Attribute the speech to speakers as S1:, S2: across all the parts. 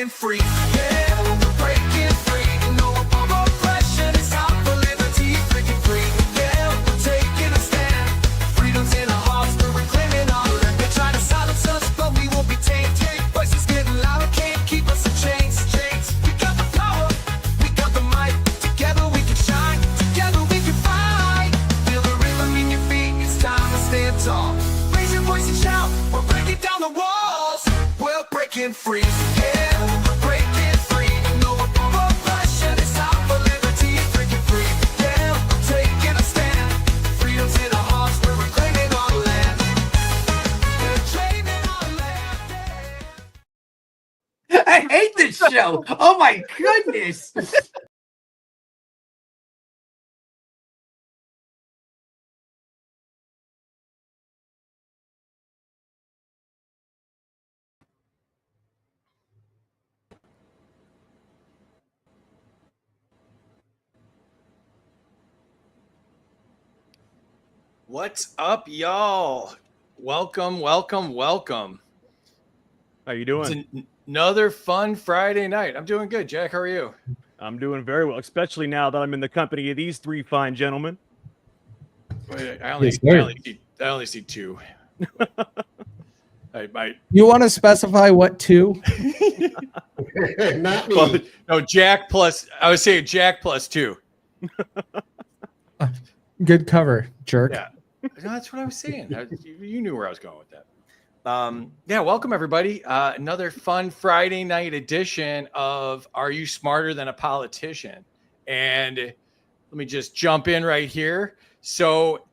S1: breaking free. Yeah, we're breaking free. No more oppression. It's time for liberty. Breaking free. Yeah, we're taking a stand. Freedom's in our hearts. We're reclaiming our land. They're trying to silence us, but we won't be tainted. Voices getting louder, can't keep us in chains. We got the power. We got the might. Together we can shine. Together we can fight. Feel the rhythm in your feet. It's time to stand tall. Raise your voice and shout. We're breaking down the walls. We're breaking free. Yeah, we're breaking free. No more oppression. It's time for liberty. Breaking free. Yeah, we're taking a stand. Freedom's in our hearts. We're reclaiming our land. We're claiming our land.
S2: I hate this show. Oh my goodness.
S3: What's up, y'all? Welcome.
S4: How you doing?
S3: It's another fun Friday night. I'm doing good, Jack. How are you?
S4: I'm doing very well, especially now that I'm in the company of these three fine gentlemen.
S3: Wait, I
S5: Yes,
S3: only see two.
S5: You want to specify what two?
S6: Not me.
S3: Well, no, Jack plus. I would say Jack plus two.
S5: Good cover, jerk.
S3: Yeah, no, that's what I was saying. You knew where I was going with that. Yeah, welcome everybody. Another fun Friday night edition of Are You Smarter Than a Politician? And let me just jump in right here. So,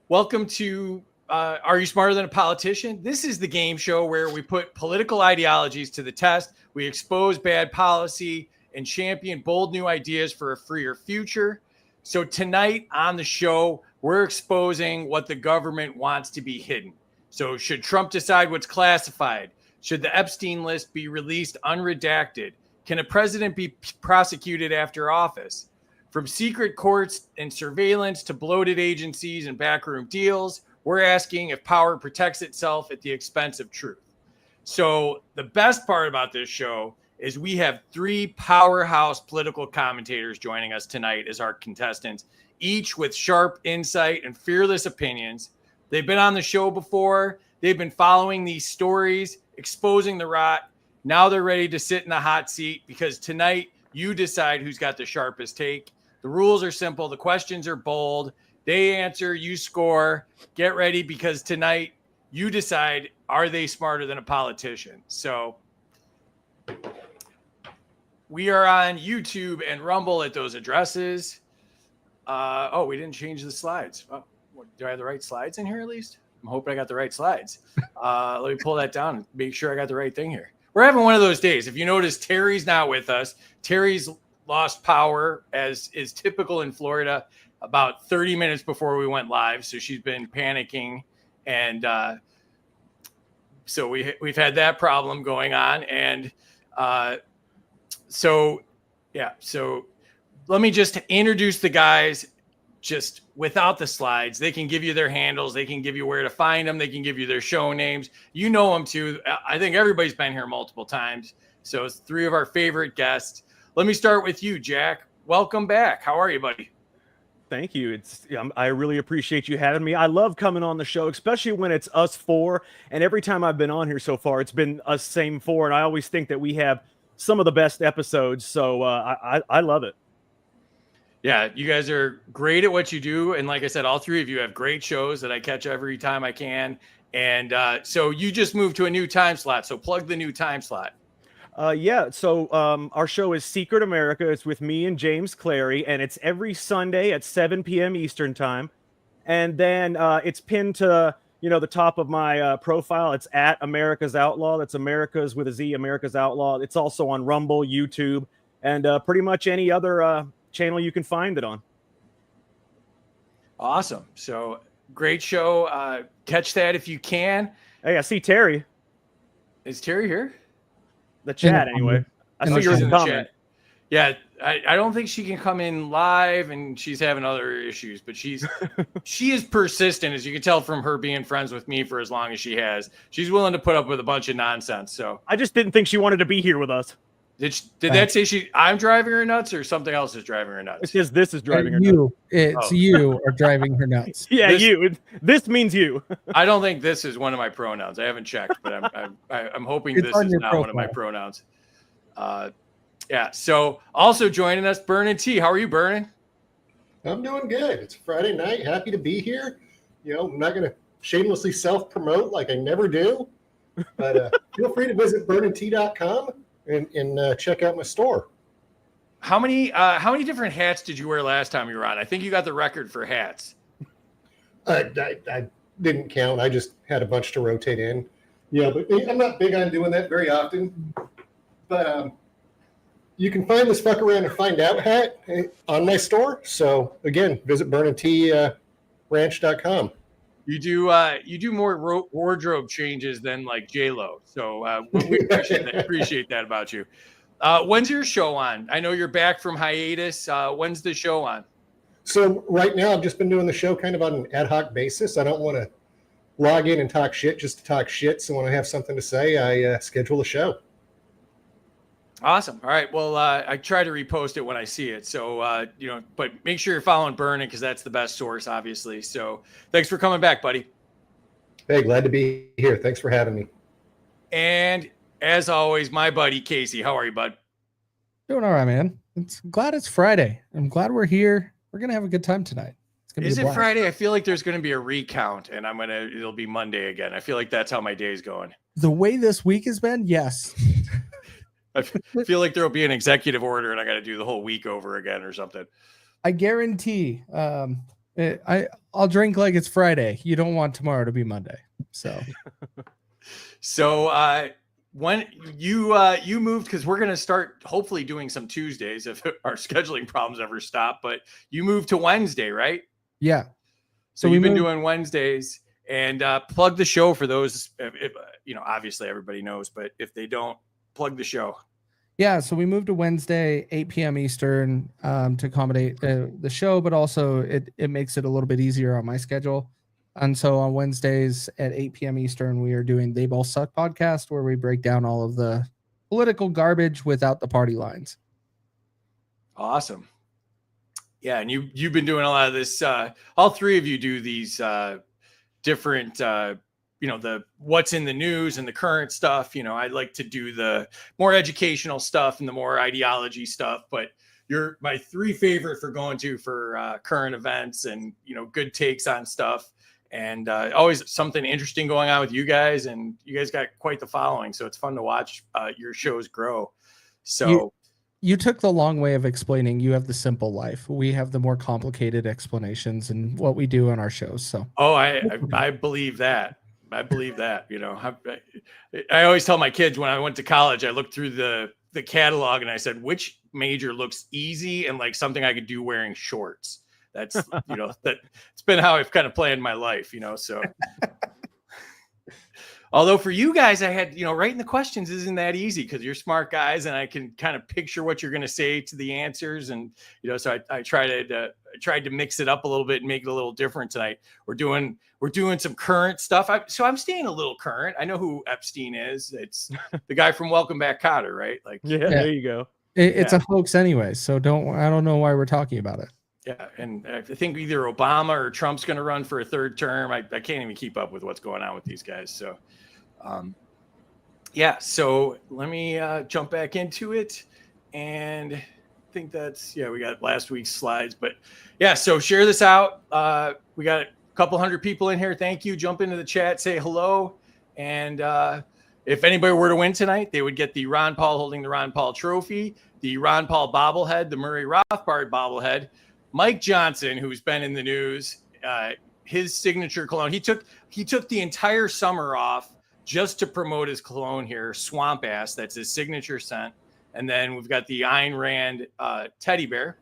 S3: welcome to Are You Smarter Than a Politician? This is the game show where we put political ideologies to the test. We expose bad policy and champion bold new ideas for a freer future. So tonight on the show, we're exposing what the government wants to be hidden. So should Trump decide what's classified? Should the Epstein list be released unredacted? Can a president be prosecuted after office? From secret courts and surveillance to bloated agencies and backroom deals, we're asking if power protects itself at the expense of truth. So the best part about this show is we have three powerhouse political commentators joining us tonight as our contestants, each with sharp insight and fearless opinions. They've been on the show before. They've been following these stories, exposing the rot. Now they're ready to sit in the hot seat because tonight you decide who's got the sharpest take. The rules are simple. The questions are bold. They answer, you score. Get ready because tonight you decide, are they smarter than a politician? So we are on YouTube and Rumble at those addresses. Oh, we didn't change the slides. Oh, do I have the right slides in here at least? I'm hoping I got the right slides. Let me pull that down and make sure I got the right thing here. We're having one of those days. If you notice, Terry's not with us. Terry's lost power, as is typical in Florida, about 30 minutes before we went live. So she's been panicking. And so we've had that problem going on. And so let me just introduce the guys just without the slides. They can give you their handles. They can give you where to find them. They can give you their show names. You know them too. I think everybody's been here multiple times. So it's three of our favorite guests. Let me start with you, Jack. Welcome back. How are you, buddy?
S4: Thank you. I really appreciate you having me. I love coming on the show, especially when it's us four. And every time I've been on here so far, it's been us same four. And I always think that we have some of the best episodes. So I love it.
S3: Yeah, you guys are great at what you do. And like I said, all three of you have great shows that I catch every time I can. And so you just moved to a new time slot. So plug the new time slot.
S4: Yeah, so our show is Secret America. It's with me and James Clary, and it's every Sunday at 7 p.m. Eastern time. And then it's pinned to, the top of my profile. It's at America's Outlaw. That's America's with a Z, America's Outlaw. It's also on Rumble, YouTube, and pretty much any other channel you can find it on.
S3: Awesome. So great show. Catch that if you can.
S4: Hey, I see Terry.
S3: Is Terry here?
S4: The chat, anyway. I see yours in the comment.
S3: Yeah, I don't think she can come in live, and she's having other issues, but she is persistent, as you can tell from her being friends with me for as long as she has. She's willing to put up with a bunch of nonsense. So
S4: I just didn't think she wanted to be here with us.
S3: Did that say I'm driving her nuts or something else is driving her
S4: It
S3: nuts?
S4: says this is driving her nuts.
S5: You, it's
S3: Oh.
S5: you are driving her nuts.
S4: Yeah,
S3: This-
S4: you. This means you.
S3: I don't think this is one of my pronouns. I haven't checked, but I'm hoping
S5: It's
S3: this
S5: on
S3: is
S5: your
S3: not one of my
S5: profile.
S3: pronouns. Yeah. So also joining us, Burnin T. How are you, Burnin?
S6: I'm doing good. It's Friday night. Happy to be here. I'm not going to shamelessly self-promote like I never do, but feel free to visit burnint.com and check out my store.
S3: How many different hats did you wear last time you were on? I think you got the record for hats.
S6: I didn't count. I just had a bunch to rotate in. Yeah, but I'm not big on doing that very often. But you can find this fuck around and find out hat on my store. So again, visit burnintranch.com.
S3: You do more wardrobe changes than like J-Lo. So we appreciate that about you. When's your show on? I know you're back from hiatus. When's the show on?
S6: So right now I've just been doing the show kind of on an ad hoc basis. I don't want to log in and talk shit just to talk shit. So when I have something to say, I schedule a show.
S3: Awesome. All right. Well, I try to repost it when I see it. So, but make sure you're following Burnin because that's the best source, obviously. So thanks for coming back, buddy.
S6: Hey, glad to be here. Thanks for having me.
S3: And as always, my buddy, Kaecey. How are you, bud?
S5: Doing all right, man. Glad it's Friday. I'm glad we're here. We're going to have a good time tonight. It's gonna
S3: Is
S5: be a
S3: it
S5: blast.
S3: Friday? I feel like there's going to be a recount and it'll be Monday again. I feel like that's how my day's going.
S5: The way this week has been, yes.
S3: I feel like there'll be an executive order and I got to do the whole week over again or something.
S5: I guarantee I'll drink like it's Friday. You don't want tomorrow to be Monday. So
S3: when you moved, because we're going to start hopefully doing some Tuesdays if our scheduling problems ever stop, but you moved to Wednesday, right?
S5: yeah.
S3: So we've been doing Wednesdays, and plug the show for those, if, obviously everybody knows, but if they don't, plug the show.
S5: Yeah, so we moved to Wednesday, 8 p.m. Eastern, to accommodate the show, but also it makes it a little bit easier on my schedule. And so on Wednesdays at 8 p.m. Eastern, we are doing They Both Suck podcast, where we break down all of the political garbage without the party lines.
S3: Awesome. Yeah, and you've been doing a lot of this. All three of you do these different, the what's in the news and the current stuff. I like to do the more educational stuff and the more ideology stuff. But you're my three favorite for going to for current events and good takes on stuff. And always something interesting going on with you guys, and you guys got quite the following. So it's fun to watch your shows grow. So.
S5: You took the long way of explaining. You have the simple life. We have the more complicated explanations and what we do on our shows. So,
S3: I believe that. I believe that. I always tell my kids when I went to college, I looked through the catalog and I said, which major looks easy and like something I could do wearing shorts. That's it's been how I've kind of planned my life. So. Although for you guys, I had, writing the questions isn't that easy because you're smart guys and I can kind of picture what you're going to say to the answers. And, so I tried to mix it up a little bit and make it a little different tonight. We're doing some current stuff. So I'm staying a little current. I know who Epstein is. It's the guy from Welcome Back, Kotter, right? Like,
S4: Yeah, there you go.
S5: it's a hoax anyway. So I don't know why we're talking about it.
S3: Yeah. And I think either Obama or Trump's going to run for a third term. I can't even keep up with what's going on with these guys. So, so let me jump back into it. And I think we got last week's slides, but so share this out. We got a couple hundred people in here. Thank you. Jump into the chat, say hello. And if anybody were to win tonight, they would get the Ron Paul holding the Ron Paul trophy, the Ron Paul bobblehead, the Murray Rothbard bobblehead, Mike Johnson, who's been in the news, his signature cologne. He took the entire summer off just to promote his cologne here, Swamp Ass. That's his signature scent. And then we've got the Ayn Rand teddy bear.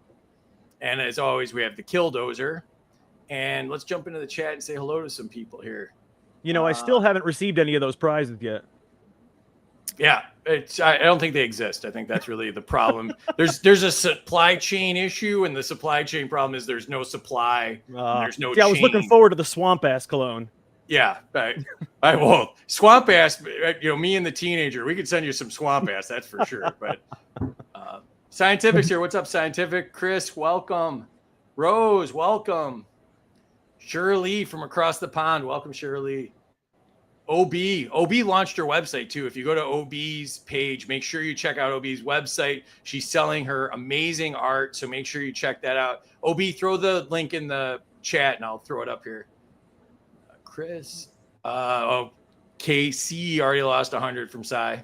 S3: And as always, we have the Killdozer. And let's jump into the chat and say hello to some people here.
S4: I still haven't received any of those prizes yet.
S3: Yeah, I don't think they exist. I think that's really the problem. There's a supply chain issue, and the supply chain problem is there's no supply. There's no
S4: I was looking
S3: chain.
S4: forward to the Swamp Ass cologne.
S3: Yeah, I won't. Swamp ass, me and the teenager, we could send you some swamp ass, that's for sure. But Scientific's here. What's up, Scientific? Chris, welcome. Rose, welcome. Shirley from across the pond, welcome, Shirley. OB launched her website too. If you go to OB's page, make sure you check out OB's website. She's selling her amazing art, so make sure you check that out. OB, throw the link in the chat and I'll throw it up here. Chris, KC already lost 100 from Cy.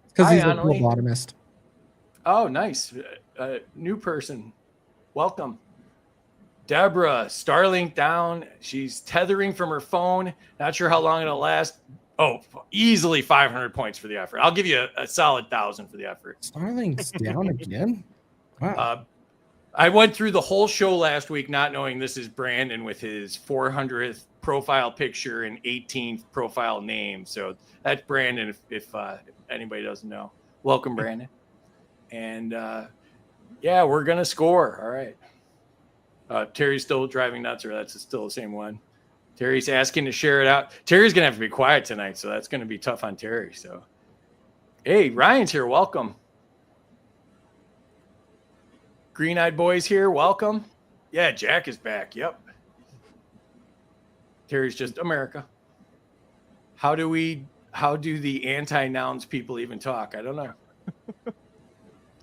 S5: Because
S3: Hi,
S5: he's a
S3: Annalie.
S5: phlebotomist.
S3: Oh, nice. New person. Welcome. Deborah, Starlink down. She's tethering from her phone. Not sure how long it'll last. Oh, easily 500 points for the effort. I'll give you a solid 1,000 for the effort.
S5: Starlink's down again? Wow.
S3: I went through the whole show last week not knowing this is Brandon with his 400th profile picture and 18th profile name. So that's Brandon if anybody doesn't know. Welcome, Brandon. And yeah, we're going to score. All right. Terry's still driving nuts, or that's still the same one. Terry's asking to share it out. Terry's going to have to be quiet tonight, so that's going to be tough on Terry. So, hey, Ryan's here. Welcome. Green-eyed boys here. Welcome. Yeah, Jack is back. Yep. Terry's just America. How do the anti-nouns people even talk? I don't know.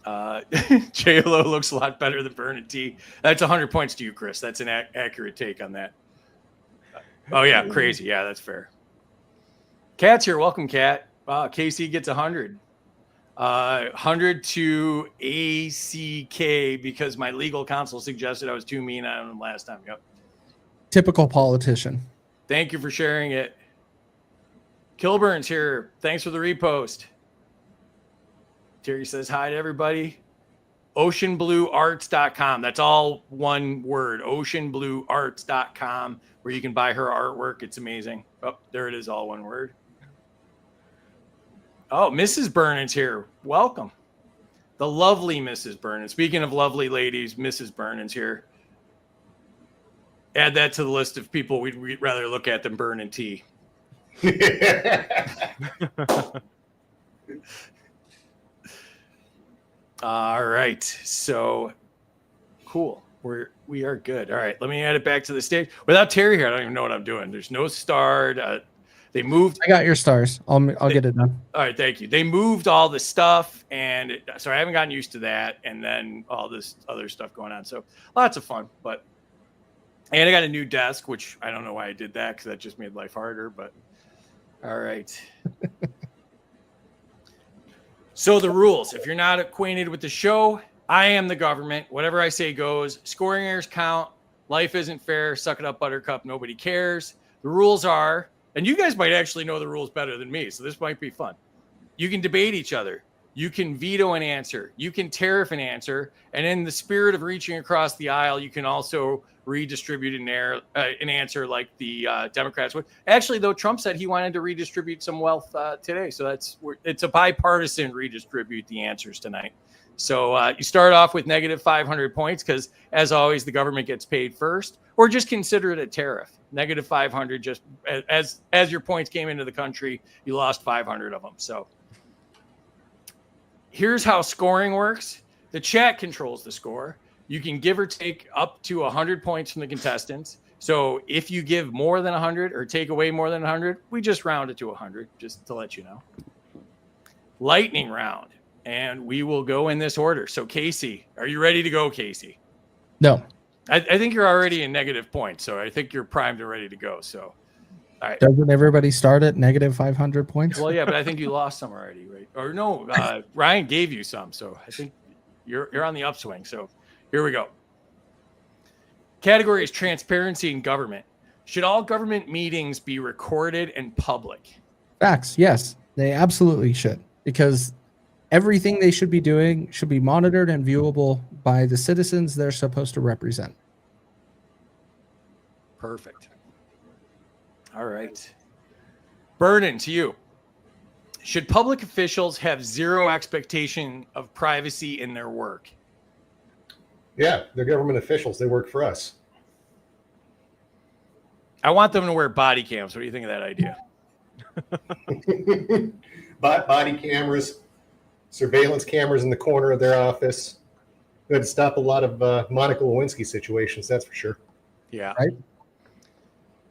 S3: JLO looks a lot better than Burnin T. That's 100 points to you, Chris. That's an accurate take on that. Oh, yeah, crazy. Yeah, that's fair. Kat's here. Welcome, Kat. Kaecey gets 100. 100 to ACK because my legal counsel suggested I was too mean on him last time. Yep.
S5: Typical politician.
S3: Thank you for sharing it. Kilburn's here. Thanks for the repost. Terry says hi to everybody. Oceanbluearts.com. That's all one word. Oceanbluearts.com, where you can buy her artwork. It's amazing. Oh, there it is, all one word. Oh, Mrs. Burnin's here. Welcome. The lovely Mrs. Burnin. Speaking of lovely ladies, Mrs. Burnin's here. Add that to the list of people we'd rather look at than Burnin T. All right. So cool. We are good. All right. Let me add it back to the stage. Without Terry here, I don't even know what I'm doing. There's no star. They moved.
S5: I got your stars. I'll get it done.
S3: All right, thank you. They moved all the stuff, and so I haven't gotten used to that, and then all this other stuff going on. So lots of fun, and I got a new desk, which I don't know why I did that because that just made life harder. But all right. So the rules. If you're not acquainted with the show, I am the government. Whatever I say goes. Scoring errors count. Life isn't fair. Suck it up, Buttercup. Nobody cares. The rules are. And you guys might actually know the rules better than me, so this might be fun. You can debate each other. You can veto an answer. You can tariff an answer. And in the spirit of reaching across the aisle, you can also redistribute an answer like the Democrats would. Actually, though, Trump said he wanted to redistribute some wealth today. So it's a bipartisan redistribute the answers tonight. So you start off with negative 500 points because, as always, the government gets paid first. Or just consider it a tariff. Negative 500, just as your points came into the country, you lost 500 of them. So here's how scoring works. The chat controls the score. You can give or take up to 100 points from the contestants. So if you give more than 100 or take away more than 100, we just round it to 100, just to let you know. Lightning round. And we will go in this order. So Kaecey, are you ready to go, Kaecey?
S5: No.
S3: I think you're already in negative points, so I think you're primed and ready to go. So, all right.
S5: Doesn't everybody start at negative 500 points?
S3: Well, yeah, but I think you lost some already, right? Or no, Ryan gave you some, so I think you're on the upswing. So, here we go. Category is transparency in government. Should all government meetings be recorded and public?
S5: Facts. Yes, they absolutely should, because everything they should be doing should be monitored and viewable by the citizens they're supposed to represent.
S3: Perfect. All right. Burnin, to you. Should public officials have zero expectation of privacy in their work?
S6: Yeah, they're government officials. They work for us.
S3: I want them to wear body cams. What do you think of that idea?
S6: Body cameras, surveillance cameras in the corner of their office. Good to stop a lot of Monica Lewinsky situations, that's for sure.
S3: Yeah.
S5: Right.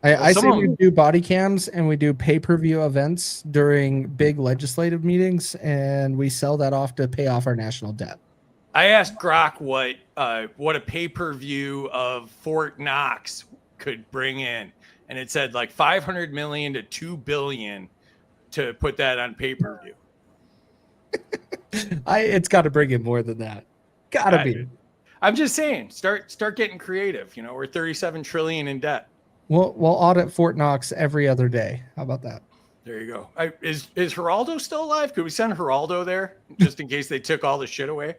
S5: I say
S3: someone-
S5: we do body cams and we do pay-per-view events during big legislative meetings, and we sell that off to pay off our national debt.
S3: I asked Grok what a pay-per-view of Fort Knox could bring in, and it said like 500 million to 2 billion to put that on pay-per-view.
S5: It's got to bring in more than that. Gotta be.
S3: I'm just saying, start getting creative. You know, we're 37 trillion in debt.
S5: We'll audit Fort Knox every other day. How about that?
S3: There you go. Is Geraldo still alive? Could we send Geraldo there just in case they took all the shit away?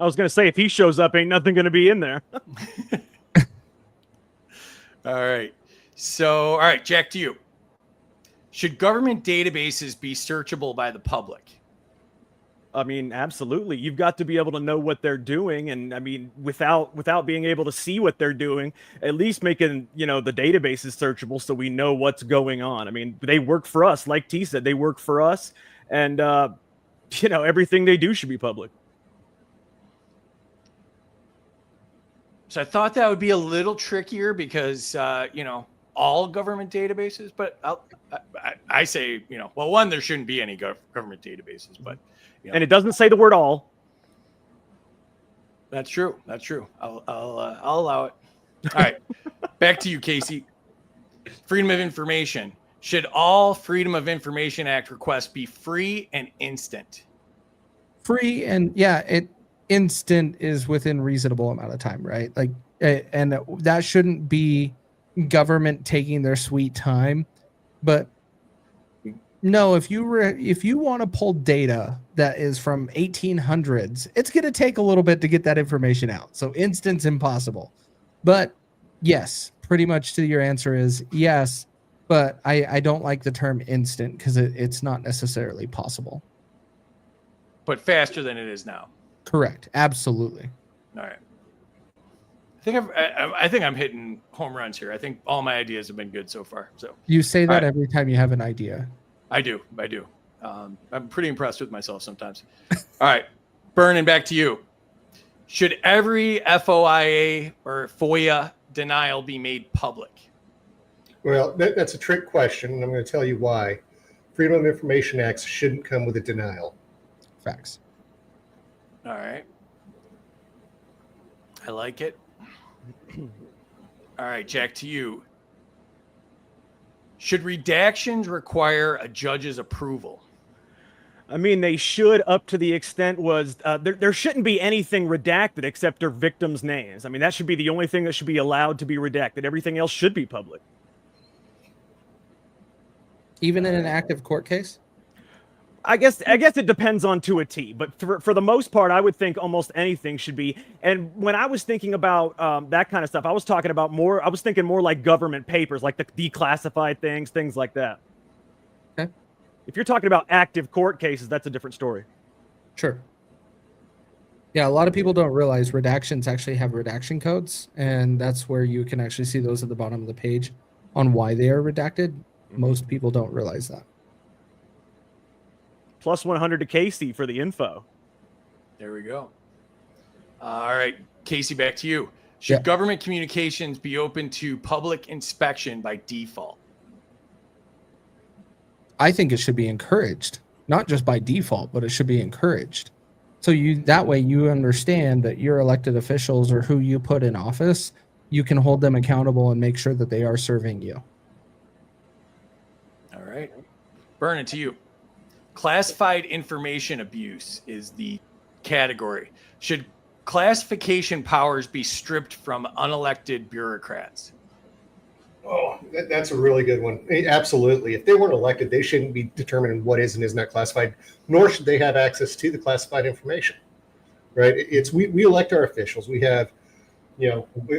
S4: I was gonna say, if he shows up, ain't nothing gonna be in there.
S3: All right. So, all right, Jack, to you. Should government databases be searchable by the public?
S4: I mean, absolutely. You've got to be able to know what they're doing, and I mean, without being able to see what they're doing, at least making the databases searchable so we know what's going on. I mean, they work for us, like T said, they work for us, and everything they do should be public.
S3: So I thought that would be a little trickier because all government databases, but I say well, one, there shouldn't be any government databases, but.
S4: And it doesn't say the word all.
S3: That's true. I'll allow it. All right. Back to you, Kaecey. Freedom of information. Should all Freedom of Information Act requests be free and instant?
S5: Free and instant is within reasonable amount of time, right? Like, and that shouldn't be government taking their sweet time. But no, if you want to pull data that is from 1800s, it's going to take a little bit to get that information out. So instant's impossible. But yes, pretty much to your answer is yes. But I don't like the term instant because it's not necessarily possible.
S3: But faster than it is now.
S5: Correct. Absolutely.
S3: All right. I think I'm hitting home runs here. I think all my ideas have been good so far. So
S5: you say that
S3: right.
S5: every time you have an idea.
S3: I do. I'm pretty impressed with myself sometimes. All right, Burnin, back to you. Should every FOIA or FOIA denial be made public?
S6: Well, that's a trick question, and I'm going to tell you why. Freedom of Information Acts shouldn't come with a denial.
S5: Facts.
S3: All right. I like it. All right, Jack, to you. Should redactions require a judge's approval?
S4: I mean, they should, up to the extent was there shouldn't be anything redacted except their victims' names. I mean, that should be the only thing that should be allowed to be redacted. Everything else should be public.
S5: Even in an active court case?
S4: I guess it depends on to a T, but for the most part, I would think almost anything should be. And when I was thinking about that kind of stuff, I was thinking more like government papers, like the declassified things like that.
S5: Okay.
S4: If you're talking about active court cases, that's a different story.
S5: Sure. Yeah, a lot of people don't realize redactions actually have redaction codes, and that's where you can actually see those at the bottom of the page on why they are redacted. Most people don't realize that.
S4: Plus 100 to Kaecey for the info.
S3: There we go. All right, Kaecey, back to you. Should government communications be open to public inspection by default?
S5: I think it should be encouraged, not just by default, but it should be encouraged. So that way you understand that your elected officials or who you put in office, you can hold them accountable and make sure that they are serving you.
S3: All right. Burnin, to you. Classified information abuse is the category. Should classification powers be stripped from unelected bureaucrats?
S6: Oh, that's a really good one. Absolutely. If they weren't elected, they shouldn't be determining what is and is not classified, nor should they have access to the classified information. Right? We elect our officials. We have,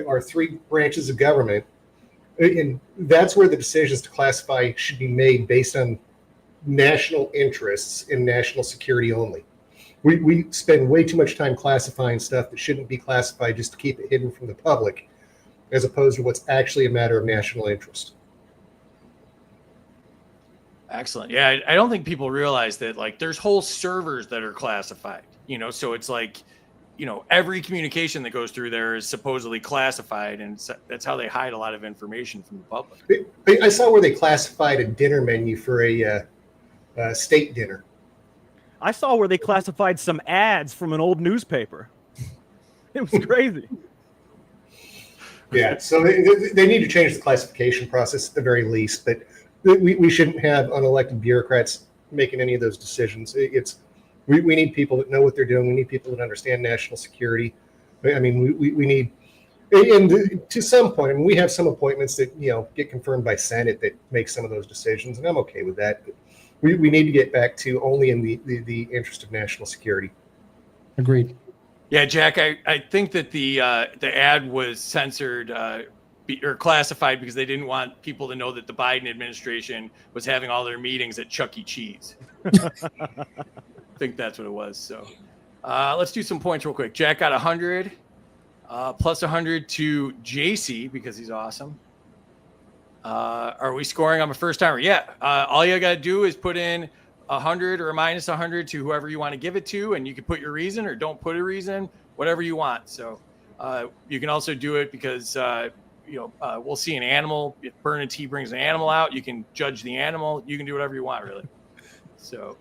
S6: our three branches of government, and that's where the decisions to classify should be made based on national interests and national security only. We spend way too much time classifying stuff that shouldn't be classified just to keep it hidden from the public. as opposed to what's actually a matter of national interest.
S3: Excellent. Yeah, I don't think people realize that, like, there's whole servers that are classified, so it's like, every communication that goes through there is supposedly classified, and that's how they hide a lot of information from the public.
S6: I saw where they classified a dinner menu for a state dinner.
S4: I saw where they classified some ads from an old newspaper. It was crazy.
S6: Yeah, so they need to change the classification process at the very least, but we shouldn't have unelected bureaucrats making any of those decisions. We need people that know what they're doing. We need people that understand national security. I mean, we need, and to some point, I mean, we have some appointments that, get confirmed by Senate that make some of those decisions, and I'm okay with that. But we need to get back to only in the interest of national security.
S5: Agreed.
S3: Yeah, Jack, I think that the ad was censored or classified because they didn't want people to know that the Biden administration was having all their meetings at Chuck E. Cheese. I think that's what it was. So let's do some points real quick. Jack got 100, plus 100 to JC because he's awesome. Are we scoring on a first timer? Yeah. All you got to do is put in 100 or a minus 100 to whoever you want to give it to, and you can put your reason or don't put a reason, whatever you want. So you can also do it because we'll see an animal. If Burnin T brings an animal out, you can judge the animal. You can do whatever you want, really. So,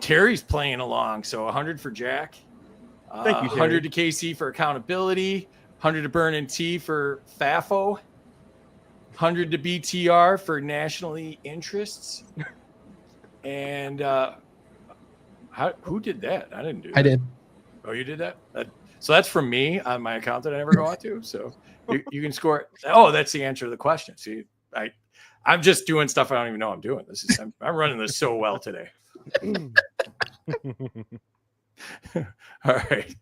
S3: Terry's playing along. So 100 for Jack.
S4: Thank you, Terry.
S3: 100 to Kaecey for accountability. 100 to Burnin T for FAFO. 100 to BTR for nationally interests. And who did that? I didn't do that.
S5: I did.
S3: Oh, you did that? So that's from me on my account that I never go on to. So you can score. Oh, that's the answer to the question. See, I'm just doing stuff I don't even know I'm doing. I'm running this so well today. All right.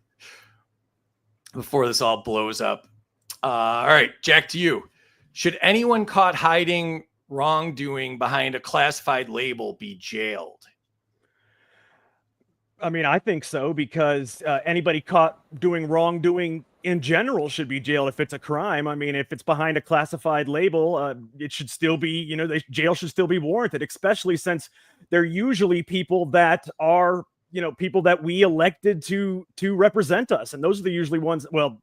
S3: Before this all blows up. All right, Jack, to you. Should anyone caught hiding wrongdoing behind a classified label be jailed?
S4: I mean, I think so, because anybody caught doing wrongdoing in general should be jailed if it's a crime. I mean, if it's behind a classified label, it should still be, jail should still be warranted, especially since they're usually people that are, people that we elected to represent us. And those are the usually ones, well,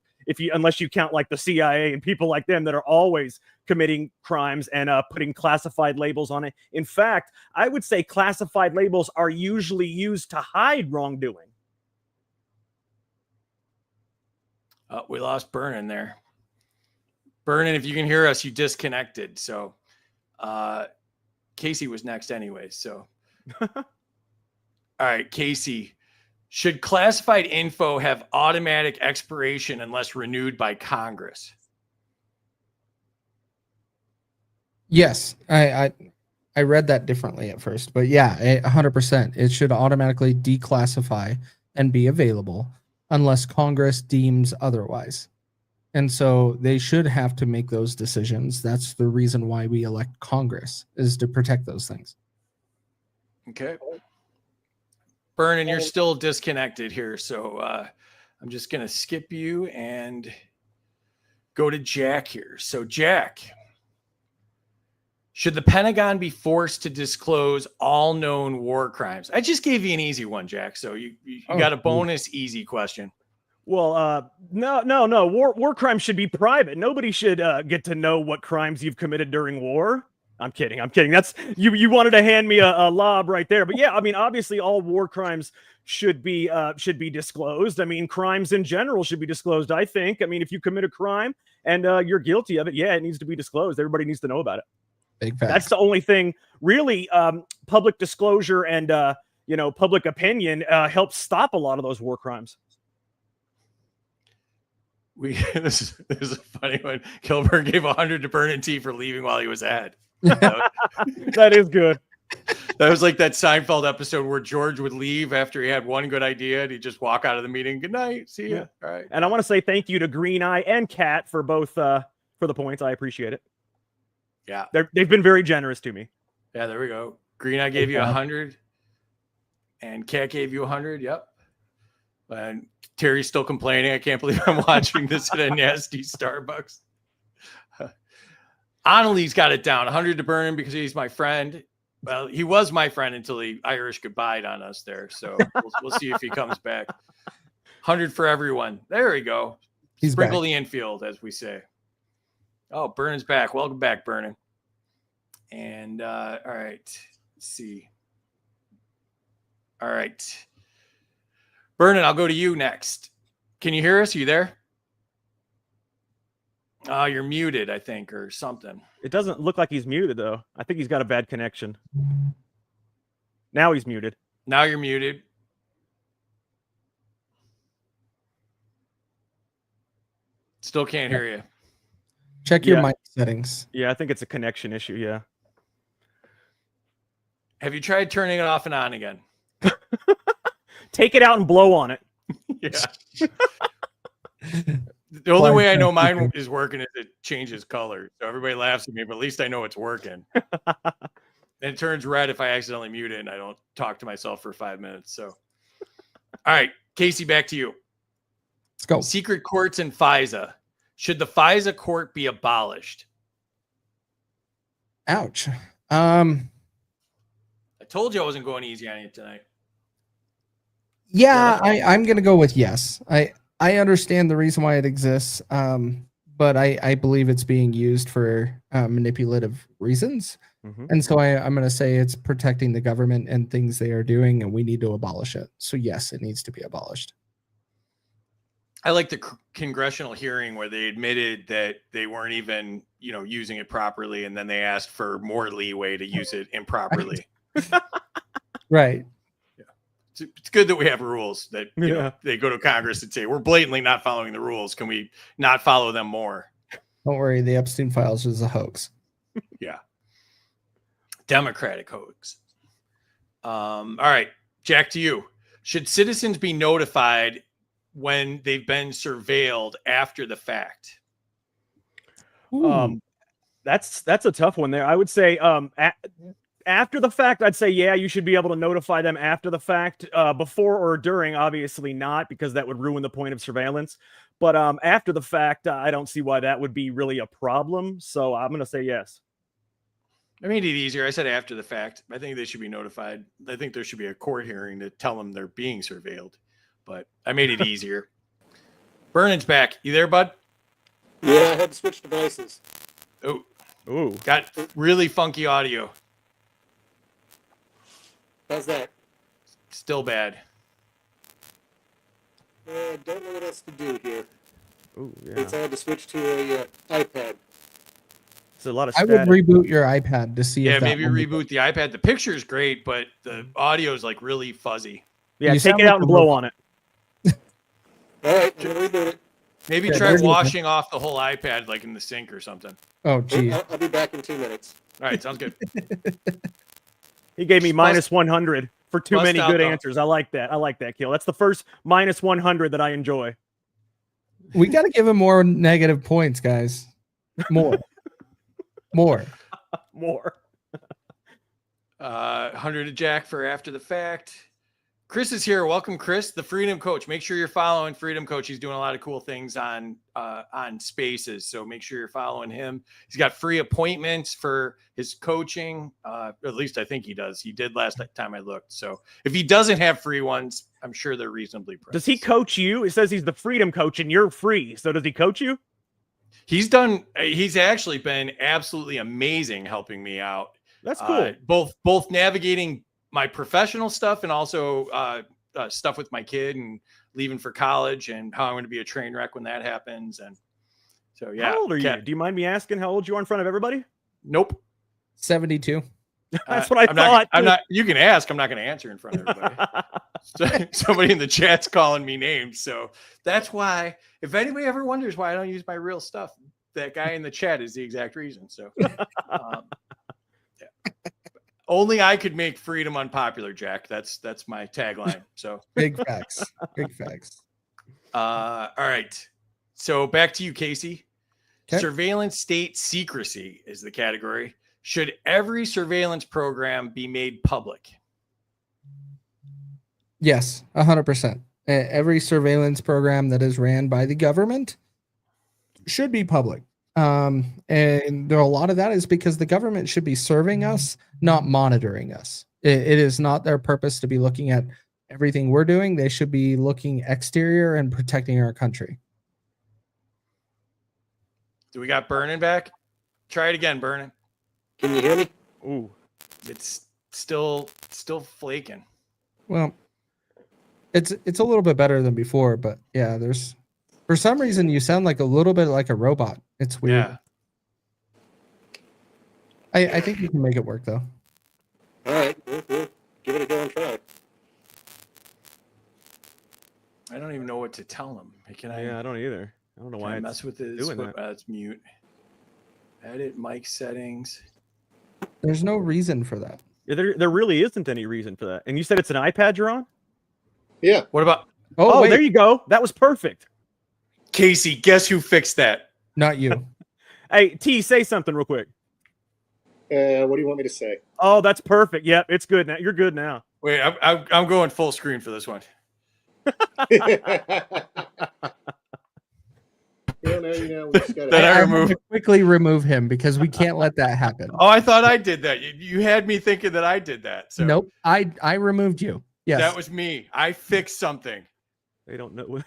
S4: unless you count like the CIA and people like them that are always committing crimes and putting classified labels on it. In fact, I would say classified labels are usually used to hide wrongdoing.
S3: We lost Burnin there. Burnin, if you can hear us, you disconnected. So Kaecey was next anyway. So all right, Kaecey. Should classified info have automatic expiration unless renewed by Congress?
S5: Yes, I read that differently at first, but yeah, 100%. It should automatically declassify and be available unless Congress deems otherwise. And so they should have to make those decisions. That's the reason why we elect Congress, is to protect those things.
S3: Okay. Burnin, you're still disconnected here, so I'm just going to skip you and go to Jack here. So, Jack, should the Pentagon be forced to disclose all known war crimes? I just gave you an easy one, Jack, so you got a bonus easy question.
S4: Well, no. War crimes should be private. Nobody should get to know what crimes you've committed during war. I'm kidding. That's you wanted to hand me a lob right there. But yeah, I mean, obviously all war crimes should be disclosed. I mean, crimes in general should be disclosed, I think. I mean, if you commit a crime and you're guilty of it, yeah, it needs to be disclosed. Everybody needs to know about it.
S5: Big facts.
S4: That's the only thing really. Public disclosure and public opinion helps stop a lot of those war crimes.
S3: This is a funny one. Kilburn gave 100 to Burnin T for leaving while he was ahead.
S4: That is good.
S3: That was like that Seinfeld episode where George would leave after he had one good idea and he'd just walk out of the meeting. Good night. See ya. All right.
S4: And I want to say thank you to Green Eye and Cat for both for the points. I appreciate it.
S3: Yeah.
S4: They've been very generous to me.
S3: Yeah, there we go. Green Eye gave you 100 and Cat gave you 100. Yep. And Terry's still complaining. I can't believe I'm watching this at a nasty Starbucks. Annalie's got it down. 100 to Burnin because he's my friend. Well, he was my friend until he Irish goodbye on us there. So we'll see if he comes back. 100 for everyone. There we go.
S5: He's
S3: Sprinkle
S5: back.
S3: the infield, as we say. Oh, Burnin's back. Welcome back, Burnin. And all right, let's see. All right, Burnin, I'll go to you next. Can you hear us? Are you there? You're muted, I think, or something.
S4: It doesn't look like he's muted though. I think he's got a bad connection. Now he's muted.
S3: Now you're muted. Still can't hear you.
S5: Check your
S4: Yeah.
S5: mic settings.
S4: Yeah, I think it's a connection issue. Yeah.
S3: Have you tried turning it off and on again?
S4: Take it out and blow on it.
S3: Yeah. The only way I know mine is working is it changes color. So everybody laughs at me, but at least I know it's working. And it turns red if I accidentally mute it and I don't talk to myself for 5 minutes. So, all right, Kaecey, back to you.
S5: Let's go.
S3: Secret courts in FISA. Should the FISA court be abolished?
S5: Ouch.
S3: I told you I wasn't going easy on you tonight.
S5: Yeah, I'm gonna go with yes. I understand the reason why it exists, but I believe it's being used for manipulative reasons, and so I'm gonna say it's protecting the government and things they are doing, and we need to abolish it. So yes, it needs to be abolished.
S3: I like the congressional hearing where they admitted that they weren't even, using it properly, and then they asked for more leeway to use it improperly.
S5: Right.
S3: It's good that we have rules that they go to Congress and say, we're blatantly not following the rules. Can we not follow them more?
S5: Don't worry, the Epstein files is a hoax.
S3: Yeah. Democratic hoax. All right, Jack, to you. Should citizens be notified when they've been surveilled after the fact?
S4: That's a tough one there. I would say after the fact, I'd say, yeah, you should be able to notify them after the fact. Before or during, obviously not, because that would ruin the point of surveillance. But after the fact, I don't see why that would be really a problem. So I'm going to say yes.
S3: I made it easier. I said after the fact. I think they should be notified. I think there should be a court hearing to tell them they're being surveilled. But I made it easier. Burnin's back. You there, bud?
S6: Yeah, I had to switch devices.
S3: Oh,
S4: Ooh.
S3: got really funky audio.
S6: How's that?
S3: Still bad.
S6: I don't know what else to do here.
S4: Ooh, yeah.
S6: I had to switch to a iPad.
S4: It's a lot of
S5: I
S4: static.
S5: would reboot your iPad to see
S3: Yeah,
S5: if that
S3: maybe
S5: will make
S3: reboot the iPad. The picture is great, but the audio is like really fuzzy.
S4: Yeah,
S5: You
S4: take
S5: sound
S4: it
S5: like
S4: out and
S5: a
S4: blow
S5: robot.
S4: on it.
S6: All right, I'm gonna reboot it.
S3: Maybe
S5: Yeah,
S3: try
S5: there's your-
S3: washing off the whole iPad like in the sink or something.
S5: Oh, geez.
S6: I'll be back in 2 minutes.
S3: All right, sounds good.
S4: He gave me
S3: Bust-
S4: minus 100 for too
S3: bust
S4: many
S3: out
S4: good
S3: the-
S4: answers. I like that. I like that, Kill. That's the first minus 100 that I enjoy.
S5: We got to give him more negative points, guys. More. More.
S4: More.
S3: 100 to Jack for after the fact. Chris is here. Welcome, Chris, the Freedom Coach. Make sure you're following Freedom Coach. He's doing a lot of cool things on Spaces, so make sure you're following him. He's got free appointments for his coaching. At least I think he does. He did last time I looked. So if he doesn't have free ones, I'm sure they're reasonably priced.
S4: Does he coach you? It says he's the Freedom Coach and you're free. So does he coach you?
S3: He's actually been absolutely amazing helping me out.
S4: That's cool.
S3: Both navigating my professional stuff and also stuff with my kid and leaving for college and how I'm going to be a train wreck when that happens. And so, yeah.
S4: How old are you? Do you mind me asking how old you are in front of everybody?
S3: Nope.
S5: 72.
S4: That's what I thought.
S3: I'm not. You can ask. I'm not going to answer in front of everybody. Somebody in the chat's calling me names. So that's why, if anybody ever wonders why I don't use my real stuff, that guy in the chat is the exact reason. So yeah. Only I could make freedom unpopular, Jack. That's my tagline. So
S5: Big facts. Big facts.
S3: all right. So back to you, Kaecey.
S5: Okay.
S3: Surveillance state secrecy is the category. Should every surveillance program be made public?
S5: Yes, 100%. Every surveillance program that is ran by the government should be public. And there, a lot of that is because the government should be serving us, not monitoring us. It is not their purpose to be looking at everything we're doing. They should be looking exterior and protecting our country.
S3: Do we got Burnin back? Try it again, Burnin.
S7: Can you hear me?
S3: Ooh, it's still flaking.
S5: Well, it's a little bit better than before, but yeah, there's, for some reason you sound like a little bit like a robot. It's weird.
S3: Yeah.
S5: I think you can make it work though.
S7: All right, we'll give it a go and try.
S3: I don't even know what to tell him. Can I?
S4: Yeah, I don't either. I don't know
S3: Can
S4: why
S3: I
S4: it's
S3: mess with this?
S4: doing that.
S3: It's mute. Edit mic settings.
S5: There's no reason for that.
S4: Yeah, there really isn't any reason for that. And you said it's an iPad you're on?
S6: Yeah.
S3: What about
S4: Oh,
S5: wait,
S4: there you go. That was perfect.
S3: Kaecey? Guess who fixed that?
S5: not you.
S4: Hey, T, say something real quick.
S6: What do you want me to say?
S4: Oh, that's perfect. Yep, it's good now. You're good now.
S3: Wait, I'm going full screen for this one.
S6: Well, now you know we just gotta.
S3: That I
S5: I'm
S3: remove-
S5: gonna quickly remove him because we can't let that happen.
S3: Oh, I thought I did that. You had me thinking that I did that. So
S5: Nope, I removed you. Yes,
S3: that was me. I fixed something.
S4: They don't know.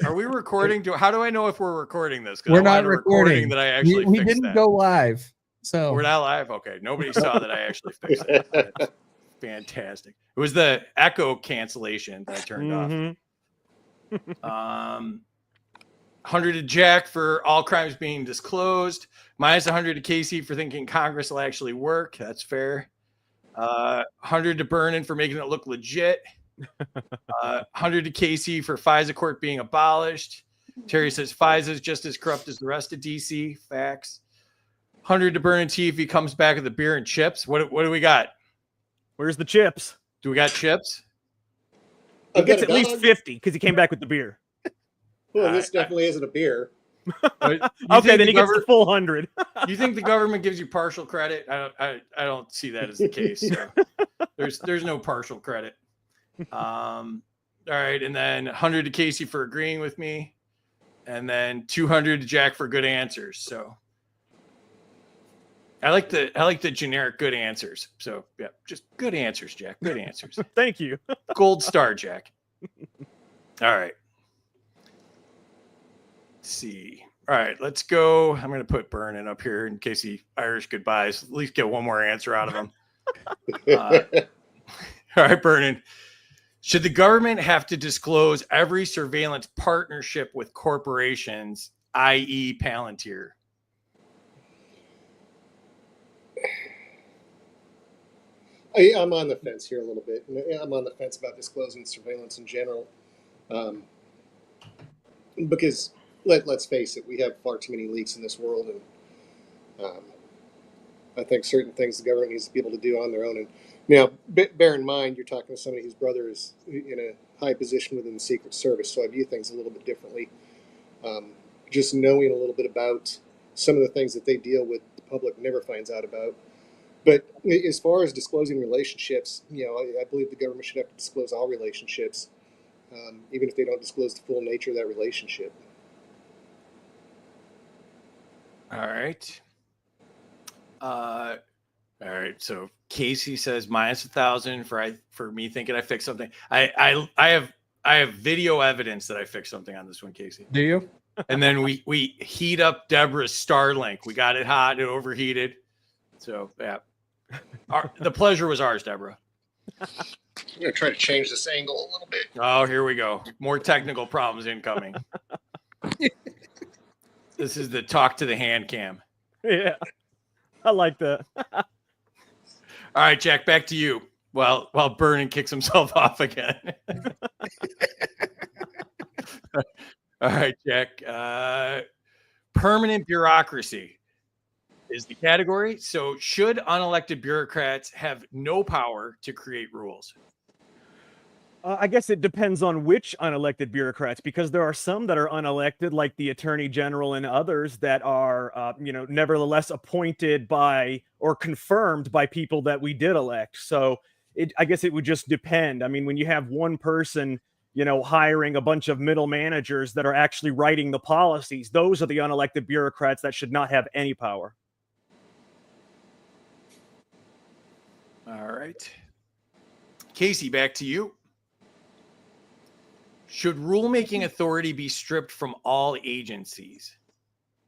S3: Are we recording? How do I know if we're recording this? 'Cause
S5: We're
S3: I
S5: not
S3: wanted a
S5: recording.
S3: that I actually
S5: we
S3: fixed
S5: didn't
S3: that.
S5: go live, so
S3: We're not live. Okay, nobody saw that I actually fixed it. That's fantastic. It was the echo cancellation that I turned off.
S4: Mhm.
S3: 100 to Jack for all crimes being disclosed. Minus 100 to Kaecey for thinking Congress will actually work. That's fair. 100 to Burnin for making it look legit. 100 to Kaecey for FISA court being abolished. Terry says FISA is just as corrupt as the rest of DC. Facts. 100 to Burnin T if he comes back with the beer and chips. What do we got?
S4: Where's the chips?
S3: Do we got chips?
S4: He
S6: I've
S4: gets
S6: got
S4: at
S6: a
S4: least
S6: dog.
S4: 50 because he came back with the beer.
S6: Well, this definitely isn't a beer.
S4: Okay, then he gets the full 100.
S3: You think the government gives you partial credit? I don't see that as the case. So there's no partial credit. All right, and then 100 to Kaecey for agreeing with me, and then 200 to Jack for good answers. So I like the generic good answers. So yeah, just good answers, Jack. Good answers.
S4: Thank you.
S3: Gold star, Jack. All right. Let's see. All right, let's go. I'm going to put Burnin up here in case he Irish goodbyes. At least get one more answer out of him. All right, Burnin. Should the government have to disclose every surveillance partnership with corporations, i.e. Palantir?
S6: I'm on the fence here a little bit. I'm on the fence about disclosing surveillance in general, because let's face it, we have far too many leaks in this world, and I think certain things the government needs to be able to do on their own. And now, bear in mind, you're talking to somebody whose brother is in a high position within the Secret Service, so I view things a little bit differently. Just knowing a little bit about some of the things that they deal with, the public never finds out about. But as far as disclosing relationships, I believe the government should have to disclose all relationships, even if they don't disclose the full nature of that relationship.
S3: All right. All right. So Kaecey says minus 1,000 for me thinking I fixed something. I have video evidence that I fixed something on this one, Kaecey.
S5: do you?
S3: And then we heat up Deborah's Starlink. We got it hot. It overheated. So yeah, the pleasure was ours, Deborah.
S6: I'm going to try to change this angle a little bit.
S3: Oh, here we go. More technical problems incoming. This is the talk to the hand cam.
S4: Yeah. I like that.
S3: All right, Jack, back to you. While Burnin kicks himself off again. All right, Jack. Permanent bureaucracy is the category. So should unelected bureaucrats have no power to create rules?
S4: I guess it depends on which unelected bureaucrats, because there are some that are unelected, like the attorney general and others that are, nevertheless appointed by or confirmed by people that we did elect. So I guess it would just depend. I mean, when you have one person, hiring a bunch of middle managers that are actually writing the policies. Those are the unelected bureaucrats that should not have any power.
S3: All right. Kaecey, back to you. Should rulemaking authority be stripped from all agencies?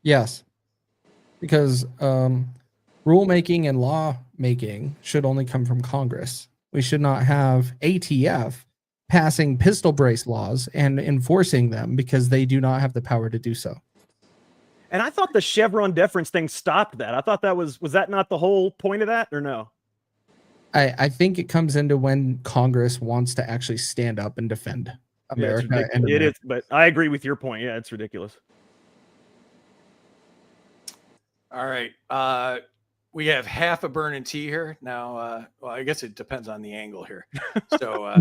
S5: Yes, because rulemaking and law making should only come from Congress. We should not have ATF passing pistol brace laws and enforcing them because they do not have the power to do so.
S4: And I thought the Chevron deference thing stopped that. I thought that was that not the whole point of that, or no?
S5: I think it comes into when Congress wants to actually stand up and defend America.
S4: Yeah,
S5: and
S4: it is, but I agree with your point. Yeah, it's ridiculous.
S3: All right. We have half a Burnin T here now. Well, I guess it depends on the angle here. So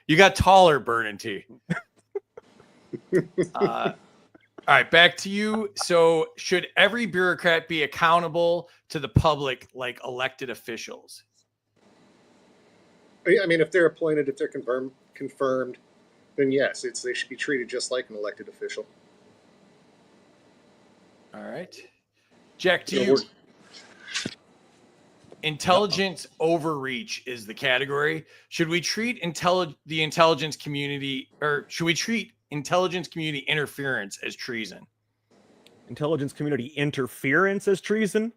S3: you got taller Burnin T. All right, back to you. So should every bureaucrat be accountable to the public like elected officials?
S6: I mean, if they're appointed, if they're confirmed, then yes, they should be treated just like an elected official.
S3: All right. Jack, to you. Intelligence overreach is the category. Should we treat the intelligence community, or should we treat intelligence community interference as treason?
S4: Intelligence community interference as treason?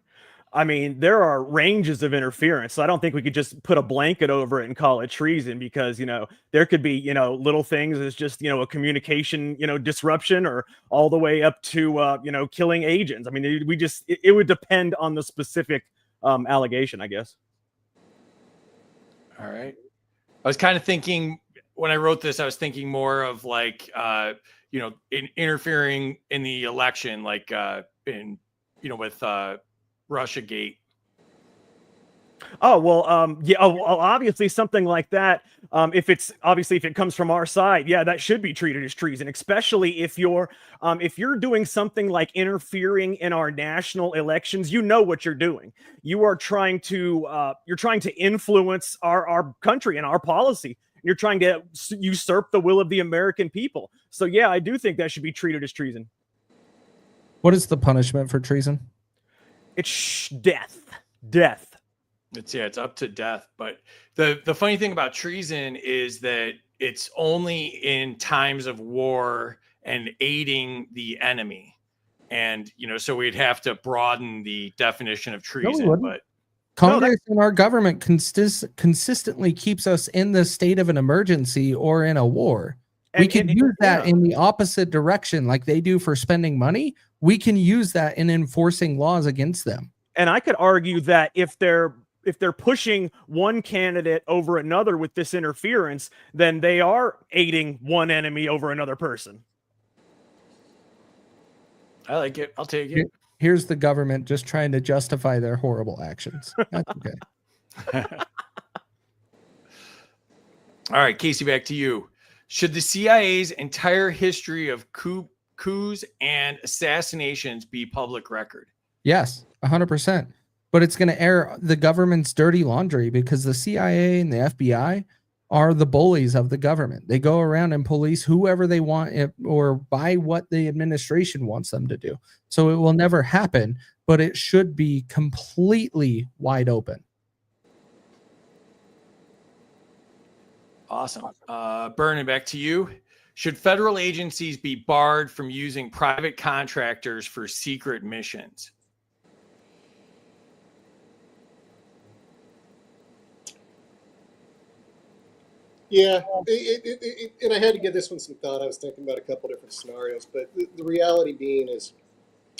S4: I mean, there are ranges of interference. So I don't think we could just put a blanket over it and call it treason, because, there could be, little things as just, a communication, disruption, or all the way up to, killing agents. I mean, it would depend on the specific allegation, I guess.
S3: All right. I was kind of thinking when I wrote this, I was thinking more of like, interfering in the election, like with Russiagate.
S4: Oh, well, yeah, obviously something like that. If it comes from our side, yeah, that should be treated as treason, especially if you're doing something like interfering in our national elections. You know what you're doing. You are trying to influence our country and our policy. You're trying to usurp the will of the American people. So yeah, I do think that should be treated as treason.
S5: What is the punishment for treason?
S4: It's death. Death.
S3: It's up to death. But the funny thing about treason is that it's only in times of war and aiding the enemy. And, so we'd have to broaden the definition of treason. But
S5: Congress and our government consistently keeps us in the state of an emergency or in a war. We can use that in the opposite direction, like they do for spending money. We can use that in enforcing laws against them.
S4: And I could argue that if they're pushing one candidate over another with this interference, then they are aiding one enemy over another person.
S3: I like it. I'll take it.
S5: Here's the government just trying to justify their horrible actions. That's okay.
S3: All right, Kaecey, back to you. Should the CIA's entire history of coups and assassinations be public record?
S5: Yes, 100%. But it's going to air the government's dirty laundry, because the CIA and the FBI are the bullies of the government. They go around and police whoever they want or by what the administration wants them to do. So it will never happen, but it should be completely wide open.
S3: Awesome. Burnin, back to you. Should federal agencies be barred from using private contractors for secret missions?
S6: Yeah, and I had to give this one some thought. I was thinking about a couple different scenarios, but the reality being is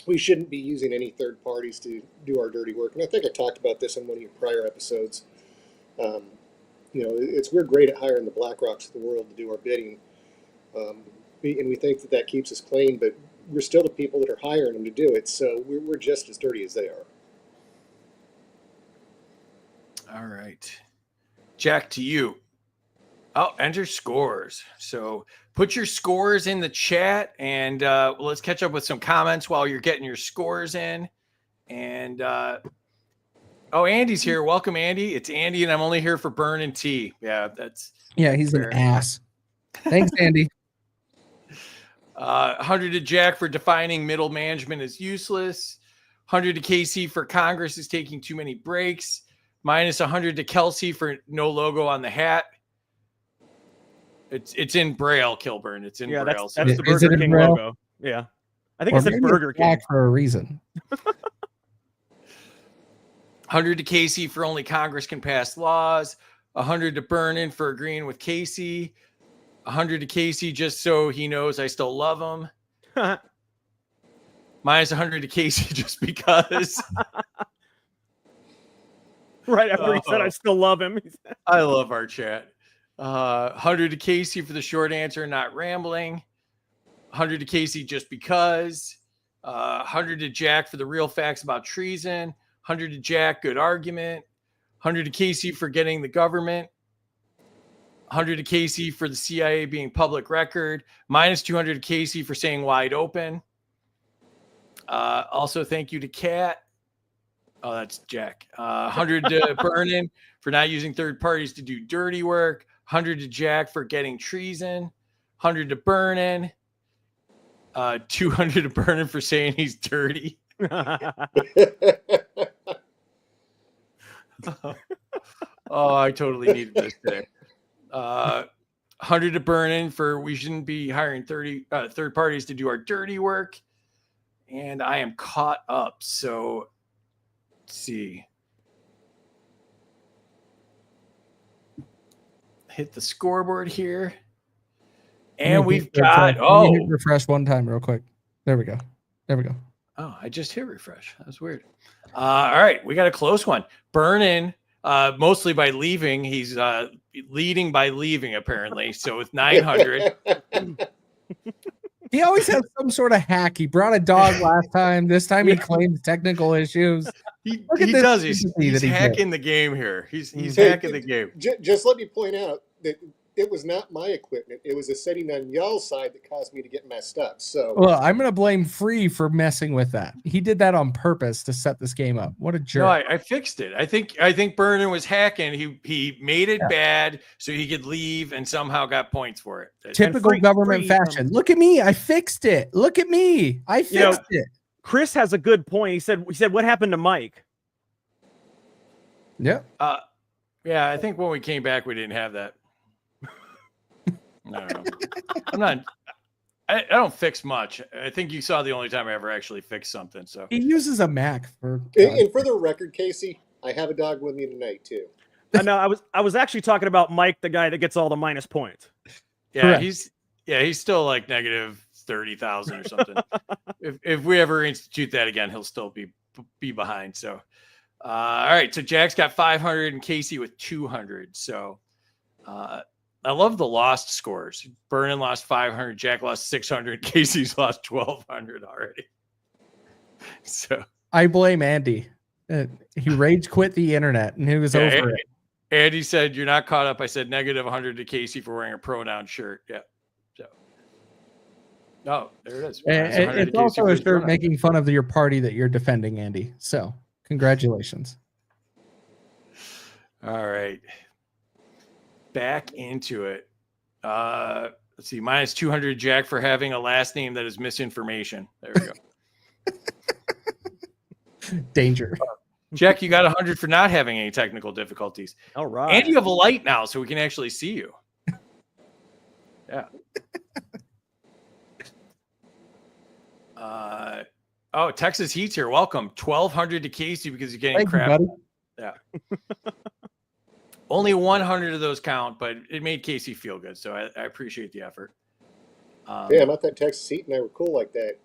S6: we shouldn't be using any third parties to do our dirty work. And I think I talked about this in one of your prior episodes. We're great at hiring the BlackRocks of the world to do our bidding, and we think that keeps us clean, but we're still the people that are hiring them to do it, so we're just as dirty as they are.
S3: All right. Jack, to you. Oh, enter scores. So put your scores in the chat, and let's catch up with some comments while you're getting your scores in. And Andy's here. Welcome, Andy. It's Andy, and I'm only here for Burnin T. Yeah,
S5: he's an ass. Thanks, Andy.
S3: 100 to Jack for defining middle management as useless. 100 to Kaecey for Congress is taking too many breaks. Minus 100 to Kelsey for no logo on the hat. It's in Braille, Kilburn. It's in Braille.
S4: That's the
S5: Is it
S4: Burger
S5: in
S4: King
S5: Braille?
S4: logo. Yeah. I think
S5: Or
S4: it said
S5: maybe
S4: Burger
S5: it's
S4: King.
S5: back for a reason.
S3: 100 to Kaecey for only Congress can pass laws. 100 to Burnin for agreeing with Kaecey. 100 to Kaecey just so he knows I still love him. Minus 100 to Kaecey just because.
S4: Right after he said I still love him.
S3: I love our chat. 100 to Kaecey for the short answer, not rambling. 100 to Kaecey just because. 100 to Jack for the real facts about treason. 100 to Jack, good argument. 100 to Kaecey for getting the government. 100 to Kaecey for the CIA being public record. Minus 200 to Kaecey for saying wide open. Also, thank you to Kat. Oh, that's Jack. 100 to Burnin for not using third parties to do dirty work. 100 to Jack for getting treason. 100 to Burnin. 200 to Burnin for saying he's dirty. Oh, I totally needed this today. 100 to Burnin for we shouldn't be hiring third parties to do our dirty work. And I am caught up. So let's see. Hit the scoreboard here. And we've got,
S5: Let me hit refresh one time real quick. There we go. There we go.
S3: Oh, I just hit refresh. That's weird. All right. We got a close one. Burnin, mostly by leaving. He's leading by leaving, apparently. So with 900.
S5: He always has some sort of hack. He brought a dog last time. This time he claims technical issues.
S3: He
S5: Look at this
S3: does. He's
S5: sympathy that he
S3: hacking the game here. He's
S6: Hey,
S3: hacking the game.
S6: Just let me point out that it was not my equipment. It was a setting on y'all's side that caused me to get messed up. So,
S5: Well, I'm going to blame Free for messing with that. He did that on purpose to set this game up. What a jerk.
S3: No, I fixed it. I think Burnin was hacking. He made it bad so he could leave and somehow got points for it.
S5: Typical government fashion. Look at me. I fixed it. Look at me. I fixed it.
S4: Chris has a good point. He said, what happened to Mike?
S5: Yep.
S3: Yeah, I think when we came back, we didn't have that. I don't know. I don't fix much. I think you saw the only time I ever actually fixed something. So
S5: he uses a Mac for.
S6: and for the record, Kaecey, I have a dog with me tonight too.
S4: No, I was actually talking about Mike, the guy that gets all the minus points.
S3: yeah,
S5: Correct.
S3: he's still like negative 30,000 or something. if we ever institute that again, he'll still be behind. So, all right. So Jack's got 500 and Kaecey with 200. So, I love the lost scores. Burnin lost 500, Jack lost 600, Kaecey's lost 1,200 already. So
S5: I blame Andy. He rage quit the internet and he was over it.
S3: Andy said, "You're not caught up." I said negative 100 to Kaecey for wearing a pronoun shirt. Yeah. So, oh, there it is.
S5: And it's also a shirt making fun of your party that you're defending, Andy. So, congratulations.
S3: All right. Back into it. Let's see. Minus 200 Jack for having a last name that is misinformation. There we go.
S5: Danger.
S3: Jack, you got 100 for not having any technical difficulties.
S4: All right.
S3: And you have a light now, so we can actually see you. Yeah. Oh, Texas Heat's here. Welcome. 1,200 to Kaecey because you're getting crap. Yeah. Only 100 of those count, but it made Kaecey feel good, so I appreciate the effort.
S6: Damn, I thought Texas Heat and I were cool like that.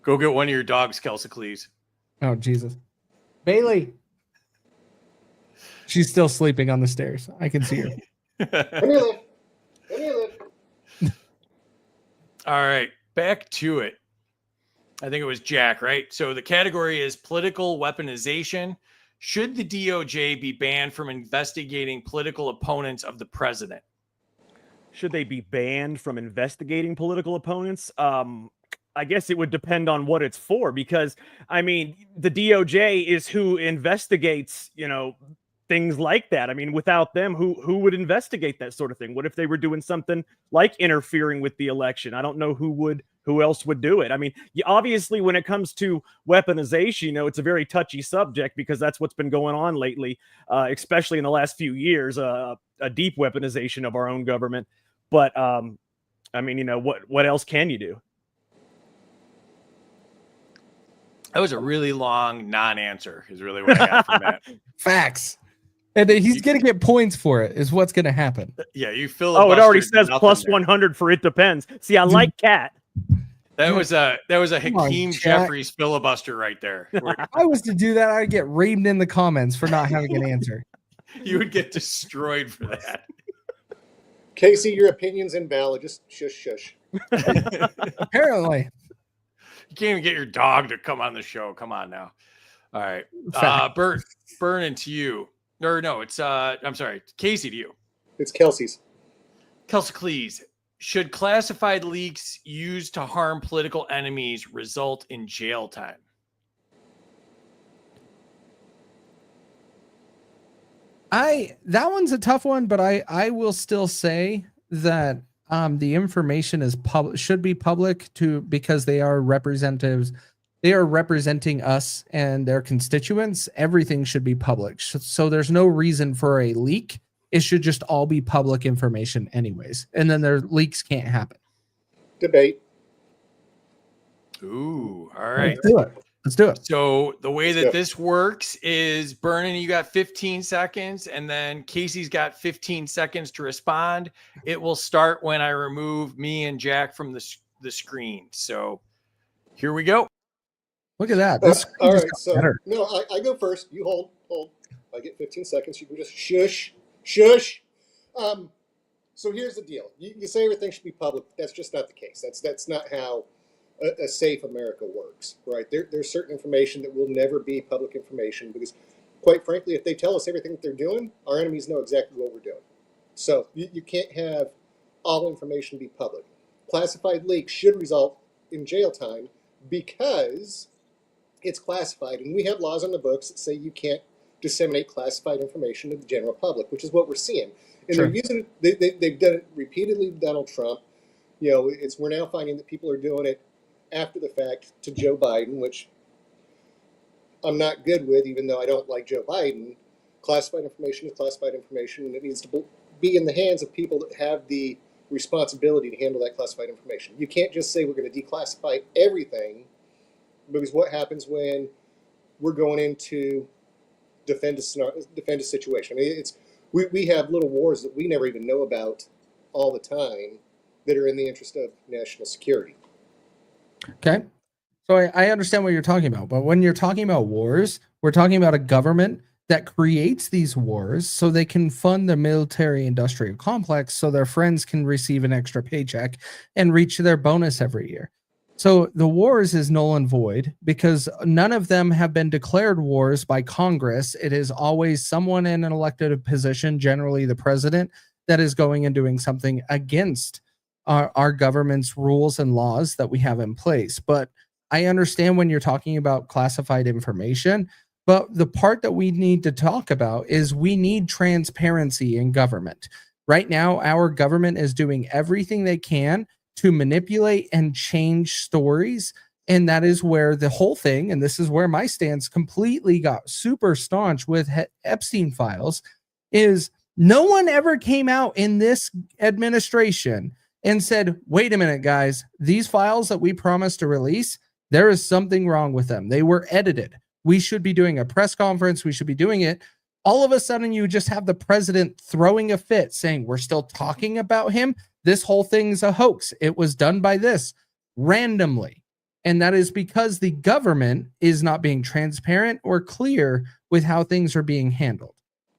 S3: Go get one of your dogs, Kelsey.
S5: Oh, Jesus. Bailey. She's still sleeping on the stairs. I can see her.
S6: Come here, Liv. Come here, Liv.
S3: All right, back to it. I think it was Jack, right? So the category is political weaponization. Should the DOJ be banned from investigating political opponents of the president?
S4: Should they be banned from investigating political opponents? I guess it would depend on what it's for, because I mean, the DOJ is who investigates, things like that. I mean, without them, who would investigate that sort of thing? What if they were doing something like interfering with the election? I don't know who else would do it. I mean, obviously, when it comes to weaponization, it's a very touchy subject because that's what's been going on lately, especially in the last few years, a deep weaponization of our own government. But I mean, what else can you do?
S3: That was a really long non-answer is really what I got from that.
S5: Facts. And he's going to get points for it is what's going to happen.
S3: Yeah, you feel.
S4: Oh, it already says plus 100 for it depends. See, I like Cat.
S3: That was a
S5: Come on,
S3: Hakeem
S5: chat.
S3: Jeffries filibuster right there.
S5: If I was to do that, I'd get reamed in the comments for not having an answer.
S3: You would get destroyed for that.
S7: Kaecey, your opinion's invalid. Just shush.
S5: Apparently.
S3: You can't even get your dog to come on the show. Come on now. All right. Burnin to you. Or no, it's I'm sorry, Kaecey to you.
S7: It's Kelsey's.
S3: Kelsey Cleese. Should classified leaks used to harm political enemies result in jail time?
S5: That one's a tough one, but I will still say that the information should be public because they are representatives. They are representing us and their constituents. Everything should be public. So there's no reason for a leak. It should just all be public information anyways. And then their leaks can't happen.
S7: Debate.
S3: Ooh, all right.
S5: Let's do it.
S3: So the way that this works is Burnin, you got 15 seconds, and then Kaecey's got 15 seconds to respond. It will start when I remove me and Jack from the screen. So here we go.
S5: Look at that.
S7: All right. So no, I go first. You hold. I get 15 seconds. You can just shush. So here's the deal. You say everything should be public. That's just not the case. That's not how a safe America works, right? There's certain information that will never be public information because, quite frankly, if they tell us everything that they're doing, our enemies know exactly what we're doing. So you can't have all information be public. Classified leaks should result in jail time because it's classified, and we have laws on the books that say you can't disseminate classified information to the general public, which is what we're seeing. And they're using it. They've done it repeatedly with Donald Trump. We're now finding that people are doing it after the fact to Joe Biden, which I'm not good with, even though I don't like Joe Biden. Classified information is classified information, and it needs to be in the hands of people that have the responsibility to handle that classified information. You can't just say we're going to declassify everything, because what happens when we're going into defend a situation? I mean, we have little wars that we never even know about all the time that are in the interest of national security.
S5: Okay. So I understand what you're talking about, but when you're talking about wars, we're talking about a government that creates these wars so they can fund the military industrial complex so their friends can receive an extra paycheck and reach their bonus every year. So the wars is null and void because none of them have been declared wars by Congress. It is always someone in an elected position, generally the president, that is going and doing something against our government's rules and laws that we have in place. But I understand when you're talking about classified information, but the part that we need to talk about is we need transparency in government. Right now, our government is doing everything they can to manipulate and change stories. And that is where the whole thing, and this is where my stance completely got super staunch with Epstein files, is no one ever came out in this administration and said, wait a minute, guys, these files that we promised to release, there is something wrong with them. They were edited. We should be doing a press conference. We should be doing it. All of a sudden, you just have the president throwing a fit saying, we're still talking about him. This whole thing's a hoax. It was done by this randomly. And that is because the government is not being transparent or clear with how things are being handled.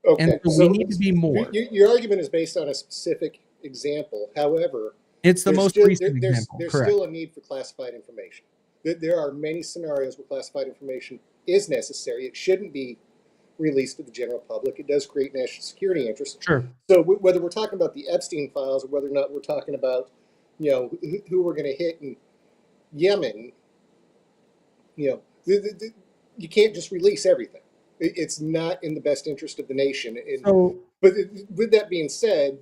S7: Okay,
S5: and so we need to be more.
S7: Your argument is based on a specific example. However,
S5: it's the most recent example.
S7: There's
S5: Correct.
S7: still a need for classified information. There are many scenarios where classified information is necessary. It shouldn't be released to the general public. It does create national security interests.
S5: Sure.
S7: So whether we're talking about the Epstein files or whether or not we're talking about, who we're going to hit in Yemen, you can't just release everything. It's not in the best interest of the nation.
S5: So
S7: But with that being said,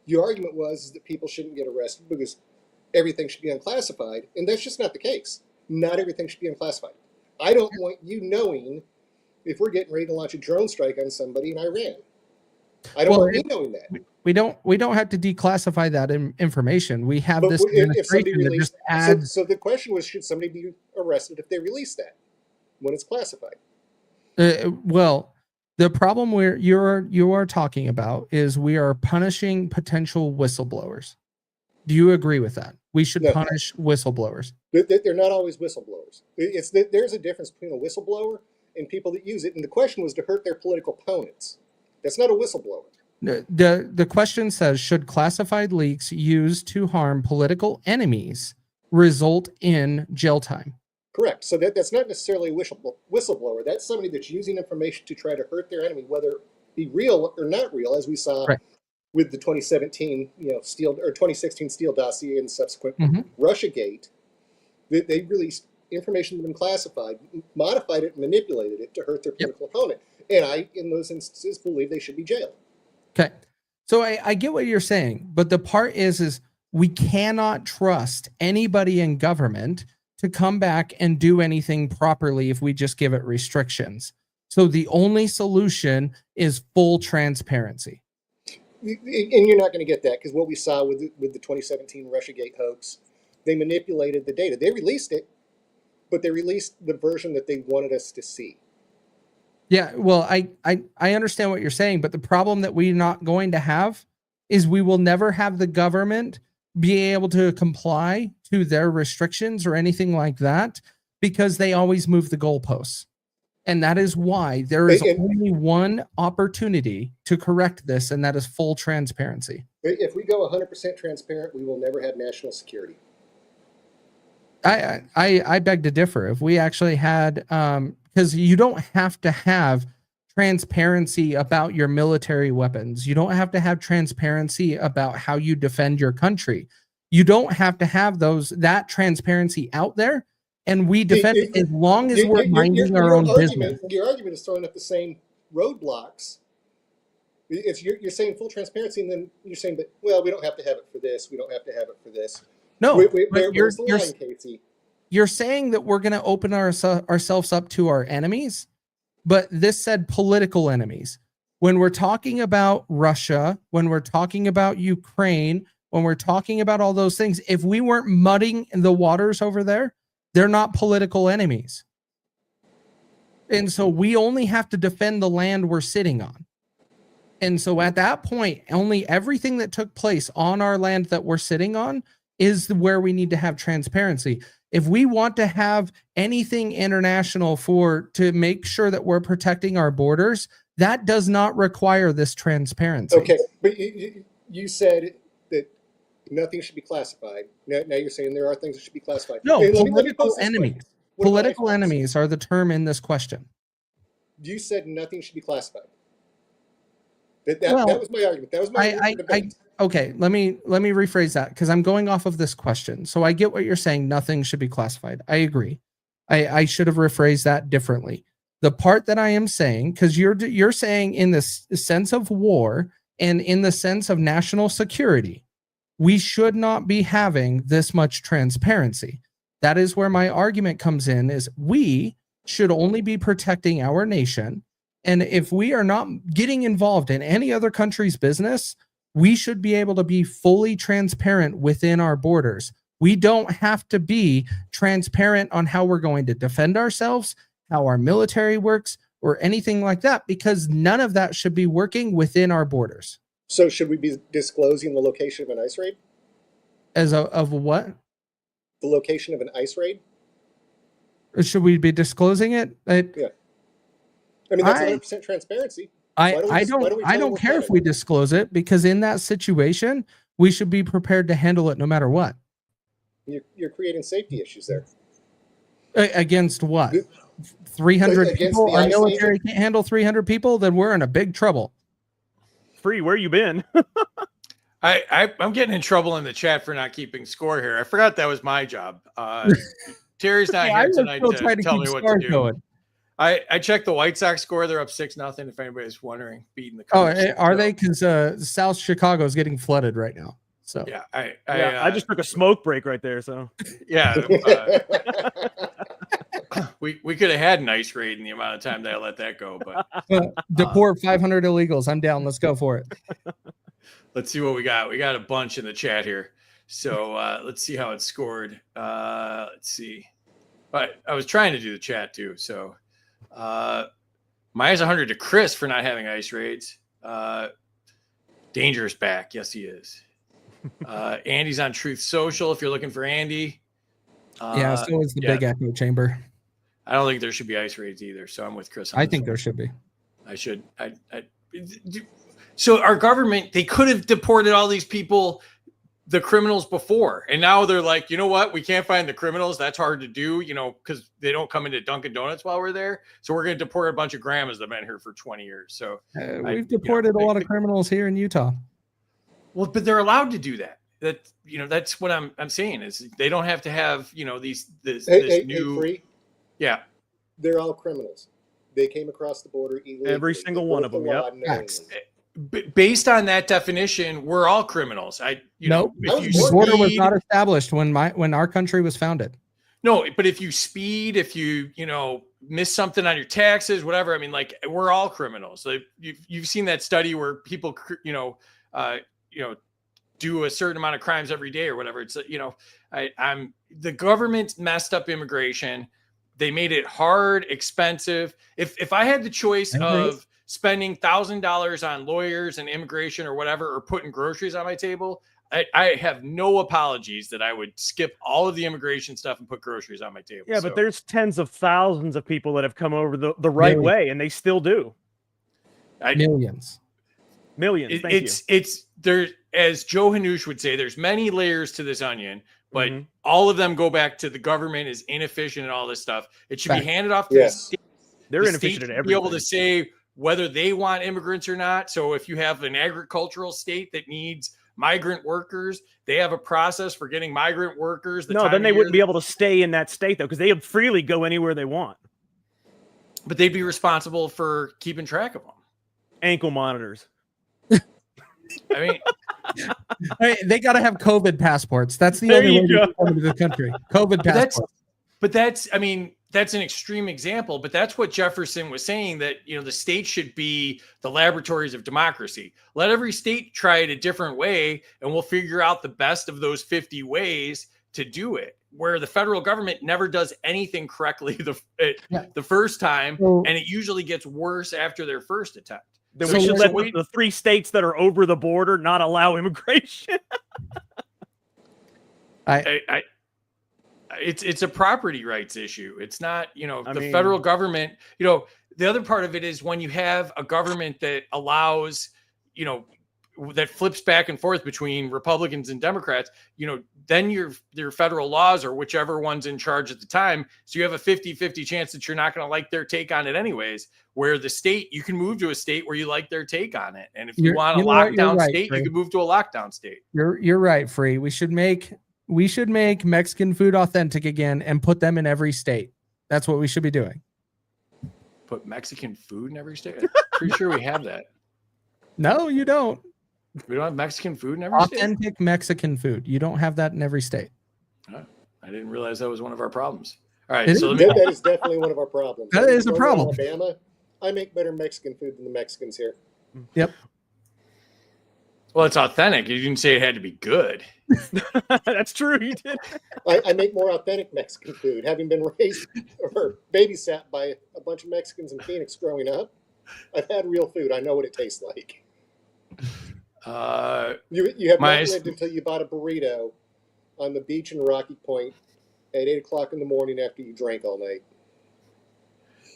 S7: your argument was that people shouldn't get arrested because everything should be unclassified, and that's just not the case. Not everything should be unclassified. I don't want you knowing if we're getting ready to launch a drone strike on somebody in Iran. I don't want you knowing that.
S5: we don't have to declassify that information. We have
S7: But
S5: this
S7: if somebody
S5: administration that
S7: released,
S5: just adds.
S7: so the question was, should somebody be arrested if they release that when it's classified?
S5: Well, the problem you are talking about is we are punishing potential whistleblowers. Do you agree with that? We should
S7: No.
S5: punish whistleblowers.
S7: They're not always whistleblowers. There's a difference between a whistleblower and people that use it. And the question was to hurt their political opponents. That's not a whistleblower.
S5: The question says, should classified leaks used to harm political enemies result in jail time?
S7: Correct. So that's not necessarily a whistleblower. That's somebody that's using information to try to hurt their enemy, whether it be real or not real, as we saw
S5: Right.
S7: with the 2017, Steele or 2016 Steele dossier and subsequent Russiagate. They released information that had been classified, modified it, and manipulated it to hurt their political opponent. And I, in those instances, believe they should be jailed.
S5: Okay. So I get what you're saying, but the part is we cannot trust anybody in government to come back and do anything properly if we just give it restrictions. So the only solution is full transparency.
S7: And you're not going to get that because what we saw with the 2017 Russiagate hoax, they manipulated the data. They released it, but they released the version that they wanted us to see.
S5: Yeah, well, I understand what you're saying, but the problem that we're not going to have is we will never have the government be able to comply to their restrictions or anything like that because they always move the goalposts. And that is why there is only one opportunity to correct this, and that is full transparency.
S7: If we go 100% transparent, we will never have national security.
S5: I beg to differ. If we actually had, because you don't have to have transparency about your military weapons. You don't have to have transparency about how you defend your country. You don't have to have that transparency out there. And we defend it as long as we're minding our own business.
S7: Your argument is throwing up the same roadblocks. You're saying full transparency, and then you're saying, but well, we don't have to have it for this. We don't have to have it for this.
S5: No,
S7: where's the line, Kaecey?
S5: You're saying that we're going to open ourselves up to our enemies, but this said political enemies. When we're talking about Russia, when we're talking about Ukraine, when we're talking about all those things, if we weren't mudding the waters over there, they're not political enemies. And so we only have to defend the land we're sitting on. And so at that point, only everything that took place on our land that we're sitting on is where we need to have transparency. If we want to have anything international to make sure that we're protecting our borders, that does not require this transparency.
S7: Okay, but you said that nothing should be classified. Now you're saying there are things that should be classified.
S5: No,
S7: Hey,
S5: political enemies. Political
S7: iPhones?
S5: enemies are the term in this question.
S7: You said nothing should be classified. That was my argument. That was my argument.
S5: Okay, let me rephrase that because I'm going off of this question. So I get what you're saying. Nothing should be classified. I agree. I should have rephrased that differently. The part that I am saying, because you're saying in the sense of war and in the sense of national security, we should not be having this much transparency. That is where my argument comes in, is we should only be protecting our nation. And if we are not getting involved in any other country's business, we should be able to be fully transparent within our borders. We don't have to be transparent on how we're going to defend ourselves, how our military works, or anything like that, because none of that should be working within our borders.
S7: So should we be disclosing the location of an ICE raid?
S5: Of what?
S7: The location of an ICE raid?
S5: Should we be disclosing it?
S7: Yeah. I mean, that's 100% transparency.
S5: I don't care if we disclose it, because in that situation, we should be prepared to handle it no matter what.
S7: You're creating safety issues there.
S5: Against what? 300 people? Our military can't handle 300 people? Then we're in a big trouble.
S4: Free, where you been?
S3: I'm getting in trouble in the chat for not keeping score here. I forgot that was my job. Terry's not here tonight to tell me what to do. I checked the White Sox score. They're up 6-0. If anybody's wondering, beating the
S5: Oh,
S3: Cubs.
S5: are they? Because South Chicago is getting flooded right now. So
S3: Yeah,
S4: I just took a smoke break right there. So
S3: yeah. We could have had an ice raid in the amount of time that I let that go, but
S5: deport 500 illegals. I'm down. Let's go for it.
S3: let's see what we got. We got a bunch in the chat here. So let's see how it's scored. Let's see. But I was trying to do the chat too. So mine's 100 to Chris for not having ice raids. Dangerous back. Yes, he is. Andy's on Truth Social if you're looking for Andy.
S5: Yeah, so is the big echo chamber.
S3: I don't think there should be ice raids either. So I'm with Chris.
S5: I think there should be.
S3: So our government, they could have deported all these people, the criminals before. And now they're like, you know what? We can't find the criminals. That's hard to do, because they don't come into Dunkin' Donuts while we're there. So we're going to deport a bunch of grandmas that have been here for 20 years. So
S5: we've deported a lot of criminals here in Utah.
S3: Well, but they're allowed to do that. That's what I'm saying is they don't have to have, this new.
S7: Free.
S3: Yeah.
S7: They're all criminals. They came across the border illegally.
S4: Every single one of them.
S7: Yeah.
S3: Based on that definition, we're all criminals.
S5: Nope.
S3: The
S5: border was not established when our country was founded.
S3: No, but if you speed, if you miss something on your taxes, whatever, I mean, like we're all criminals. Like you've seen that study where people do a certain amount of crimes every day or whatever. It's the government messed up immigration. They made it hard, expensive. If I had the choice of spending $1,000 on lawyers and immigration or whatever, or putting groceries on my table, I have no apologies that I would skip all of the immigration stuff and put groceries on my table.
S4: Yeah, but there's tens of thousands of people that have come over the right way, and they still do.
S5: Millions.
S3: It's there, as Joe Hanush would say, there's many layers to this onion, but all of them go back to the government is inefficient and all this stuff. It should be handed off to the state.
S4: They're inefficient at everything.
S3: Be able to say whether they want immigrants or not. So if you have an agricultural state that needs migrant workers, they have a process for getting migrant workers.
S4: Then they wouldn't be able to stay in that state though, because they would freely go anywhere they want.
S3: But they'd be responsible for keeping track of them.
S4: Ankle monitors.
S3: I mean,
S5: they got to have COVID passports. That's the only way to come into the country. COVID passports.
S3: That's an extreme example, but that's what Jefferson was saying, that, the state should be the laboratories of democracy. Let every state try it a different way, and we'll figure out the best of those 50 ways to do it, where the federal government never does anything correctly the first time, and it usually gets worse after their first attempt.
S4: Then we should let the 3 states that are over the border not allow immigration.
S3: It's a property rights issue. It's not, federal government, the other part of it is when you have a government that allows, that flips back and forth between Republicans and Democrats, then your federal laws or whichever one's in charge at the time. So you have a 50-50 chance that you're not going to like their take on it anyways, where the state, you can move to a state where you like their take on it. And if you want a lockdown state, you can move to a lockdown state.
S5: You're right, Free. We should make Mexican food authentic again and put them in every state. That's what we should be doing.
S3: Put Mexican food in every state? Pretty sure we have that.
S5: No, you don't.
S3: We don't have Mexican food in every state?
S5: Authentic Mexican food. You don't have that in every state.
S3: Oh, I didn't realize that was one of our problems. All right.
S7: That is definitely one of our problems.
S5: That is a problem.
S7: Alabama, I make better Mexican food than the Mexicans here.
S5: Yep.
S3: Well, it's authentic. You didn't say it had to be good.
S4: That's true. You did.
S7: I make more authentic Mexican food, having been raised or babysat by a bunch of Mexicans in Phoenix growing up. I've had real food. I know what it tastes like. You have not lived until you bought a burrito on the beach in Rocky Point at 8:00 in the morning after you drank all night.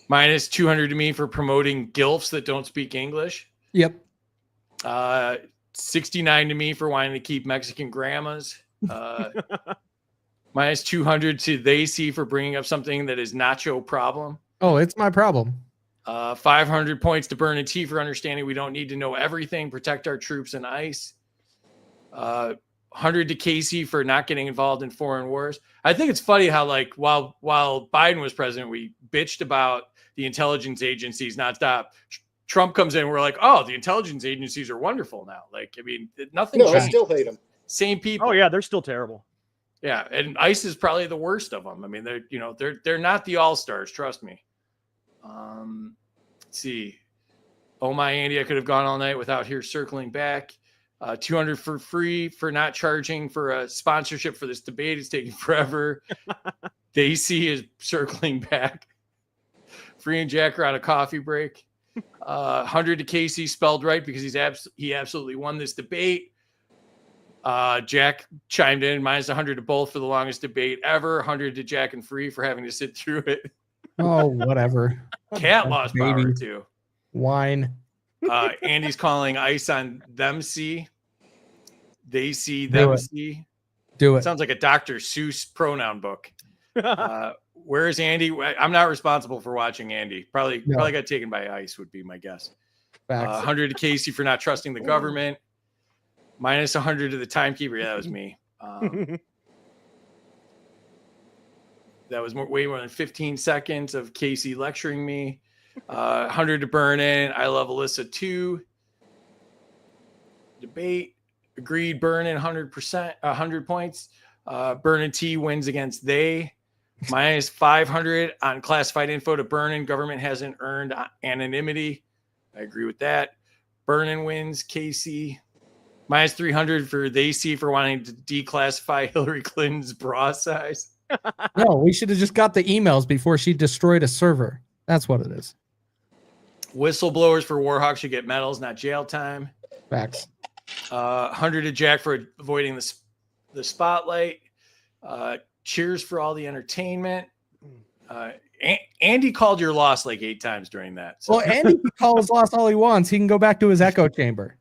S3: Minus 200 to me for promoting gilfs that don't speak English.
S5: Yep.
S3: 69 to me for wanting to keep Mexican grandmas. Minus 200 to they see for bringing up something that is not your problem.
S5: Oh, it's my problem.
S3: 500 points to Burnin T for understanding we don't need to know everything. Protect our troops and ICE. 100 to Kaecey for not getting involved in foreign wars. I think it's funny how, like, while Biden was president, we bitched about the intelligence agencies nonstop. Trump comes in, we're like, oh, the intelligence agencies are wonderful now. Like, I mean, nothing
S7: No, I
S3: changed.
S7: still hate them.
S3: Same people.
S4: Oh yeah, they're still terrible.
S3: Yeah, and ICE is probably the worst of them. I mean, they're not the all-stars, trust me. Let's see. Oh my Andy, I could have gone all night without here circling back. 200 for free for not charging for a sponsorship for this debate. It's taking forever. Daisy is circling back. Free and Jack are on a coffee break. 100 to Kaecey, spelled right because he absolutely won this debate. Jack chimed in, minus 100 to both for the longest debate ever. 100 to Jack and Free for having to sit through it.
S5: Oh, whatever.
S3: Cat lost power
S5: Baby.
S3: too.
S5: Wine.
S3: Andy's calling ICE on them see. They see
S5: Do
S3: them
S5: it.
S3: see.
S5: Do it.
S3: Sounds like a Dr. Seuss pronoun book. Where is Andy? I'm not responsible for watching Andy. Probably got taken by ICE would be my guess.
S5: Facts.
S3: 100 to Kaecey for not trusting the government. Minus 100 to the timekeeper. Yeah, that was me. That was way more than 15 seconds of Kaecey lecturing me. 100 to Burnin. I love Alyssa 2. Debate. Agreed. Burnin 100%, 100 points. Burnin T wins against they. Minus 500 on classified info to Burnin. Government hasn't earned anonymity. I agree with that. Burnin wins. Kaecey. Minus 300 for they see for wanting to declassify Hillary Clinton's bra size.
S5: No, we should have just got the emails before she destroyed a server. That's what it is.
S3: Whistleblowers for Warhawk should get medals, not jail time.
S5: Facts.
S3: 100 to Jack for avoiding the spotlight. Cheers for all the entertainment. Andy called your loss like 8 times during that. So.
S5: Well, Andy can call his loss all he wants. He can go back to his echo chamber.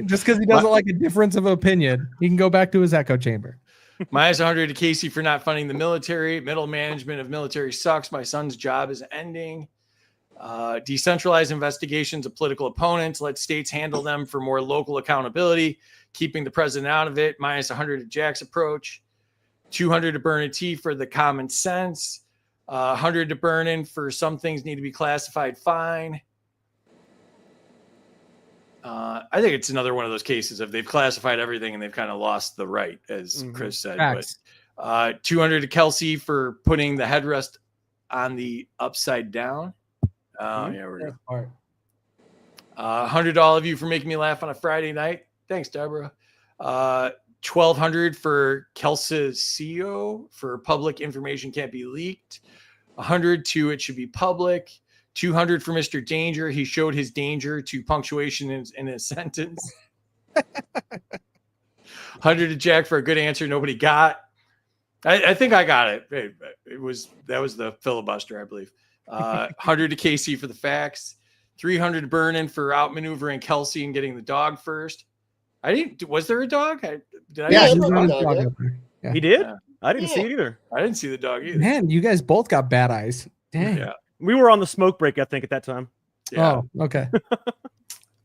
S5: Just because he doesn't like a difference of opinion, he can go back to his echo chamber.
S3: Minus 100 to Kaecey for not funding the military. Middle management of military sucks. My son's job is ending. Decentralized investigations of political opponents. Let states handle them for more local accountability. Keeping the president out of it. Minus 100 to Jack's approach. 200 to Burnin T for the common sense. 100 to Burnin for some things need to be classified fine. I think it's another one of those cases of they've classified everything and they've kind of lost the right, as Chris said.
S5: Facts.
S3: But 200 to Kaecey for putting the headrest on the upside down. Yeah, we're good. 100 to all of you for making me laugh on a Friday night. Thanks, Deborah. 1,200 for Kelsey CEO for public information can't be leaked. 100 to it should be public. 200 for Mr. Danger. He showed his danger to punctuation in his sentence. 100 to Jack for a good answer nobody got. I think I got it. That was the filibuster, I believe. 100 to Kaecey for the facts. 300 to Burnin for outmaneuvering Kelsey and getting the dog first. Was there a dog? Did I?
S7: Yeah,
S5: he's
S7: I
S5: got his
S7: brought
S5: dog
S7: that
S5: up there. Yeah.
S4: He did?
S3: Yeah.
S4: I didn't see it either.
S3: I didn't see the dog either.
S5: Man, you guys both got bad eyes. Dang.
S3: Yeah.
S4: We were on the smoke break, I think, at that time.
S3: Yeah.
S5: Oh, okay.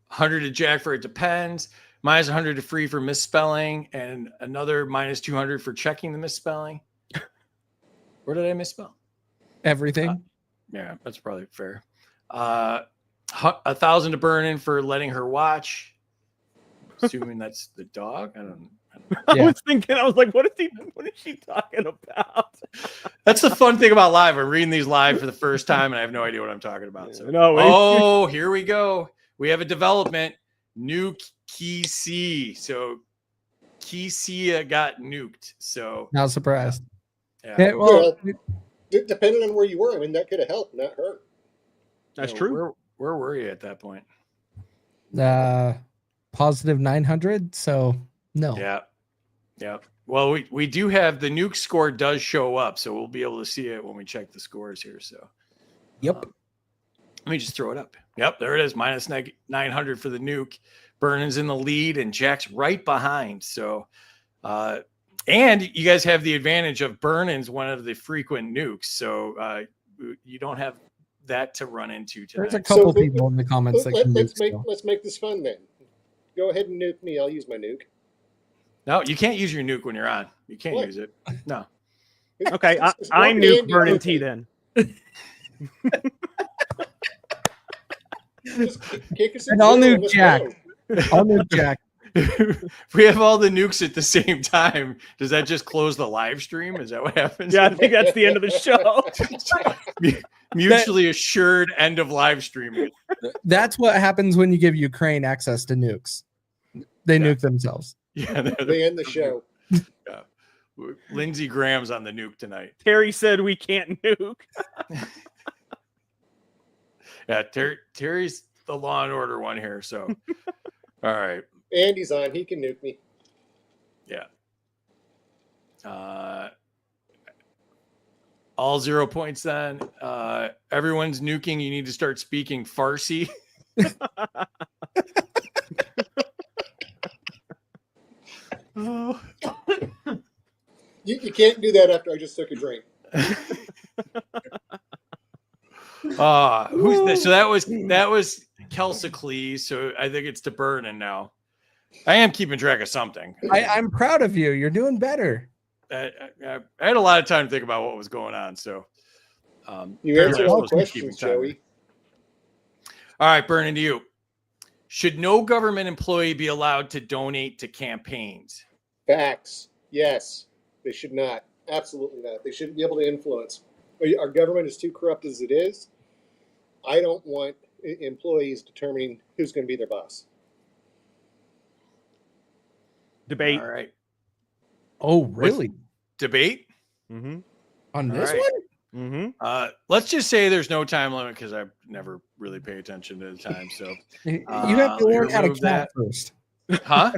S3: 100 to Jack for it depends. Minus 100 to Free for misspelling, and another minus 200 for checking the misspelling. Where did I misspell?
S5: Everything.
S3: Yeah, that's probably fair. 1,000 to Burnin for letting her watch. Assuming that's the dog. I don't know.
S4: I was thinking, I was like, what is she talking about?
S3: That's the fun thing about live. I'm reading these live for the first time, and I have no idea what I'm talking about. So,
S4: No,
S3: here we go. We have a development. Nuke Kaecey. So Kaecey got nuked. So
S5: Not surprised.
S3: yeah.
S5: Yeah, well,
S7: Depending on where you were, I mean, that could have helped, not hurt.
S4: That's
S3: Yeah,
S4: true.
S3: Where were you at that point?
S5: positive 900. So no.
S3: Yeah. Yeah. Well, we do have the nuke score does show up, so we'll be able to see it when we check the scores here. So
S5: Yep.
S3: let me just throw it up. Yep, there it is. Minus 900 for the nuke. Burnin's in the lead and Jack's right behind. So, and you guys have the advantage of Burnin's one of the frequent nukes. So you don't have that to run into tonight.
S5: There's a couple
S7: So,
S5: people in the comments that can nuke still.
S7: Let's make this fun then. Go ahead and nuke me. I'll use my nuke.
S3: No, you can't use your nuke when you're on. You can't
S7: What?
S3: use it. No.
S4: Okay,
S7: It's
S4: I
S7: not
S4: nuke
S7: Andy
S4: Burnin
S7: Murphy.
S4: T then.
S7: Just kick us in
S5: And all
S7: jail
S5: new
S7: and let's
S5: Jack.
S7: go.
S5: I'll move Jack.
S3: If we have all the nukes at the same time, does that just close the live stream? Is that what happens?
S4: Yeah, I think that's the end of the show.
S3: Mutually assured end of live streaming.
S5: That's what happens when you give Ukraine access to nukes. They nuke themselves.
S3: Yeah,
S7: They end the show.
S3: yeah. Lindsey Graham's on the nuke tonight.
S4: Terry said we can't nuke.
S3: Yeah, Terry's the Law and Order one here. So, all right.
S7: Andy's on. He can nuke me.
S3: Yeah. All 0 points then. Everyone's nuking. You need to start speaking Farsi. Oh.
S7: You can't do that after I just took a drink.
S3: Who's this? So that was Kaecey. So I think it's to Burnin now. I am keeping track of something.
S5: I'm proud of you. You're doing better.
S3: I had a lot of time to think about what was going on. So
S7: You answered all the
S3: apparently I was keeping
S7: questions,
S3: time.
S7: Joey.
S3: All right, Burnin, to you. Should no government employee be allowed to donate to campaigns?
S7: Facts. Yes. They should not. Absolutely not. They shouldn't be able to influence. Our government is too corrupt as it is. I don't want employees determining who's going to be their boss.
S4: Debate.
S3: All right.
S5: Oh, really?
S3: Debate?
S4: Mm-hmm.
S5: On
S3: All
S5: this
S3: right.
S5: one?
S4: Mm-hmm.
S3: Let's just say there's no time limit because I never really pay attention to the time. So,
S5: You have to learn how to
S3: remove
S5: count
S3: that.
S5: first.
S3: huh?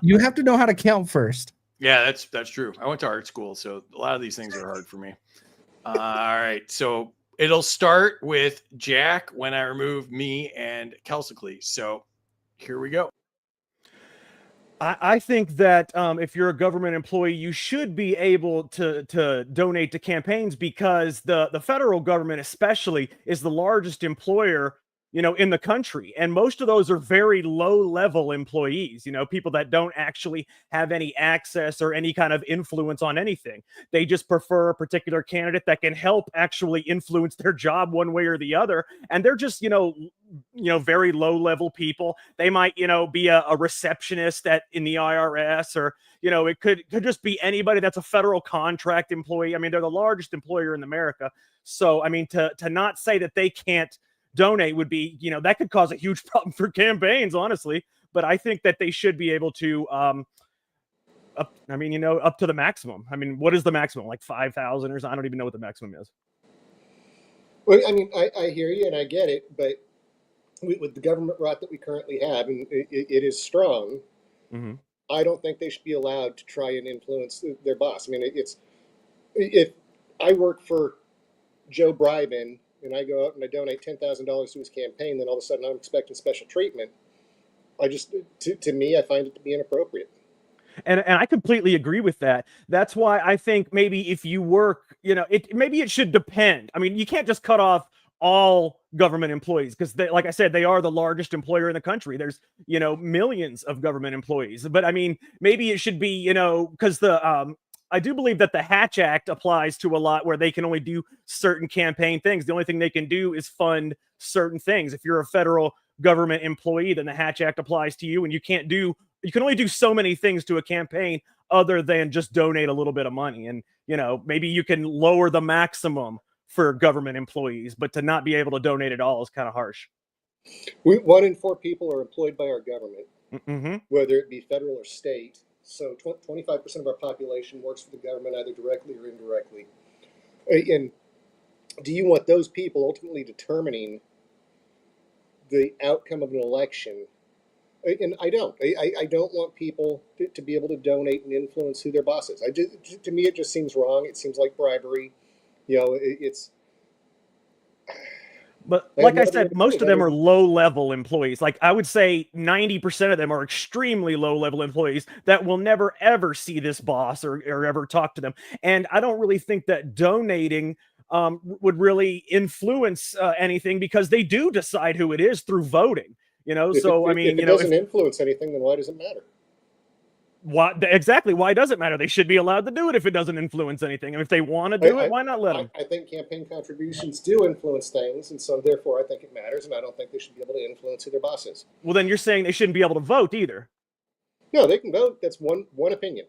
S5: You have to know how to count first.
S3: Yeah, that's true. I went to art school, so a lot of these things are hard for me. All right, so it'll start with Jack when I remove me and Kaecey. So here we go.
S4: I think that if you're a government employee, you should be able to donate to campaigns because the federal government, especially, is the largest employer, in the country, and most of those are very low-level employees. People that don't actually have any access or any kind of influence on anything. They just prefer a particular candidate that can help actually influence their job one way or the other, and they're just very low-level people. They might be a receptionist in the IRS, or it could just be anybody that's a federal contract employee. I mean, they're the largest employer in America, so I mean, to not say that they can't donate would be, that could cause a huge problem for campaigns, honestly. But I think that they should be able to, up to the maximum. I mean, what is the maximum? Like 5,000 or something? I don't even know what the maximum is.
S7: Well, I mean, I hear you and I get it, but with the government rot that we currently have, and it is strong,
S4: Mm-hmm.
S7: I don't think they should be allowed to try and influence their boss. I mean, if I work for Joe Bribin and I go out and I donate $10,000 to his campaign, then all of a sudden I'm expecting special treatment. To me, I find it to be inappropriate.
S4: And I completely agree with that. That's why I think maybe if you work, maybe it should depend. I mean, you can't just cut off all government employees because, like I said, they are the largest employer in the country. There's, millions of government employees. But I mean, maybe it should be, because I do believe that the Hatch Act applies to a lot where they can only do certain campaign things. The only thing they can do is fund certain things. If you're a federal government employee, then the Hatch Act applies to you, and you can only do so many things to a campaign other than just donate a little bit of money. And, maybe you can lower the maximum for government employees, but to not be able to donate at all is kind of harsh.
S7: 1 in 4 people are employed by our government,
S4: Mm-hmm.
S7: whether it be federal or state. So 25% of our population works for the government, either directly or indirectly. And do you want those people ultimately determining the outcome of an election? And I don't. I don't want people to be able to donate and influence who their boss is. To me, it just seems wrong. It seems like bribery. It's.
S4: But like I said, most of them are low-level employees. Like I would say 90% of them are extremely low-level employees that will never, ever see this boss or ever talk to them. And I don't really think that donating would really influence anything because they do decide who it is through voting.
S7: If it doesn't influence anything, then why does it matter?
S4: Exactly. Why does it matter? They should be allowed to do it if it doesn't influence anything. And if they want to do it, why not let them?
S7: I think campaign contributions do influence things, and so therefore I think it matters, and I don't think they should be able to influence who their boss is.
S4: Well, then you're saying they shouldn't be able to vote either.
S7: No, they can vote. That's one opinion.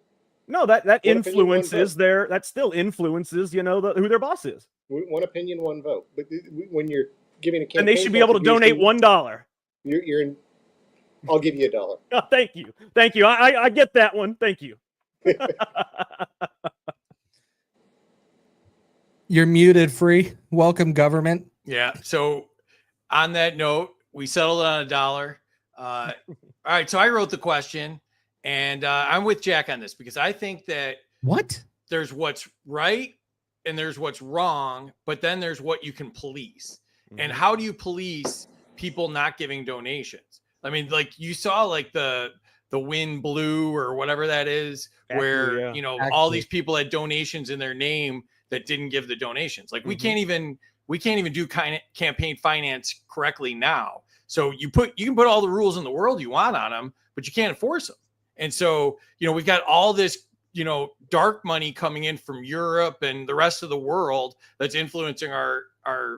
S4: No, that
S7: One opinion, one
S4: influences
S7: vote.
S4: that still influences, who their boss is.
S7: One opinion, one vote. But when you're giving a campaign,
S4: And they should be able to donate $1.
S7: You're in. I'll give you $1.
S4: Oh, thank you. I get that one. Thank you.
S5: You're muted, Free. Welcome, government.
S3: Yeah. So on that note, we settled on $1. All right. So I wrote the question, and I'm with Jack on this because I think that
S5: What?
S3: there's what's right and there's what's wrong, but then there's what you can police. And how do you police people not giving donations? I mean, like you saw like the wind blew or whatever that is, where, all these people had donations in their name that didn't give the donations. Like we can't even do campaign finance correctly now. So you can put all the rules in the world you want on them, but you can't enforce them. And so, we've got all this, dark money coming in from Europe and the rest of the world that's influencing our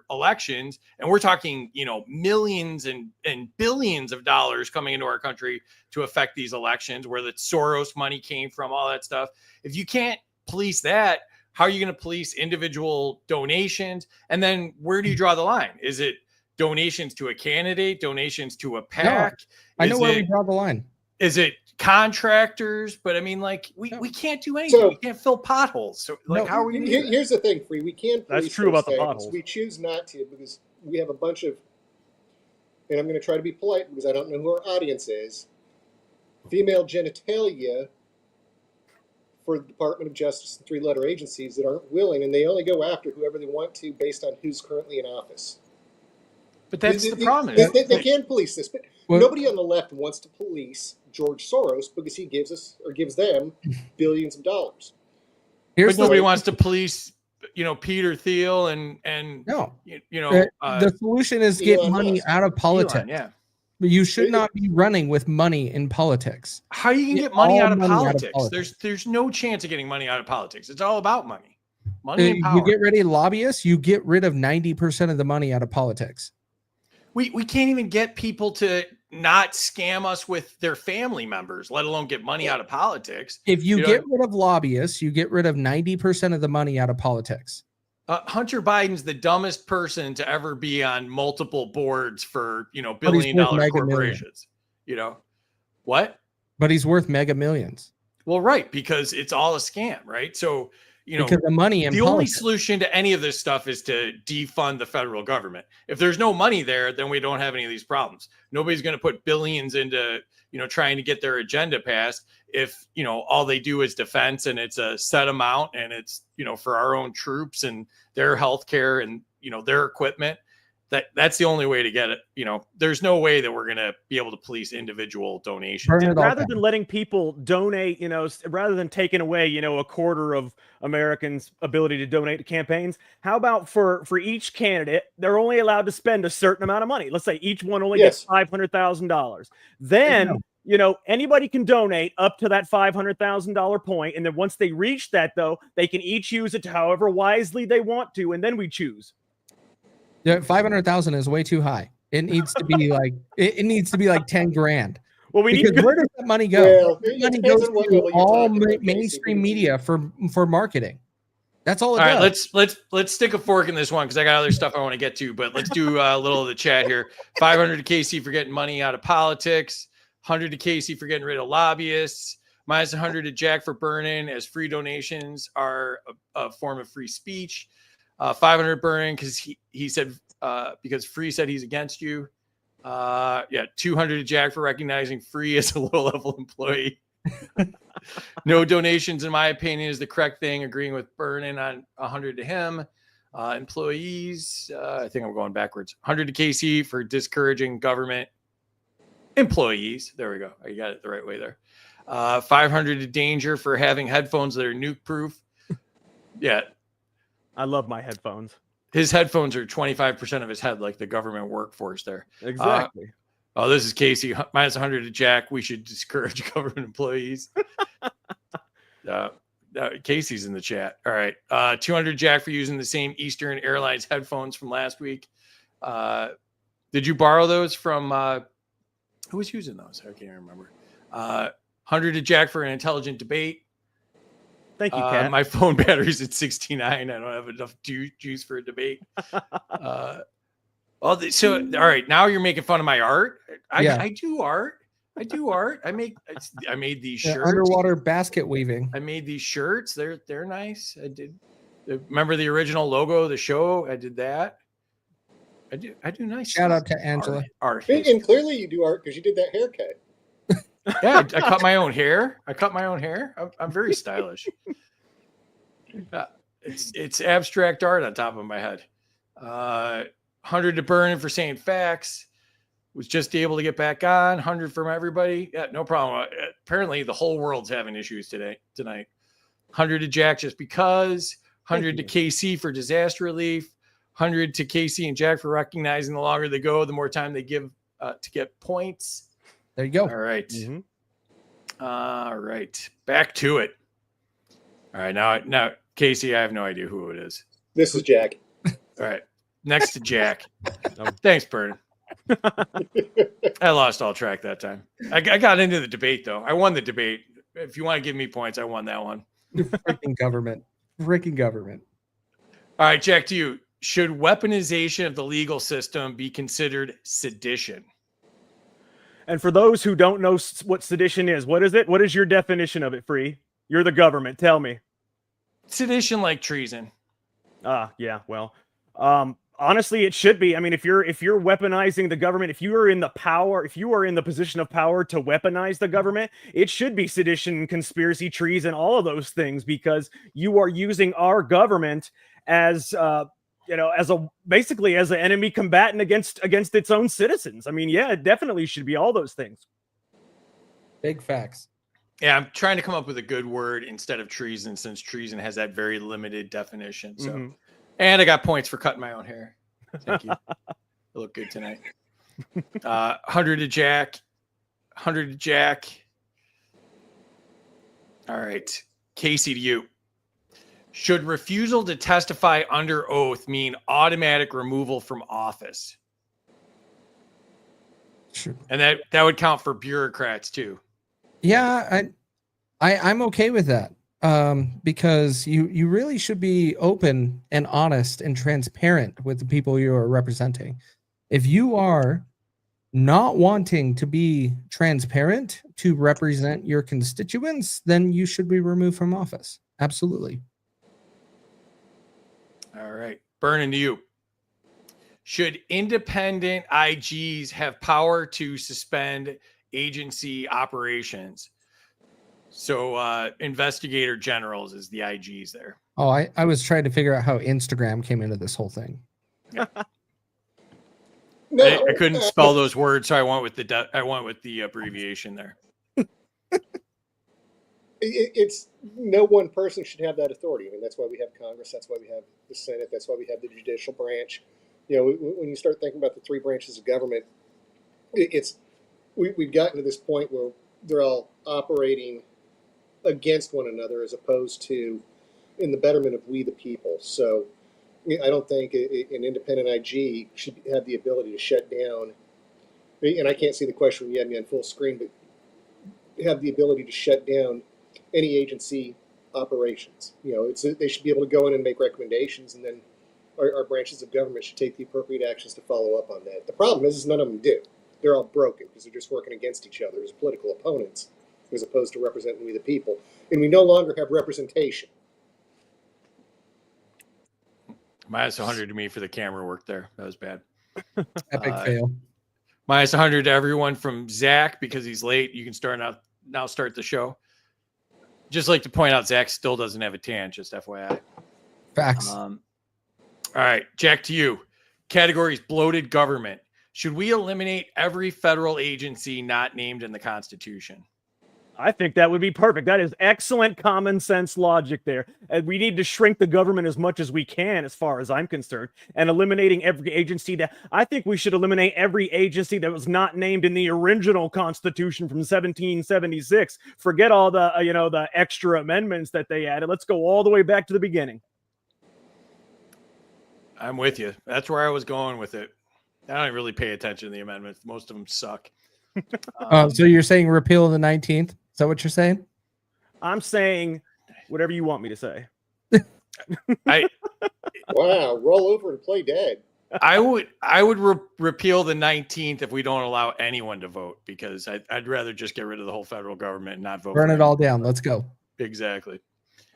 S3: elections. And we're talking, millions and billions of dollars coming into our country to affect these elections, where the Soros money came from, all that stuff. If you can't police that, how are you going to police individual donations? And then where do you draw the line? Is it donations to a candidate, donations to a PAC?
S5: I know where we draw the line.
S3: Is it contractors? But I mean, like we can't do anything. We can't fill potholes. So like, how are we?
S7: Here's the thing, Free. We can.
S4: That's true about the potholes.
S7: We choose not to because we have a bunch of, and I'm going to try to be polite because I don't know who our audience is. Female genitalia for the Department of Justice and 3-letter agencies that aren't willing, and they only go after whoever they want to based on who's currently in office.
S3: But that's the problem.
S7: They can police this, but nobody on the left wants to police George Soros because he gives them billions of dollars.
S3: But nobody wants to police, Peter Thiel and
S5: no, the solution is get money out of politics.
S3: Yeah,
S5: but you should not be running with money in politics.
S3: How you can get money out of politics? There's no chance of getting money out of politics. It's all about money. Money and power.
S5: You get rid of lobbyists, you get rid of 90% of the money out of politics.
S3: We can't even get people to not scam us with their family members, let alone get money out of politics.
S5: If you get rid of lobbyists, you get rid of 90% of the money out of politics.
S3: Hunter Biden's the dumbest person to ever be on multiple boards for, billion-dollar corporations. What?
S5: But he's worth mega millions.
S3: Well, right, because it's all a scam, right? So,
S5: because the money in
S3: the
S5: politics.
S3: only solution to any of this stuff is to defund the federal government. If there's no money there, then we don't have any of these problems. Nobody's going to put billions into, trying to get their agenda passed if, all they do is defense and it's a set amount and it's, for our own troops and their healthcare and, their equipment. That's the only way to get it. There's no way that we're going to be able to police individual donations.
S4: Rather than letting people donate, rather than taking away, a quarter of Americans' ability to donate to campaigns, how about for each candidate, they're only allowed to spend a certain amount of money. Let's say each one only gets $500,000. Then, anybody can donate up to that $500,000 point. And then once they reach that, though, they can each use it to however wisely they want to. And then we choose.
S5: Yeah, 500,000 is way too high. It needs to be like it needs to be like 10 grand.
S4: Well,
S5: where does that money go?
S7: Well,
S5: money goes to all mainstream media for marketing. That's all it does.
S3: All right, let's stick a fork in this one because I got other stuff I want to get to, but let's do a little of the chat here. 500 to Kaecey for getting money out of politics. 100 to Kaecey for getting rid of lobbyists. Minus 100 to Jack for Burnin, as free donations are a form of free speech. 500 Burnin because he said because Free said he's against you. 200 to Jack for recognizing Free as a low-level employee. No donations, in my opinion, is the correct thing. Agreeing with Burnin on 100 to him. Employees, I think I'm going backwards. 100 to Kaecey for discouraging government employees. There we go. I got it the right way there. 500 to Danger for having headphones that are nuke-proof. Yeah.
S4: I love my headphones.
S3: His headphones are 25% of his head, like the government workforce there.
S4: Exactly.
S3: This is Kaecey. Minus 100 to Jack. We should discourage government employees. Casey's in the chat. All right. 200 Jack for using the same Eastern Airlines headphones from last week. Did you borrow those from who was using those? I can't remember. 100 to Jack for an intelligent debate.
S4: Thank you, Kat.
S3: My phone battery's at 69. I don't have enough juice for a debate. All right, now you're making fun of my art. I do art. I made these shirts.
S5: Underwater basket weaving.
S3: I made these shirts. They're nice. I did. Remember the original logo of the show? I did that. I do nice.
S5: Shout out to Angela.
S3: Art.
S7: And clearly you do art because you did that haircut.
S3: Yeah, I cut my own hair. I'm very stylish. It's abstract art on top of my head. 100 to Burnin for saying facts. Was just able to get back on. 100 from everybody. Yeah, no problem. Apparently the whole world's having issues tonight. 100 to Jack just because. 100 to Kaecey for disaster relief. 100 to Kaecey and Jack for recognizing the longer they go, the more time they give to get points.
S5: There you go.
S3: All right.
S4: Mhm.
S3: All right. Back to it. All right. Now, Kaecey, I have no idea who it is.
S7: This is Jack.
S3: All right. Next to Jack. Thanks, Burnin. I lost all track that time. I got into the debate, though. I won the debate. If you want to give me points, I won that one.
S5: Freaking government. Freaking government.
S3: All right, Jack, to you. Should weaponization of the legal system be considered sedition?
S4: And for those who don't know what sedition is, what is it? What is your definition of it, Free? You're the government. Tell me.
S3: Sedition like treason.
S4: Yeah. Well, honestly, it should be. I mean, if you're weaponizing the government, if you are in the position of power to weaponize the government, it should be sedition, conspiracy, treason, all of those things, because you are using our government as basically as an enemy combatant against its own citizens. I mean, yeah, it definitely should be all those things.
S5: Big facts.
S3: Yeah, I'm trying to come up with a good word instead of treason, since treason has that very limited definition. So, And I got points for cutting my own hair. Thank you. I look good tonight. 100 to Jack. 100 to Jack. All right. Kaecey, to you. Should refusal to testify under oath mean automatic removal from office?
S5: Sure.
S3: And that would count for bureaucrats too.
S5: Yeah, I'm okay with that. Because you really should be open and honest and transparent with the people you are representing. If you are not wanting to be transparent to represent your constituents, then you should be removed from office. Absolutely.
S3: All right. Burnin, to you. Should independent IGs have power to suspend agency operations? So investigator generals is the IGs there.
S5: Oh, I was trying to figure out how Instagram came into this whole thing.
S7: No,
S3: I couldn't spell those words, so I went with the abbreviation there.
S7: It's no one person should have that authority. I mean, that's why we have Congress. That's why we have the Senate. That's why we have the judicial branch. You know, when you start thinking about the three branches of government, we've gotten to this point where they're all operating against one another as opposed to in the betterment of we the people. So I don't think an independent IG should have the ability to shut down, and I can't see the question when you have me on full screen, but have the ability to shut down any agency operations. You know, they should be able to go in and make recommendations, and then our branches of government should take the appropriate actions to follow up on that. The problem is none of them do. They're all broken because they're just working against each other as political opponents as opposed to representing we the people. And we no longer have representation.
S3: Minus 100 to me for the camera work there. That was bad.
S5: Epic fail.
S3: Minus 100 to everyone from Zach because he's late. You can start the show. Just like to point out, Zach still doesn't have a tan, just FYI.
S5: Facts.
S3: All right, Jack, to you. Categories bloated government. Should we eliminate every federal agency not named in the Constitution?
S4: I think that would be perfect. That is excellent common sense logic there. And we need to shrink the government as much as we can, as far as I'm concerned, and eliminating every agency that I think we should eliminate every agency that was not named in the original Constitution from 1776. Forget all the, the extra amendments that they added. Let's go all the way back to the beginning.
S3: I'm with you. That's where I was going with it. I don't really pay attention to the amendments. Most of them suck.
S5: So you're saying repeal the 19th? Is that what you're saying?
S4: I'm saying whatever you want me to say.
S7: Wow, roll over and play dead.
S3: I would repeal the 19th if we don't allow anyone to vote, because I'd rather just get rid of the whole federal government and not vote.
S5: Burn it all down. Let's go.
S3: Exactly.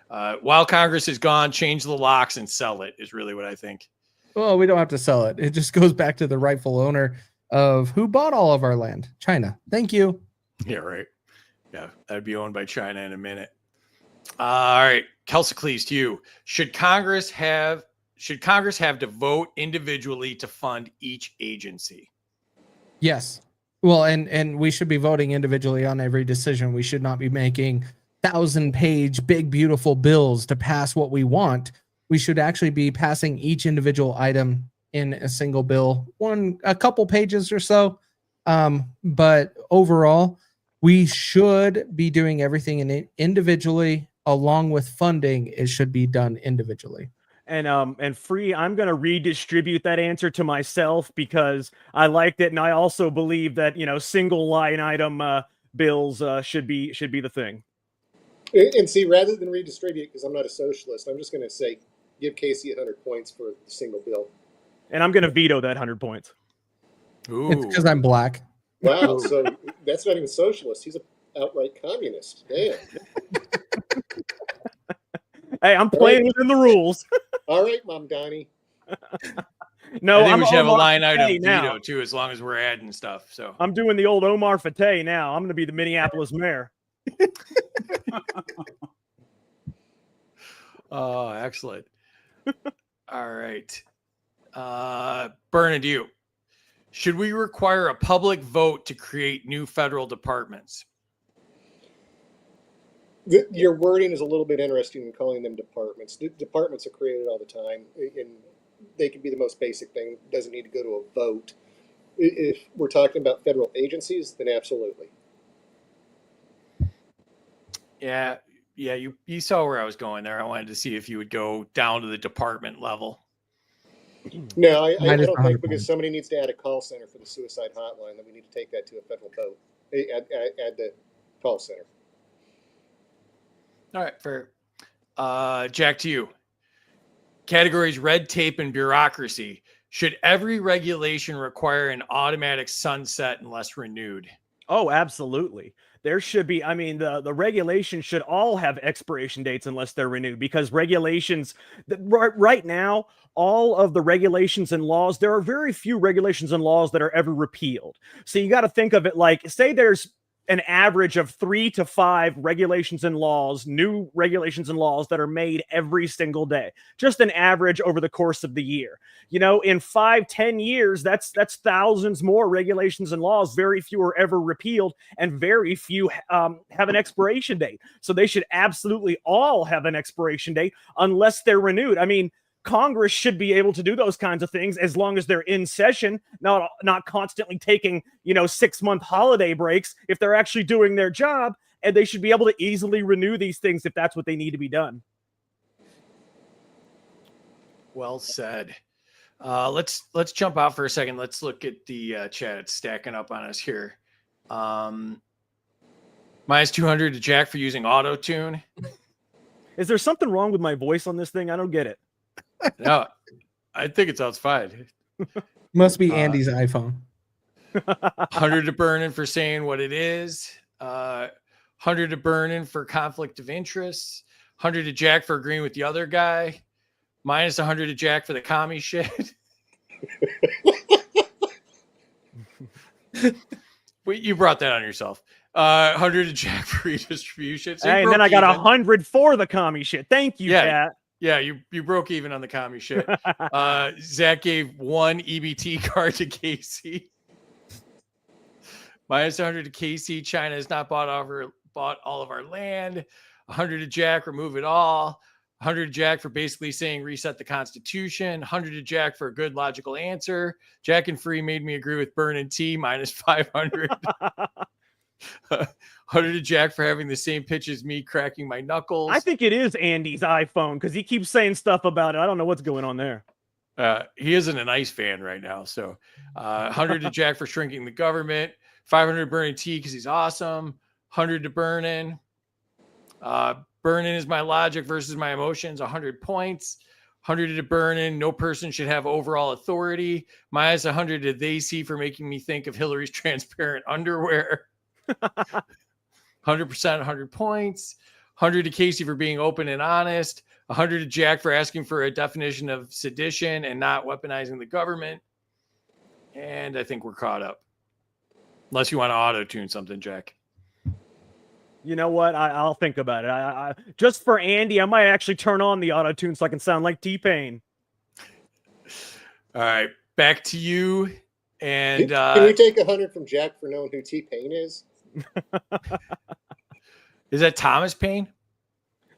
S3: While Congress is gone, change the locks and sell it is really what I think.
S5: Well, we don't have to sell it. It just goes back to the rightful owner of who bought all of our land. China. Thank you.
S3: Yeah, right. Yeah, that'd be owned by China in a minute. All right, Kelsey, to you. Should Congress have to vote individually to fund each agency?
S5: Yes. Well, and we should be voting individually on every decision. We should not be making 1,000-page big beautiful bills to pass what we want. We should actually be passing each individual item in a single bill, a couple pages or so. But overall, we should be doing everything individually, along with funding. It should be done individually.
S4: And Free, I'm going to redistribute that answer to myself because I liked it, and I also believe that single line item bills should be the thing.
S7: And see, rather than redistribute, because I'm not a socialist, I'm just going to say give Kaecey 100 points for the single bill.
S4: And I'm going to veto that 100 points.
S3: Ooh.
S5: It's because I'm black.
S7: Wow, so that's not even socialist. He's an outright communist. Damn.
S4: Hey, I'm playing within the rules.
S7: All right, Mom Donnie.
S4: No,
S3: I think
S4: I'm
S3: we should have a
S4: Omar
S3: line item
S4: Fateh
S3: veto
S4: now.
S3: too, as long as we're adding stuff. So
S4: I'm doing the old Omar Fateh now. I'm going to be the Minneapolis mayor.
S3: Oh, excellent. All right. Burnin, to you. Should we require a public vote to create new federal departments?
S7: Your wording is a little bit interesting in calling them departments. Departments are created all the time, and they can be the most basic thing. It doesn't need to go to a vote. If we're talking about federal agencies, then absolutely.
S3: Yeah, you saw where I was going there. I wanted to see if you would go down to the department level.
S7: No, I don't think
S5: 100
S7: because somebody needs to add a call center for the suicide hotline, that we need to take that to a federal vote. Add the call center.
S3: All right, fair. Jack, to you. Categories red tape and bureaucracy. Should every regulation require an automatic sunset unless renewed?
S4: Oh, absolutely. There should be, the regulations should all have expiration dates unless they're renewed, because regulations, right now, all of the regulations and laws, there are very few regulations and laws that are ever repealed. So you got to think of it like, say there's an average of 3 to 5 regulations and laws, new regulations and laws that are made every single day. Just an average over the course of the year. In 5-10 years, that's thousands more regulations and laws. Very few are ever repealed, and very few have an expiration date. So they should absolutely all have an expiration date unless they're renewed. Congress should be able to do those kinds of things as long as they're in session, not constantly taking, 6-month holiday breaks. If they're actually doing their job, and they should be able to easily renew these things if that's what they need to be done.
S3: Well said. Let's jump out for a second. Let's look at the chat. It's stacking up on us here. -200 to Jack for using auto tune.
S4: Is there something wrong with my voice on this thing? I don't get it.
S3: No, I think it sounds fine.
S5: Must be Andy's iPhone.
S3: 100 to Burnin for saying what it is. 100 to Burnin for conflict of interest. 100 to Jack for agreeing with the other guy. -100 to Jack for the commie shit. Wait, you brought that on yourself. 100 to Jack for redistribution. So
S4: and then I got 100 for the commie shit. Thank you, Pat.
S3: Yeah, you broke even on the commie shit. Zach gave 1 EBT card to Kaecey. -100 to Kaecey. China has not bought bought all of our land. 100 to Jack, remove it all. 100 to Jack for basically saying reset the Constitution. 100 to Jack for a good logical answer. Jack and Free made me agree with Burnin T, minus 500. 100 to Jack for having the same pitch as me, cracking my knuckles.
S4: I think it is Andy's iPhone because he keeps saying stuff about it. I don't know what's going on there.
S3: He isn't an ice fan right now. So 100 to Jack for shrinking the government. 500 to Burnin T because he's awesome. 100 to Burnin. Burnin is my logic versus my emotions. 100 points. 100 to Burnin. No person should have overall authority. Minus 100 to they see for making me think of Hillary's transparent underwear. 100%, 100 points. 100 to Kaecey for being open and honest. 100 to Jack for asking for a definition of sedition and not weaponizing the government. And I think we're caught up. Unless you want to auto-tune something, Jack.
S4: You know what? I'll think about it. I just for Andy, I might actually turn on the auto-tune so I can sound like T-Pain.
S3: All right, back to you. And
S7: can we take 100 from Jack for knowing who T-Pain is?
S3: Is that Thomas Paine?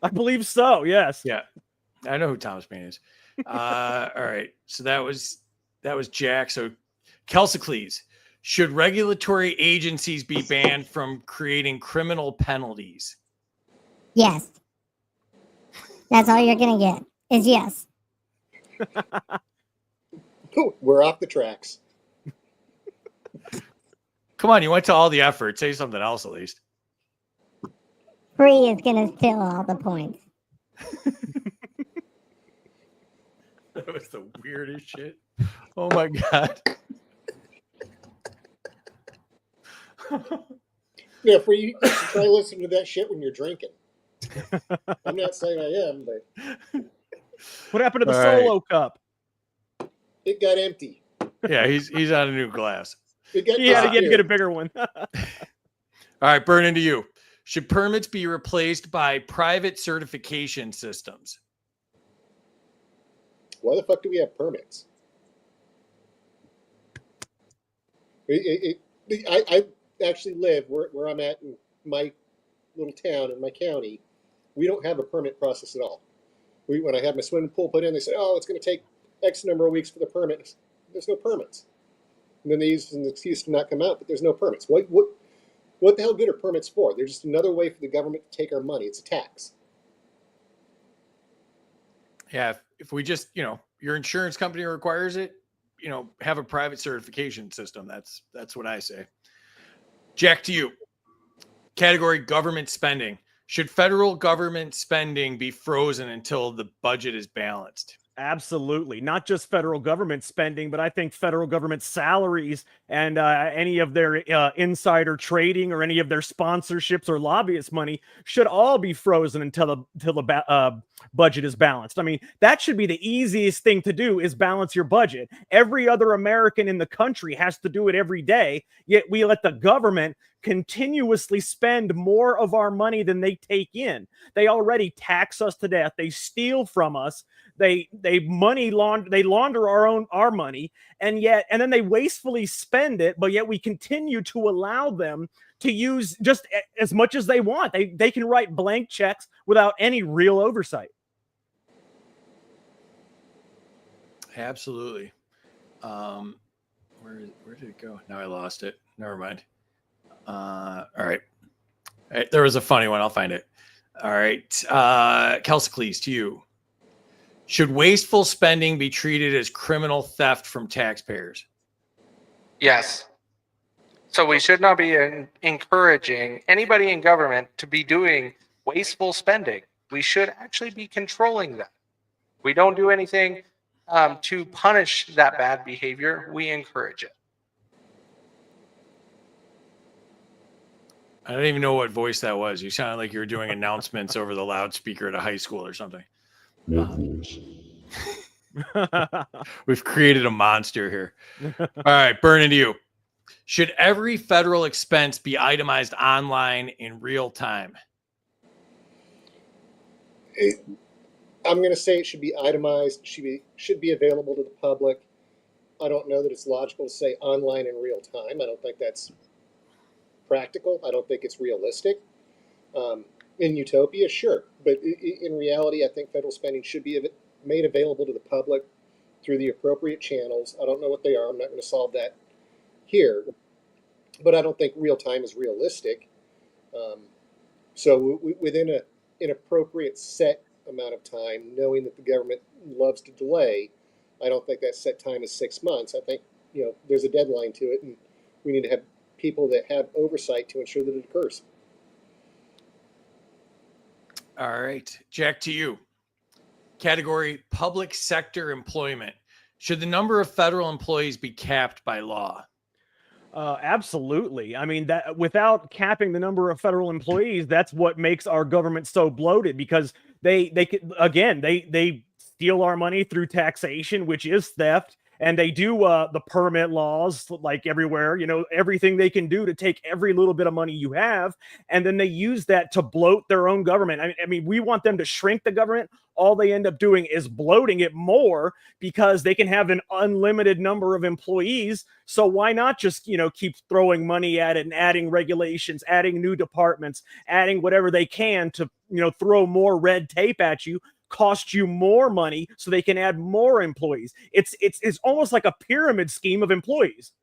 S4: I believe so. Yes.
S3: Yeah, I know who Thomas Paine is. All right, so that was Jack. So Kaecey, should regulatory agencies be banned from creating criminal penalties?
S8: Yes. That's all you're going to get is yes.
S7: We're off the tracks.
S3: Come on, you went to all the effort. Say something else at least.
S8: Free is going to steal all the points.
S3: That was the weirdest shit. Oh my God.
S7: Yeah, for you to try listening to that shit when you're drinking. I'm not saying I am, but
S4: What happened to the
S3: All right.
S4: solo cup?
S7: it got empty.
S3: Yeah, he's on a new glass.
S7: It got
S4: He had to
S7: disappeared.
S4: get a bigger one.
S3: All right, Burn into you. Should permits be replaced by private certification systems?
S7: Why the fuck do we have permits? I actually live where I'm at in my little town in my county. We don't have a permit process at all. When I had my swimming pool put in, they said, "Oh, it's going to take X number of weeks for the permit." There's no permits. And then they use an excuse to not come out, but there's no permits. What the hell good are permits for? They're just another way for the government to take our money. It's a tax.
S3: Yeah, if we just, your insurance company requires it, have a private certification system. That's what I say. Jack, to you. Category government spending. Should federal government spending be frozen until the budget is balanced?
S4: Absolutely. Not just federal government spending, but I think federal government salaries and any of their insider trading or any of their sponsorships or lobbyist money should all be frozen until the budget is balanced. I mean, that should be the easiest thing to do is balance your budget. Every other American in the country has to do it every day, yet we let the government continuously spend more of our money than they take in. They already tax us to death. They steal from us. They launder our money, and then they wastefully spend it, but yet we continue to allow them to use just as much as they want. They can write blank checks without any real oversight.
S3: Absolutely. Where did it go? Now I lost it. Never mind. All right. There was a funny one. I'll find it. All right. Kaecey, to you. Should wasteful spending be treated as criminal theft from taxpayers?
S2: Yes. So we should not be encouraging anybody in government to be doing wasteful spending. We should actually be controlling that. We don't do anything to punish that bad behavior. We encourage it.
S3: I don't even know what voice that was. You sounded like you were doing announcements over the loudspeaker at a high school or something. We've created a monster here. All right, Burn into you. Should every federal expense be itemized online in real time?
S7: I'm going to say it should be itemized. Should be available to the public. I don't know that it's logical to say online in real time. I don't think that's practical. I don't think it's realistic. In utopia, sure, but in reality, I think federal spending should be made available to the public through the appropriate channels. I don't know what they are. I'm not going to solve that here, but I don't think real time is realistic. So within an appropriate set amount of time, knowing that the government loves to delay, I don't think that set time is 6 months. I think there's a deadline to it, and we need to have people that have oversight to ensure that it occurs.
S3: All right, Jack, to you. Category public sector employment. Should the number of federal employees be capped by law?
S4: Absolutely. I mean, that without capping the number of federal employees, that's what makes our government so bloated, because they steal our money through taxation, which is theft. And they do the permit laws like everywhere, everything they can do to take every little bit of money you have. And then they use that to bloat their own government. I mean, we want them to shrink the government. All they end up doing is bloating it more because they can have an unlimited number of employees. So why not just, keep throwing money at it and adding regulations, adding new departments, adding whatever they can to, throw more red tape at you, cost you more money so they can add more employees. It's almost like a pyramid scheme of employees.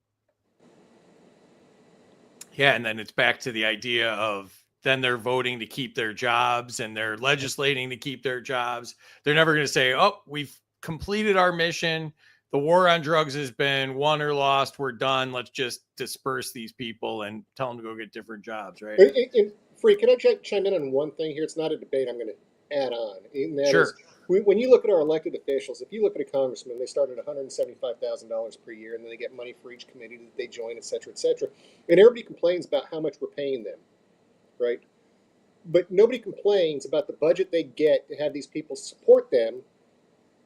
S3: Yeah, and then it's back to the idea of then they're voting to keep their jobs and they're legislating to keep their jobs. They're never going to say, oh, we've completed our mission. The war on drugs has been won or lost. We're done. Let's just disperse these people and tell them to go get different jobs, right?
S7: And Free, can I chime in on one thing here? It's not a debate I'm going to add on. And that
S3: Sure.
S7: is, when you look at our elected officials, if you look at a congressman, they start at $175,000 per year, and then they get money for each committee that they join, et cetera, et cetera. And everybody complains about how much we're paying them, right? But nobody complains about the budget they get to have these people support them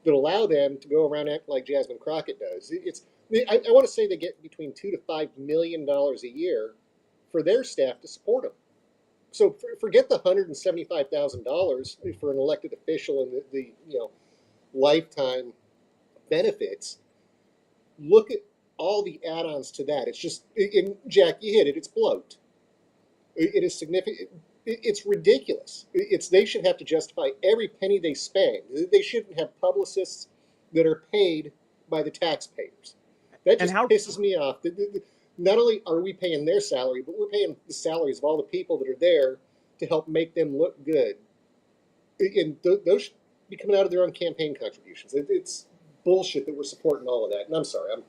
S7: that allow them to go around acting like Jasmine Crockett does. I want to say they get between $2 to $5 million a year for their staff to support them. So forget the $175,000 for an elected official and the lifetime benefits. Look at all the add-ons to that. It's just, and Jack, you hit it. It's bloat. It is significant. It's ridiculous. They should have to justify every penny they spend. They shouldn't have publicists that are paid by the taxpayers. That just pisses me off. Not only are we paying their salary, but we're paying the salaries of all the people that are there to help make them look good. And those should be coming out of their own campaign contributions. It's bullshit that we're supporting all of that. And I'm sorry, I'm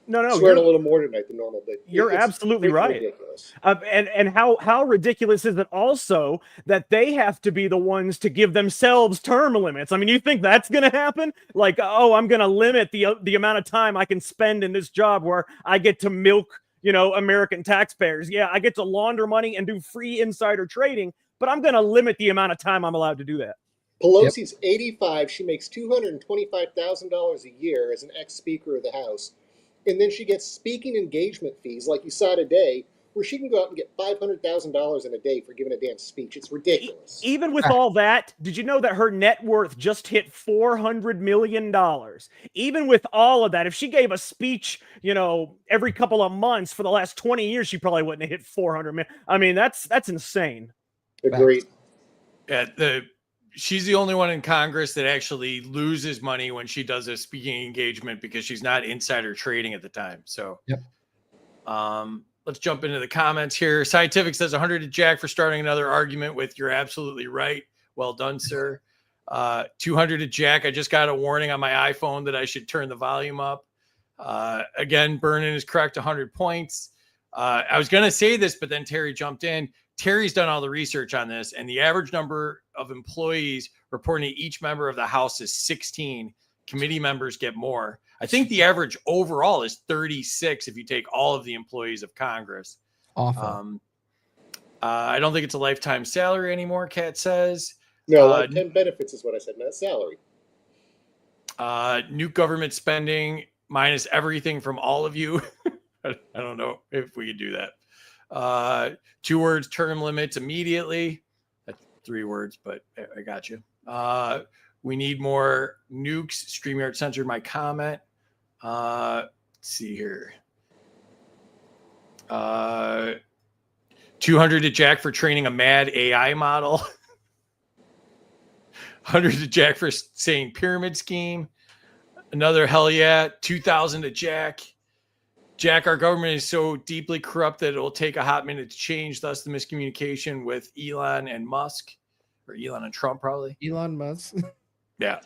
S7: swearing a little more tonight than normal. But
S4: you're absolutely right.
S7: Ridiculous.
S4: And how ridiculous is it also that they have to be the ones to give themselves term limits? I mean, you think that's going to happen? Like, oh, I'm going to limit the amount of time I can spend in this job where I get to milk American taxpayers. Yeah, I get to launder money and do free insider trading, but I'm going to limit the amount of time I'm allowed to do that.
S7: Pelosi's 85. She makes $225,000 a year as an ex-speaker of the House. And then she gets speaking engagement fees like you saw today, where she can go out and get $500,000 in a day for giving a damn speech. It's ridiculous.
S4: Even with all that, did you know that her net worth just hit $400 million? Even with all of that, if she gave a speech, every couple of months for the last 20 years, she probably wouldn't have hit 400 million. I mean, that's insane.
S7: Agreed.
S3: Yeah, she's the only one in Congress that actually loses money when she does a speaking engagement because she's not insider trading at the time. So, let's jump into the comments here. Scientific says 100 to Jack for starting another argument with "You're absolutely right." Well done, sir. 200 to Jack. I just got a warning on my iPhone that I should turn the volume up. Again, Burnin is correct. 100 points. I was going to say this, but then Terry jumped in. Terry's done all the research on this, and the average number of employees reporting to each member of the House is 16. Committee members get more. I think the average overall is 36 if you take all of the employees of Congress.
S5: Awful.
S3: I don't think it's a lifetime salary anymore, Kat says.
S7: No, lifetime benefits is what I said, not salary.
S3: New government spending minus everything from all of you. I don't know if we could do that. 2 words, term limits immediately. That's 3 words, but I got you. We need more nukes. StreamYard censored my comment. Let's see here. 200 to Jack for training a mad AI model. 100 to Jack for saying pyramid scheme. Another hell yeah. 2,000 to Jack. Jack, our government is so deeply corrupt that it will take a hot minute to change, thus the miscommunication with Elon and Musk, or Elon and Trump probably.
S5: Elon Musk.
S3: Yeah.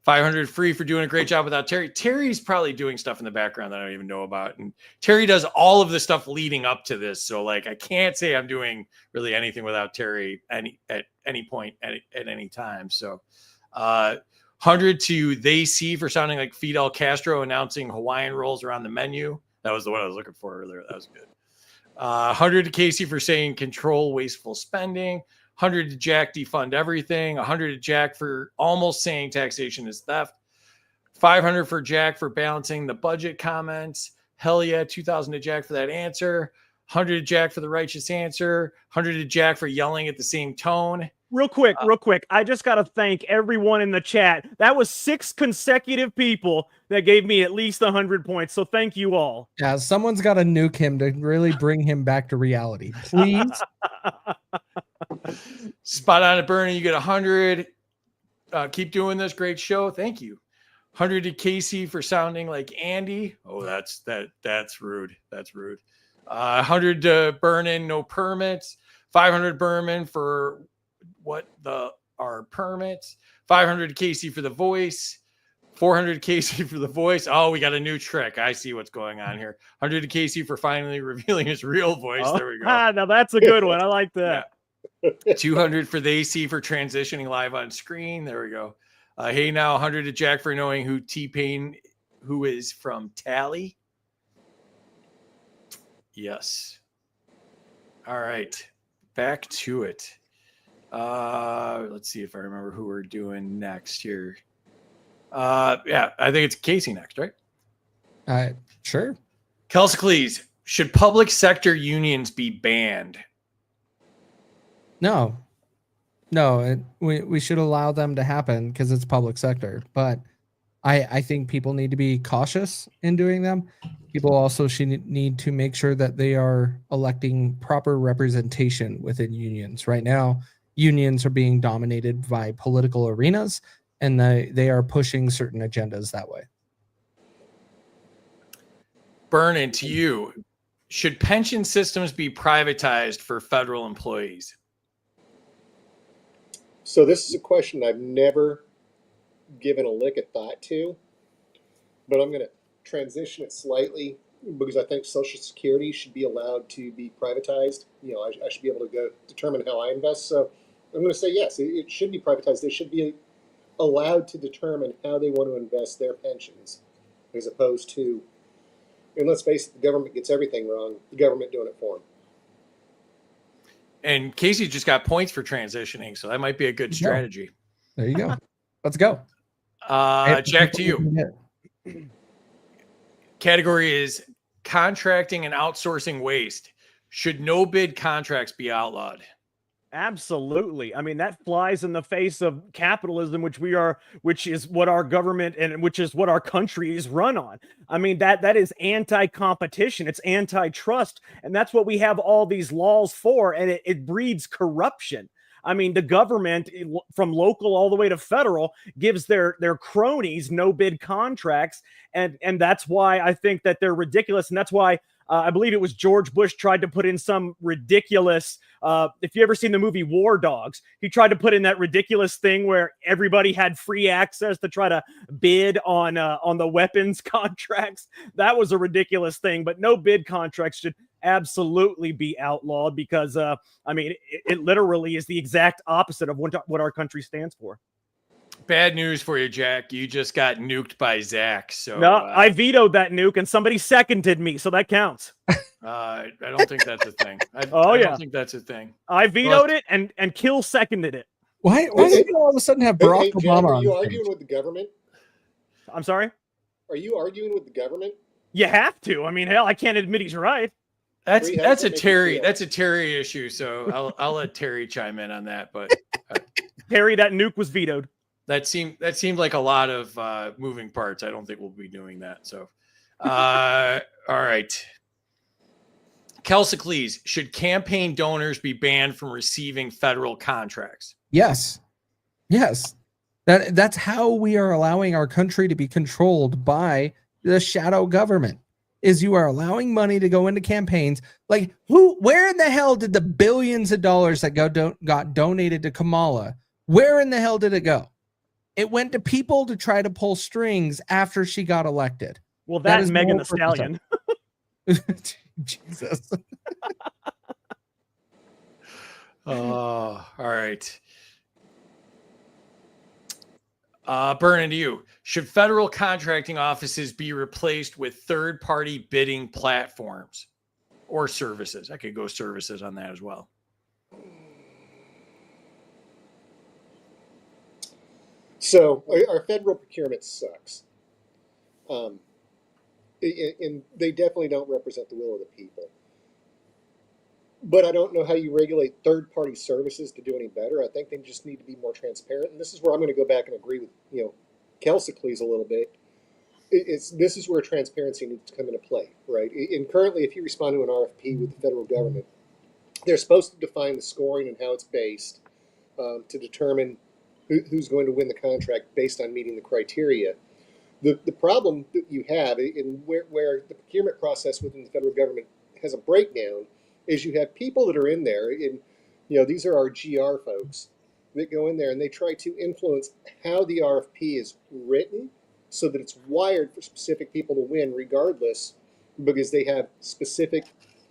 S3: 500 free for doing a great job without Terry. Terry's probably doing stuff in the background that I don't even know about. And Terry does all of the stuff leading up to this. So like, I can't say I'm doing really anything without Terry at any point at any time. So 100 to they see for sounding like Fidel Castro announcing Hawaiian rolls are on the menu. That was the one I was looking for earlier. That was good. 100 to Kaecey for saying control wasteful spending. 100 to Jack defund everything. 100 to Jack for almost saying taxation is theft. 500 for Jack for balancing the budget comments. Hell yeah, 2,000 to Jack for that answer. 100 to Jack for the righteous answer. 100 to Jack for yelling at the same tone.
S4: Real quick. I just got to thank everyone in the chat. That was 6 consecutive people that gave me at least 100 points. So thank you all.
S5: Yeah, someone's got to nuke him to really bring him back to reality. Please.
S3: Spot on at Burnin, you get 100. Keep doing this great show. Thank you. 100 to Kaecey for sounding like Andy. Oh, that's rude. That's rude. 100 to Burnin, no permits. 500 Burnin for our permits. 500 to Kaecey for the voice. 400 to Kaecey for the voice. Oh, we got a new trick. I see what's going on here. 100 to Kaecey for finally revealing his real voice.
S4: Oh,
S3: There we go.
S4: now that's a good one. I like that.
S3: Yeah. 200 for the AC for transitioning live on screen. There we go. Hey, now 100 to Jack for knowing who T-Pain, who is from Tally. Yes. All right. Back to it. Let's see if I remember who we're doing next here. Yeah, I think it's Kaecey next, right?
S5: Sure.
S3: Kelsey, should public sector unions be banned?
S5: No, we should allow them to happen because it's public sector. But I think people need to be cautious in doing them. People also should need to make sure that they are electing proper representation within unions. Right now, unions are being dominated by political arenas, and they are pushing certain agendas that way.
S3: Burnin, to you, should pension systems be privatized for federal employees?
S7: So this is a question I've never given a lick of thought to, but I'm going to transition it slightly because I think Social Security should be allowed to be privatized. You know, I should be able to go determine how I invest. So I'm going to say yes, it should be privatized. They should be allowed to determine how they want to invest their pensions, as opposed to, and let's face it, the government gets everything wrong. The government doing it for them.
S3: And Kaecey just got points for transitioning, so that might be a good strategy.
S5: There you go. Let's go.
S3: Jack, to you. Category is contracting and outsourcing waste. Should no bid contracts be outlawed?
S4: Absolutely. I mean, that flies in the face of capitalism, which is what our government and which is what our country is run on. I mean, that is anti-competition. It's antitrust. And that's what we have all these laws for. And it breeds corruption. I mean, the government, from local all the way to federal, gives their cronies no bid contracts. And that's why I think that they're ridiculous. And that's why I believe it was George Bush tried to put in some ridiculous, if you ever seen the movie War Dogs, he tried to put in that ridiculous thing where everybody had free access to try to bid on the weapons contracts. That was a ridiculous thing, but no bid contracts should absolutely be outlawed because, I mean, it literally is the exact opposite of what our country stands for.
S3: Bad news for you, Jack. You just got nuked by Zach. So
S4: no, I vetoed that nuke, and somebody seconded me, so that counts.
S3: I don't think that's a thing. I don't think that's a thing.
S4: I vetoed it, and Kill seconded it.
S5: Why did you all of a sudden have Barack Obama
S7: Are you
S5: on
S7: arguing
S5: stage?
S7: with the government?
S4: I'm sorry?
S7: Are you arguing with the government?
S4: You have to. I mean, hell, I can't admit he's right.
S3: That's a Terry issue. So I'll let Terry chime in on that. But
S4: Terry, that nuke was vetoed.
S3: That seemed like a lot of moving parts. I don't think we'll be doing that. So, all right. Kaecey, should campaign donors be banned from receiving federal contracts?
S5: Yes. Yes. That's how we are allowing our country to be controlled by the shadow government. Is you are allowing money to go into campaigns. Like where in the hell did the billions of dollars that got donated to Kamala? Where in the hell did it go? It went to people to try to pull strings after she got elected.
S4: Well, that
S5: is
S4: and Megan
S5: more
S4: the Stallion.
S5: Jesus.
S3: Oh, all right. Burnin, to you. Should federal contracting offices be replaced with third-party bidding platforms or services? I could go services on that as well.
S7: So our federal procurement sucks. And they definitely don't represent the will of the people. But I don't know how you regulate third-party services to do any better. I think they just need to be more transparent. And this is where I'm going to go back and agree with, Kaecey a little bit. This is where transparency needs to come into play, right? And currently, if you respond to an RFP with the federal government, they're supposed to define the scoring and how it's based to determine who's going to win the contract based on meeting the criteria. The problem that you have in where the procurement process within the federal government has a breakdown is you have people that are in there, and these are our GR folks that go in there and they try to influence how the RFP is written so that it's wired for specific people to win regardless, because they have specific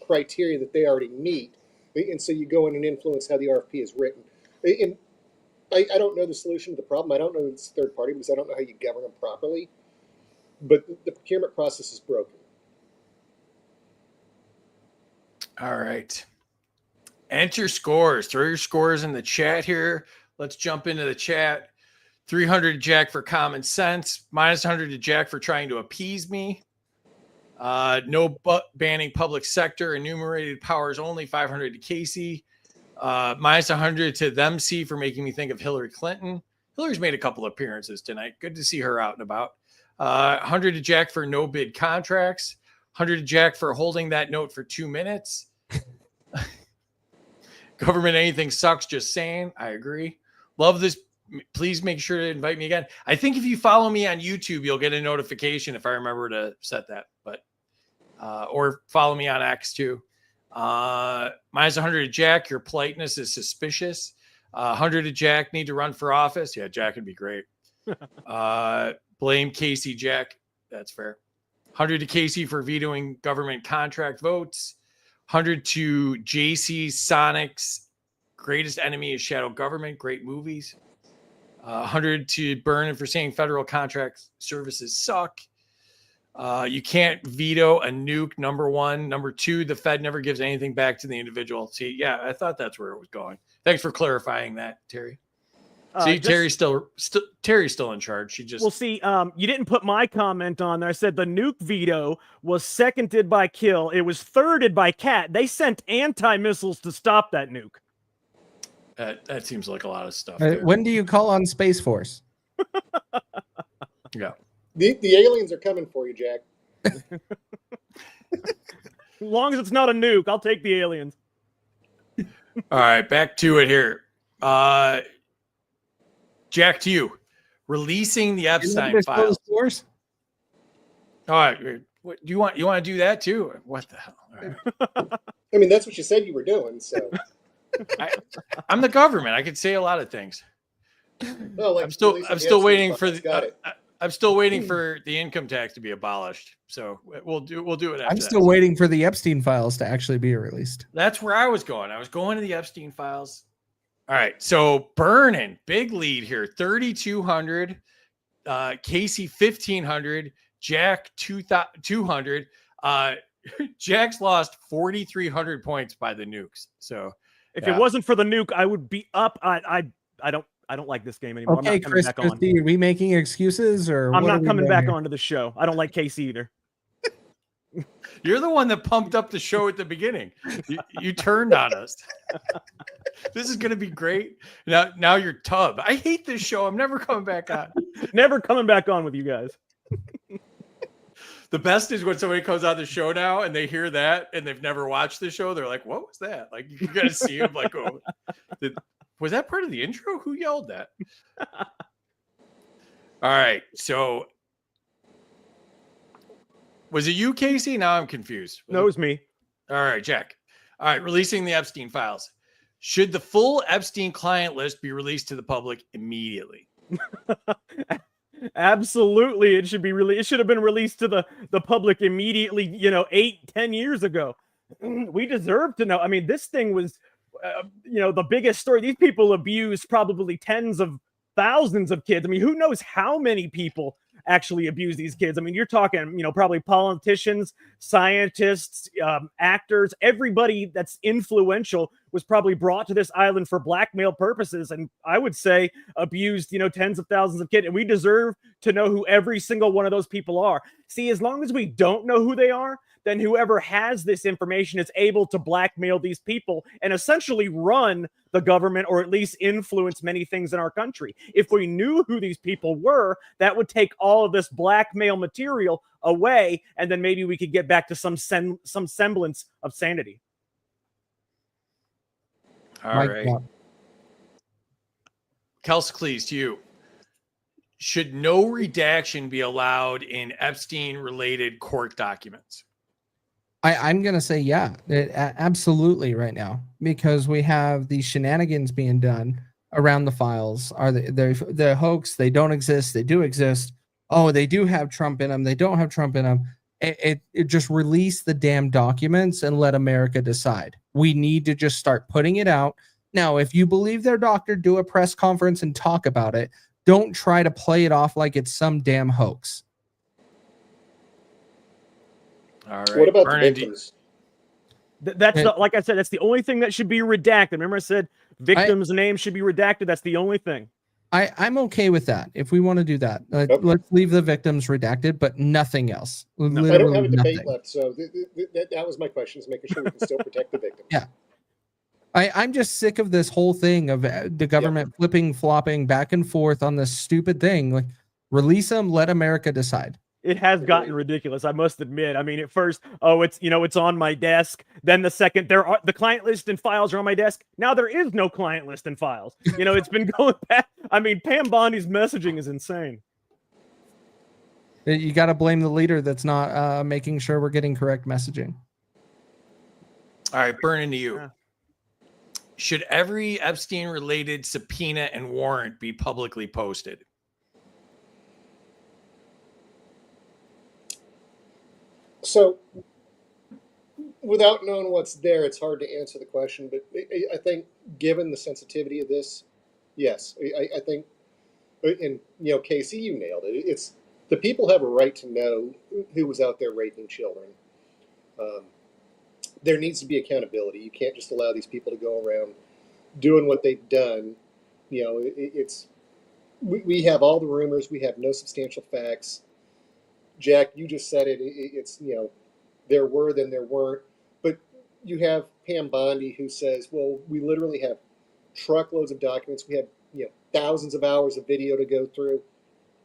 S7: criteria that they already meet. And so you go in and influence how the RFP is written. And I don't know the solution to the problem. I don't know that it's third party because I don't know how you govern them properly. But the procurement process is broken.
S3: All right. Enter scores. Throw your scores in the chat here. Let's jump into the chat. 300 to Jack for common sense. Minus 100 to Jack for trying to appease me. No banning public sector. Enumerated powers only. 500 to Kaecey. Minus 100 to them C for making me think of Hillary Clinton. Hillary's made a couple appearances tonight. Good to see her out and about. 100 to Jack for no bid contracts. 100 to Jack for holding that note for 2 minutes. Government anything sucks, just saying. I agree. Love this. Please make sure to invite me again. I think if you follow me on YouTube, you'll get a notification if I remember to set that. But or follow me on X too. Minus 100 to Jack. Your politeness is suspicious. 100 to Jack. Need to run for office. Yeah, Jack would be great. Blame Kaecey, Jack. That's fair. 100 to Kaecey for vetoing government contract votes. 100 to JC Sonic's greatest enemy is shadow government. Great movies. 100 to Burnin for saying federal contract services suck. You can't veto a nuke, number one. Number two, the Fed never gives anything back to the individual. See, yeah, I thought that's where it was going. Thanks for clarifying that, Terry. See, Terry's still in charge. She just
S4: you didn't put my comment on there. I said the nuke veto was seconded by Kill. It was thirded by Cat. They sent anti-missiles to stop that nuke.
S3: That seems like a lot of stuff.
S5: When do you call on Space Force?
S3: Yeah.
S7: The aliens are coming for you, Jack.
S4: As long as it's not a nuke, I'll take the aliens.
S3: All right, back to it here. Jack, to you. Releasing the Epstein files. All right. What, do you want to do that too? What the hell? All right.
S7: I mean, that's what you said you were doing. So
S3: I'm the government. I could say a lot of things.
S7: well, like,
S3: I'm still waiting for the. I'm still waiting
S5: Hmm.
S3: for the income tax to be abolished. So we'll do it. After
S5: I'm still waiting for the Epstein files to actually be released.
S3: That's where I was going. I was going to the Epstein files. All right. So Burnin, big lead here. 3,200. Kaecey 1,500. Jack 200. Jack's lost 4,300 points by the nukes. So
S4: if it wasn't for the nuke, I would be up. I don't like this game anymore.
S5: Okay,
S4: I'm not coming back on.
S5: Christy, are we making excuses or
S4: I'm
S5: what are
S4: not
S5: we
S4: coming
S5: doing
S4: back
S5: here?
S4: onto the show. I don't like Kaecey either.
S3: You're the one that pumped up the show at the beginning. You turned on us. This is going to be great. Now you're Tub. I hate this show. I'm never coming back on.
S4: Never coming back on with you guys.
S3: The best is when somebody comes on the show now and they hear that and they've never watched the show. They're like, "What was that?" Like you gotta see him like, "Oh, was that part of the intro? Who yelled that?" All right, so was it you, Kaecey? Now I'm confused.
S4: No, it was me.
S3: All right, Jack. All right, releasing the Epstein files. Should the full Epstein client list be released to the public immediately?
S4: Absolutely, it should be it should have been released to the public immediately. 8-10 years ago. We deserve to know. I mean, this thing was, the biggest story. These people abused probably tens of thousands of kids. I mean, who knows how many people actually abuse these kids? I mean, you're talking, probably politicians, scientists, actors, everybody that's influential was probably brought to this island for blackmail purposes. And I would say abused, tens of thousands of kids. And we deserve to know who every single one of those people are. See, as long as we don't know who they are, then whoever has this information is able to blackmail these people and essentially run the government, or at least influence many things in our country. If we knew who these people were, that would take all of this blackmail material away, and then maybe we could get back to some semblance of sanity.
S3: All right. Kelsey, to you. Should no redaction be allowed in Epstein-related court documents?
S5: I'm going to say, yeah, absolutely right now, because we have these shenanigans being done around the files. Are they're hoax? They don't exist. They do exist. Oh, they do have Trump in them. They don't have Trump in them. It just release the damn documents and let America decide. We need to just start putting it out. Now, if you believe their doctor, do a press conference and talk about it. Don't try to play it off like it's some damn hoax.
S3: All right.
S7: What about the
S3: Burnin,
S7: victims?
S4: That's like I said, that's the only thing that should be redacted. Remember, I said victims' names should be redacted. That's the only thing.
S5: I'm okay with that. If we want to do that, let's leave the victims redacted, but nothing else.
S7: I don't have a debate left, so that was my question: is making sure we can still protect the victims.
S5: Yeah. I'm just sick of this whole thing of the government flipping, flopping back and forth on this stupid thing. Like, release them, let America decide.
S4: It has gotten ridiculous, I must admit. I mean, at first, it's on my desk. Then the second the client list and files are on my desk. Now there is no client list and files. It's been going back. I mean, Pam Bondi's messaging is insane.
S5: You got to blame the leader that's not making sure we're getting correct messaging.
S3: All right, Burnin, to you. Should every Epstein-related subpoena and warrant be publicly posted?
S7: So, without knowing what's there, it's hard to answer the question. But I think, given the sensitivity of this, yes, I think, and Kaecey, you nailed it. It's the people have a right to know who was out there raping children. There needs to be accountability. You can't just allow these people to go around doing what they've done. We have all the rumors. We have no substantial facts. Jack, you just said it. It's there were, then there weren't. But you have Pam Bondi who says, well, we literally have truckloads of documents. We have thousands of hours of video to go through.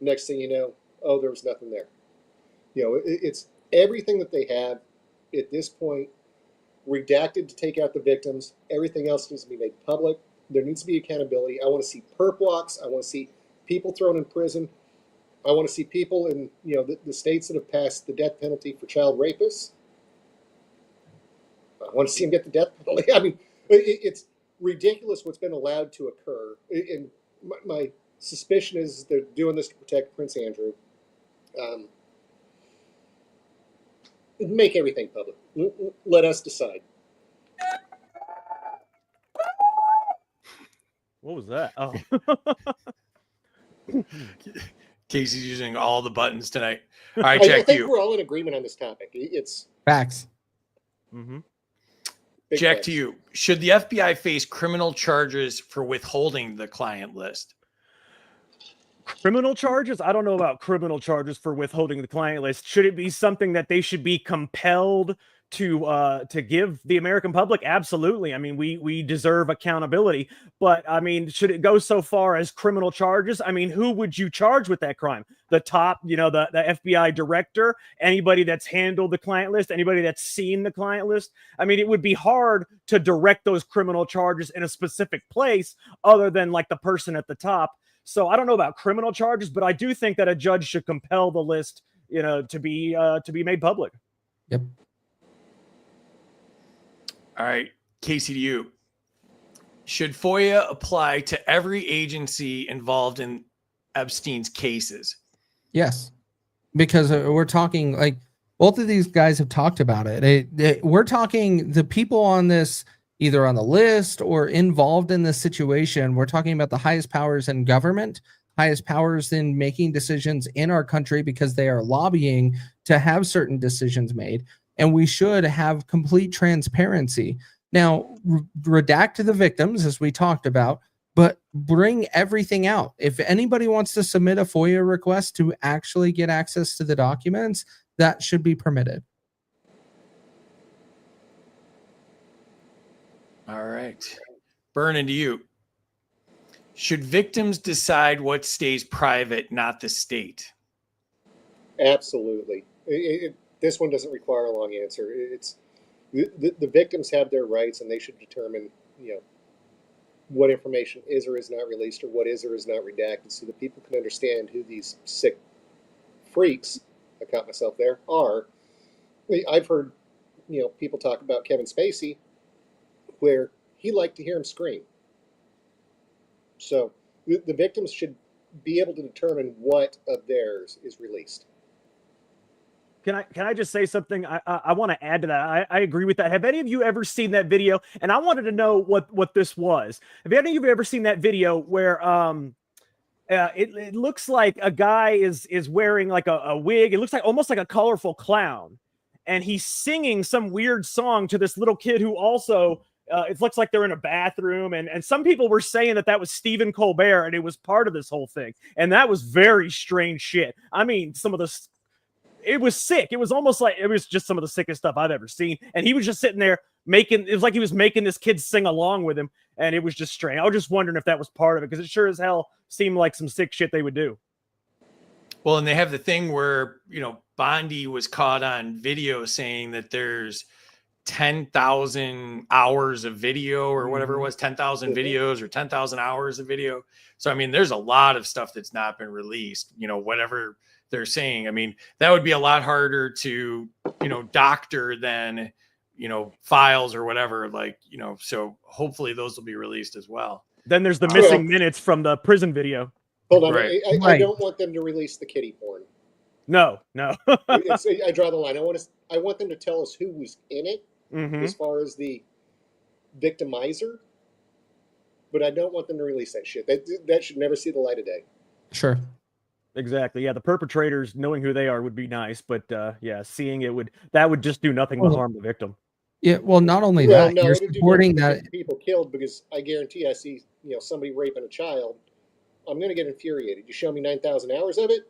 S7: Next thing you know, oh, there was nothing there. It's everything that they have at this point redacted to take out the victims. Everything else needs to be made public. There needs to be accountability. I want to see perp walks. I want to see people thrown in prison. I want to see people in the states that have passed the death penalty for child rapists. I want to see them get the death penalty. I mean, it's ridiculous what's been allowed to occur. And my suspicion is they're doing this to protect Prince Andrew. Make everything public. Let us decide.
S4: What was that? Oh.
S3: Kaecey's using all the buttons tonight. All right,
S7: I
S3: Jack,
S7: think
S3: you.
S7: we're all in agreement on this topic. It's
S5: Facts.
S4: Mm-hmm.
S3: Jack, to you. Should the FBI face criminal charges for withholding the client list?
S4: Criminal charges? I don't know about criminal charges for withholding the client list. Should it be something that they should be compelled to give the American public? Absolutely. I mean, we deserve accountability, but I mean, should it go so far as criminal charges? I mean, who would you charge with that crime? The top, the FBI director, anybody that's handled the client list, anybody that's seen the client list. I mean, it would be hard to direct those criminal charges in a specific place other than like the person at the top. So I don't know about criminal charges, but I do think that a judge should compel the list, to be made public.
S5: Yep.
S3: All right, Kaecey, to you. Should FOIA apply to every agency involved in Epstein's cases?
S5: Yes, because we're talking like both of these guys have talked about it. We're talking the people on this, either on the list or involved in this situation. We're talking about the highest powers in government, highest powers in making decisions in our country because they are lobbying to have certain decisions made. And we should have complete transparency. Now, redact the victims, as we talked about, but bring everything out. If anybody wants to submit a FOIA request to actually get access to the documents, that should be permitted.
S3: All right. Burnin, to you. Should victims decide what stays private, not the state?
S7: Absolutely. This one doesn't require a long answer. It's the victims have their rights, and they should determine, what information is or is not released, or what is or is not redacted, so that people can understand who these sick freaks, I caught myself there, are. I've heard, people talk about Kevin Spacey, where he liked to hear him scream. So the victims should be able to determine what of theirs is released.
S4: Can I just say something? I want to add to that. I agree with that. Have any of you ever seen that video? And I wanted to know what this was. Have any of you ever seen that video where it looks like a guy is wearing like a wig? It looks like almost like a colorful clown, and he's singing some weird song to this little kid who also it looks like they're in a bathroom. And some people were saying that was Stephen Colbert, and it was part of this whole thing. And that was very strange shit. I mean, it was sick. It was almost like it was just some of the sickest stuff I've ever seen. And he was just sitting there it was like he was making this kid sing along with him. And it was just strange. I was just wondering if that was part of it, because it sure as hell seemed like some sick shit they would do.
S3: Well, and they have the thing where, Bondi was caught on video saying that there's 10,000 hours of video or whatever it was, 10,000 videos or 10,000 hours of video. So, I mean, there's a lot of stuff that's not been released, whatever they're saying. I mean, that would be a lot harder to, doctor than, files or whatever, so hopefully those will be released as well.
S4: Then there's the missing minutes from the prison video.
S7: Hold on.
S3: Right.
S7: I don't want them to release the kiddie porn.
S4: No.
S7: I draw the line. I want them to tell us who was in it, as far as the victimizer, but I don't want them to release that shit. That should never see the light of day.
S5: Sure.
S4: Exactly. Yeah, the perpetrators, knowing who they are would be nice, but seeing that would just do nothing but harm the victim.
S5: Yeah, well, not only
S7: Well,
S5: that,
S7: no,
S5: you're
S7: it'd do
S5: supporting
S7: nothing to
S5: that.
S7: get people killed, because I guarantee I see somebody raping a child, I'm going to get infuriated. You show me 9,000 hours of it,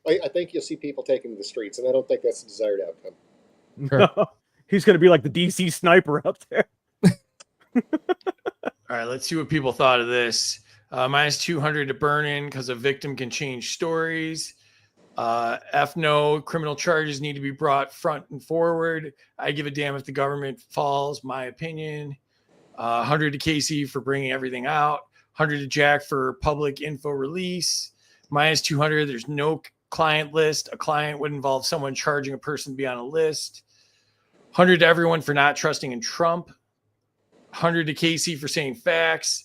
S7: I think you'll see people taking to the streets, and I don't think that's the desired outcome.
S5: Sure.
S4: He's going to be like the DC sniper up there.
S3: All right, let's see what people thought of this. Minus 200 to Burnin because a victim can change stories. No, criminal charges need to be brought front and forward. I give a damn if the government falls, my opinion. 100 to Kaecey for bringing everything out. 100 to Jack for public info release. Minus 200, there's no client list. A client would involve someone charging a person to be on a list. 100 to everyone for not trusting in Trump. 100 to Kaecey for saying facts.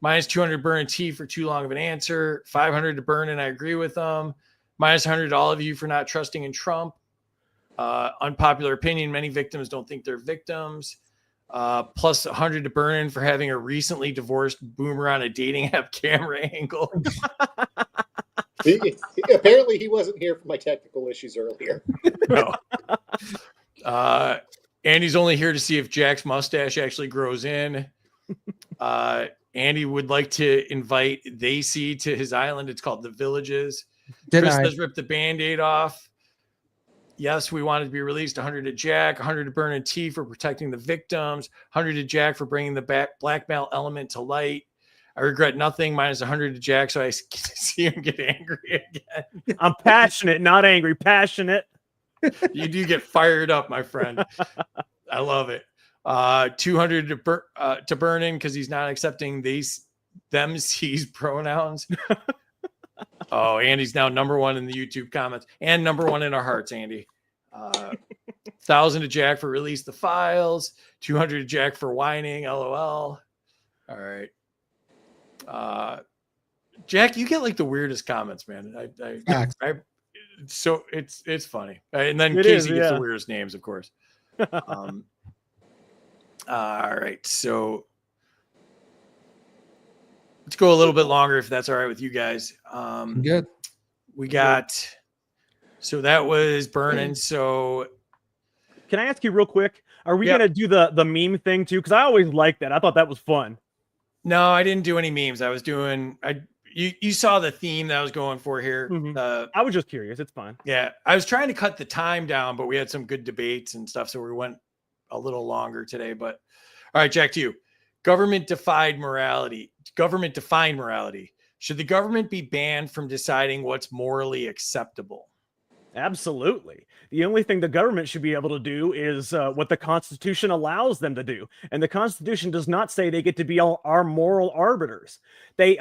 S3: Minus 200 Burnin T for too long of an answer. 500 to Burnin, I agree with them. Minus 100 to all of you for not trusting in Trump. Unpopular opinion, many victims don't think they're victims. Plus 100 to Burnin for having a recently divorced boomer on a dating app camera angle.
S7: Apparently he wasn't here for my technical issues earlier.
S3: No. Andy's only here to see if Jack's mustache actually grows in. Andy would like to invite They to his island. It's called The Villages. Chris says rip the Band-Aid off. Yes, we wanted to be released. 100 to Jack, 100 to Burnin T for protecting the victims, 100 to Jack for bringing the blackmail element to light. I regret nothing. Minus 100 to Jack, so I see him get angry again.
S4: I'm passionate, not angry. Passionate.
S3: You do get fired up, my friend. I love it. 200 to Burnin because he's not accepting them, sees pronouns. Oh, Andy's now #1 in the YouTube comments and #1 in our hearts, Andy. 1,000 to Jack for release the files. 200 to Jack for whining. LOL. All right. Jack, you get like the weirdest comments, man. So it's funny. And then Kaecey gets the weirdest names, of course. All right. So let's go a little bit longer if that's all right with you guys.
S5: Good.
S3: We got, so that was Burnin. So
S4: can I ask you real quick? Are we going to do the meme thing too? Because I always liked that. I thought that was fun.
S3: No, I didn't do any memes. I was doing, you saw the theme that I was going for here.
S4: I was just curious. It's fine.
S3: Yeah. I was trying to cut the time down, but we had some good debates and stuff. So we went a little longer today, but all right, Jack, to you. Government defined morality. Should the government be banned from deciding what's morally acceptable?
S4: Absolutely. The only thing the government should be able to do is what the Constitution allows them to do. And the Constitution does not say they get to be our moral arbiters. They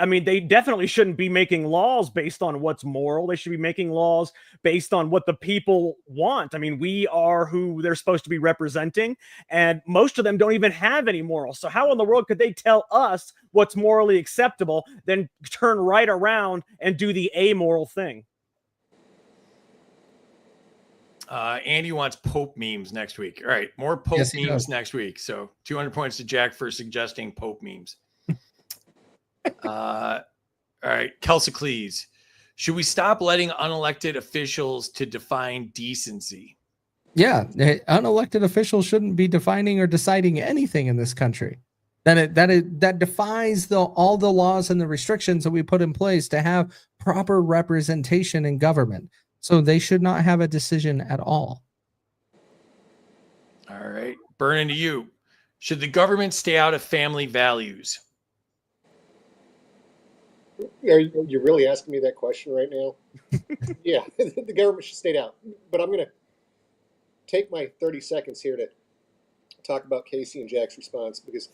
S4: definitely shouldn't be making laws based on what's moral. They should be making laws based on what the people want. I mean, we are who they're supposed to be representing, and most of them don't even have any morals. So how in the world could they tell us what's morally acceptable, then turn right around and do the amoral thing?
S3: Andy wants Pope memes next week. All right, more Pope memes next week. So 200 points to Jack for suggesting Pope memes. All right, Kelsicles. Should we stop letting unelected officials to define decency?
S5: Yeah, unelected officials shouldn't be defining or deciding anything in this country. That defies all the laws and the restrictions that we put in place to have proper representation in government. So they should not have a decision at all.
S3: All right. Burnin, to you. Should the government stay out of family values?
S7: Are you really asking me that question right now? Yeah, the government should stay out. But I'm going to take my 30 seconds here to talk about Kaecey and Jack's response, because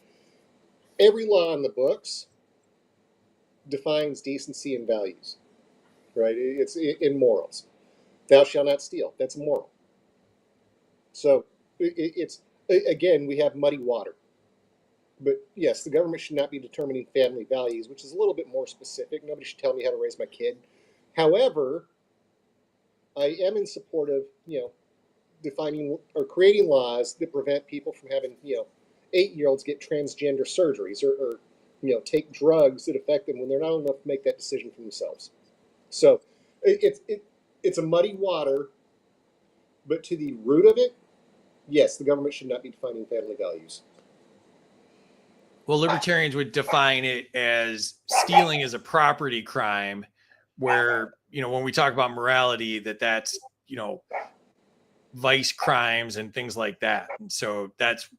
S7: every law in the books defines decency and values, right? It's in morals. Thou shalt not steal. That's moral. So it's, again, we have muddy water. But yes, the government should not be determining family values, which is a little bit more specific. Nobody should tell me how to raise my kid. However, I am in support of, defining or creating laws that prevent people from having, 8-year-olds get transgender surgeries or take drugs that affect them when they're not old enough to make that decision for themselves. So it's a muddy water, but to the root of it, yes, the government should not be defining family values.
S3: Well, libertarians would define it as stealing is a property crime, where, when we talk about morality, that's, vice crimes and things like that. And so that's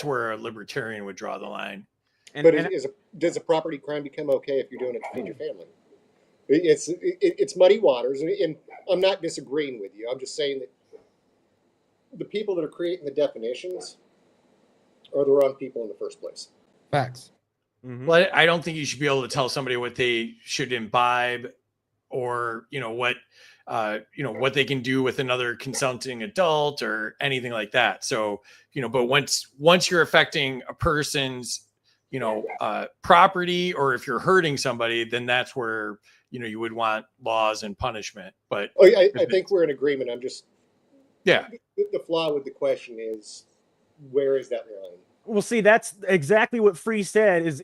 S3: where a libertarian would draw the line.
S7: Does a property crime become okay if you're doing it to feed your family? It's muddy waters, and I'm not disagreeing with you. I'm just saying that the people that are creating the definitions are the wrong people in the first place.
S5: Facts.
S3: Mm-hmm. Well, I don't think you should be able to tell somebody what they should imbibe, or what they can do with another consenting adult or anything like that. So but once you're affecting a person's property, or if you're hurting somebody, then that's where you would want laws and punishment. But
S7: I think we're in agreement. I'm just
S3: the
S7: flaw with the question is, where is that line?
S4: Well, see, that's exactly what Free said is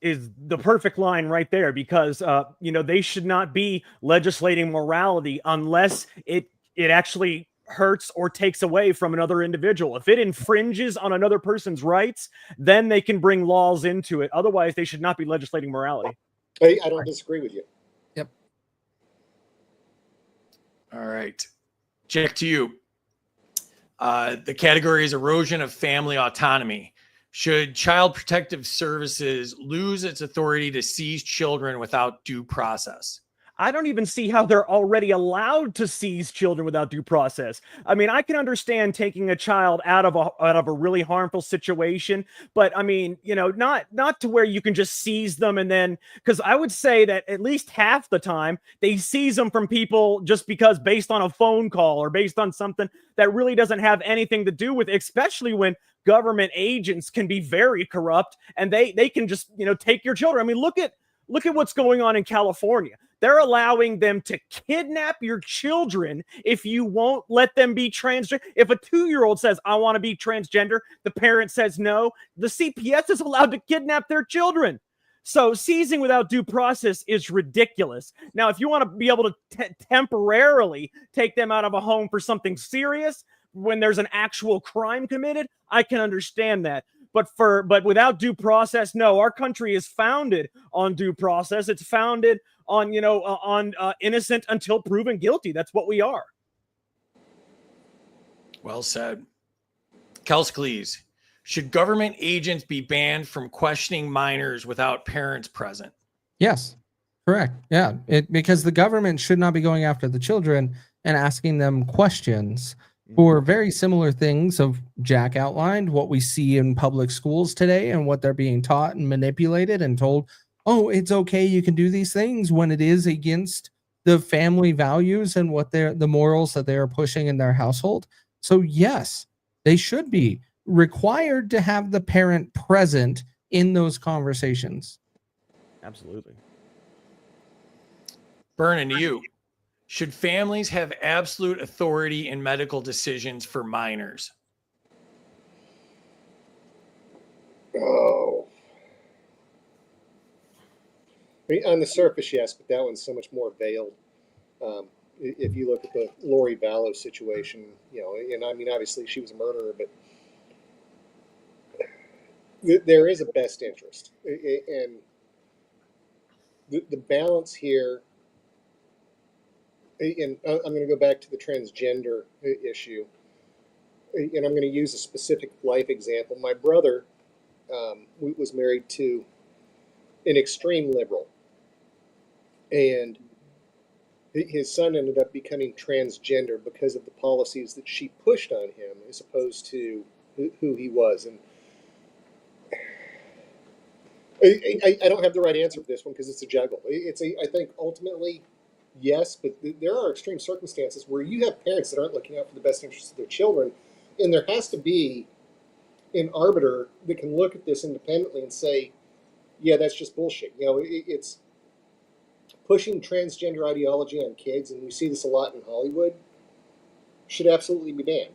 S4: the perfect line right there, because they should not be legislating morality unless it actually hurts or takes away from another individual. If it infringes on another person's rights, then they can bring laws into it. Otherwise, they should not be legislating morality.
S7: I don't disagree with you.
S5: Yep.
S3: All right, Jack, to you. The category is erosion of family autonomy. Should Child Protective Services lose its authority to seize children without due process?
S4: I don't even see how they're already allowed to seize children without due process. I mean, I can understand taking a child out of a really harmful situation, but I mean, not to where you can just seize them and then, because I would say that at least half the time they seize them from people just because based on a phone call or based on something that really doesn't have anything to do with it, especially when government agents can be very corrupt and they can just, take your children. I mean, look at what's going on in California. They're allowing them to kidnap your children if you won't let them be transgender. If a 2-year-old says, I want to be transgender, the parent says no, the CPS is allowed to kidnap their children. So seizing without due process is ridiculous. Now, if you want to be able to temporarily take them out of a home for something serious, when there's an actual crime committed, I can understand that. But without due process, no. Our country is founded on due process. It's founded on innocent until proven guilty. That's what we are.
S3: Well said. Kelsklees, should government agents be banned from questioning minors without parents present?
S5: Yes, correct. Yeah, because the government should not be going after the children and asking them questions for very similar things of Jack outlined, what we see in public schools today and what they're being taught and manipulated and told, oh, it's okay, you can do these things when it is against the family values and what the morals that they are pushing in their household. So yes, they should be required to have the parent present in those conversations.
S4: Absolutely.
S3: Burnin, to you. Should families have absolute authority in medical decisions for minors?
S7: Oh. I mean, on the surface, yes, but that one's so much more veiled. If you look at the Lori Vallow situation, and I mean, obviously she was a murderer, but there is a best interest. And the balance here, and I'm going to go back to the transgender issue, and I'm going to use a specific life example. My brother was married to an extreme liberal, and his son ended up becoming transgender because of the policies that she pushed on him as opposed to who he was. And I don't have the right answer for this one because it's a juggle. I think ultimately, yes, but there are extreme circumstances where you have parents that aren't looking out for the best interests of their children, and there has to be an arbiter that can look at this independently and say, yeah, that's just bullshit. It's pushing transgender ideology on kids, and we see this a lot in Hollywood, should absolutely be banned.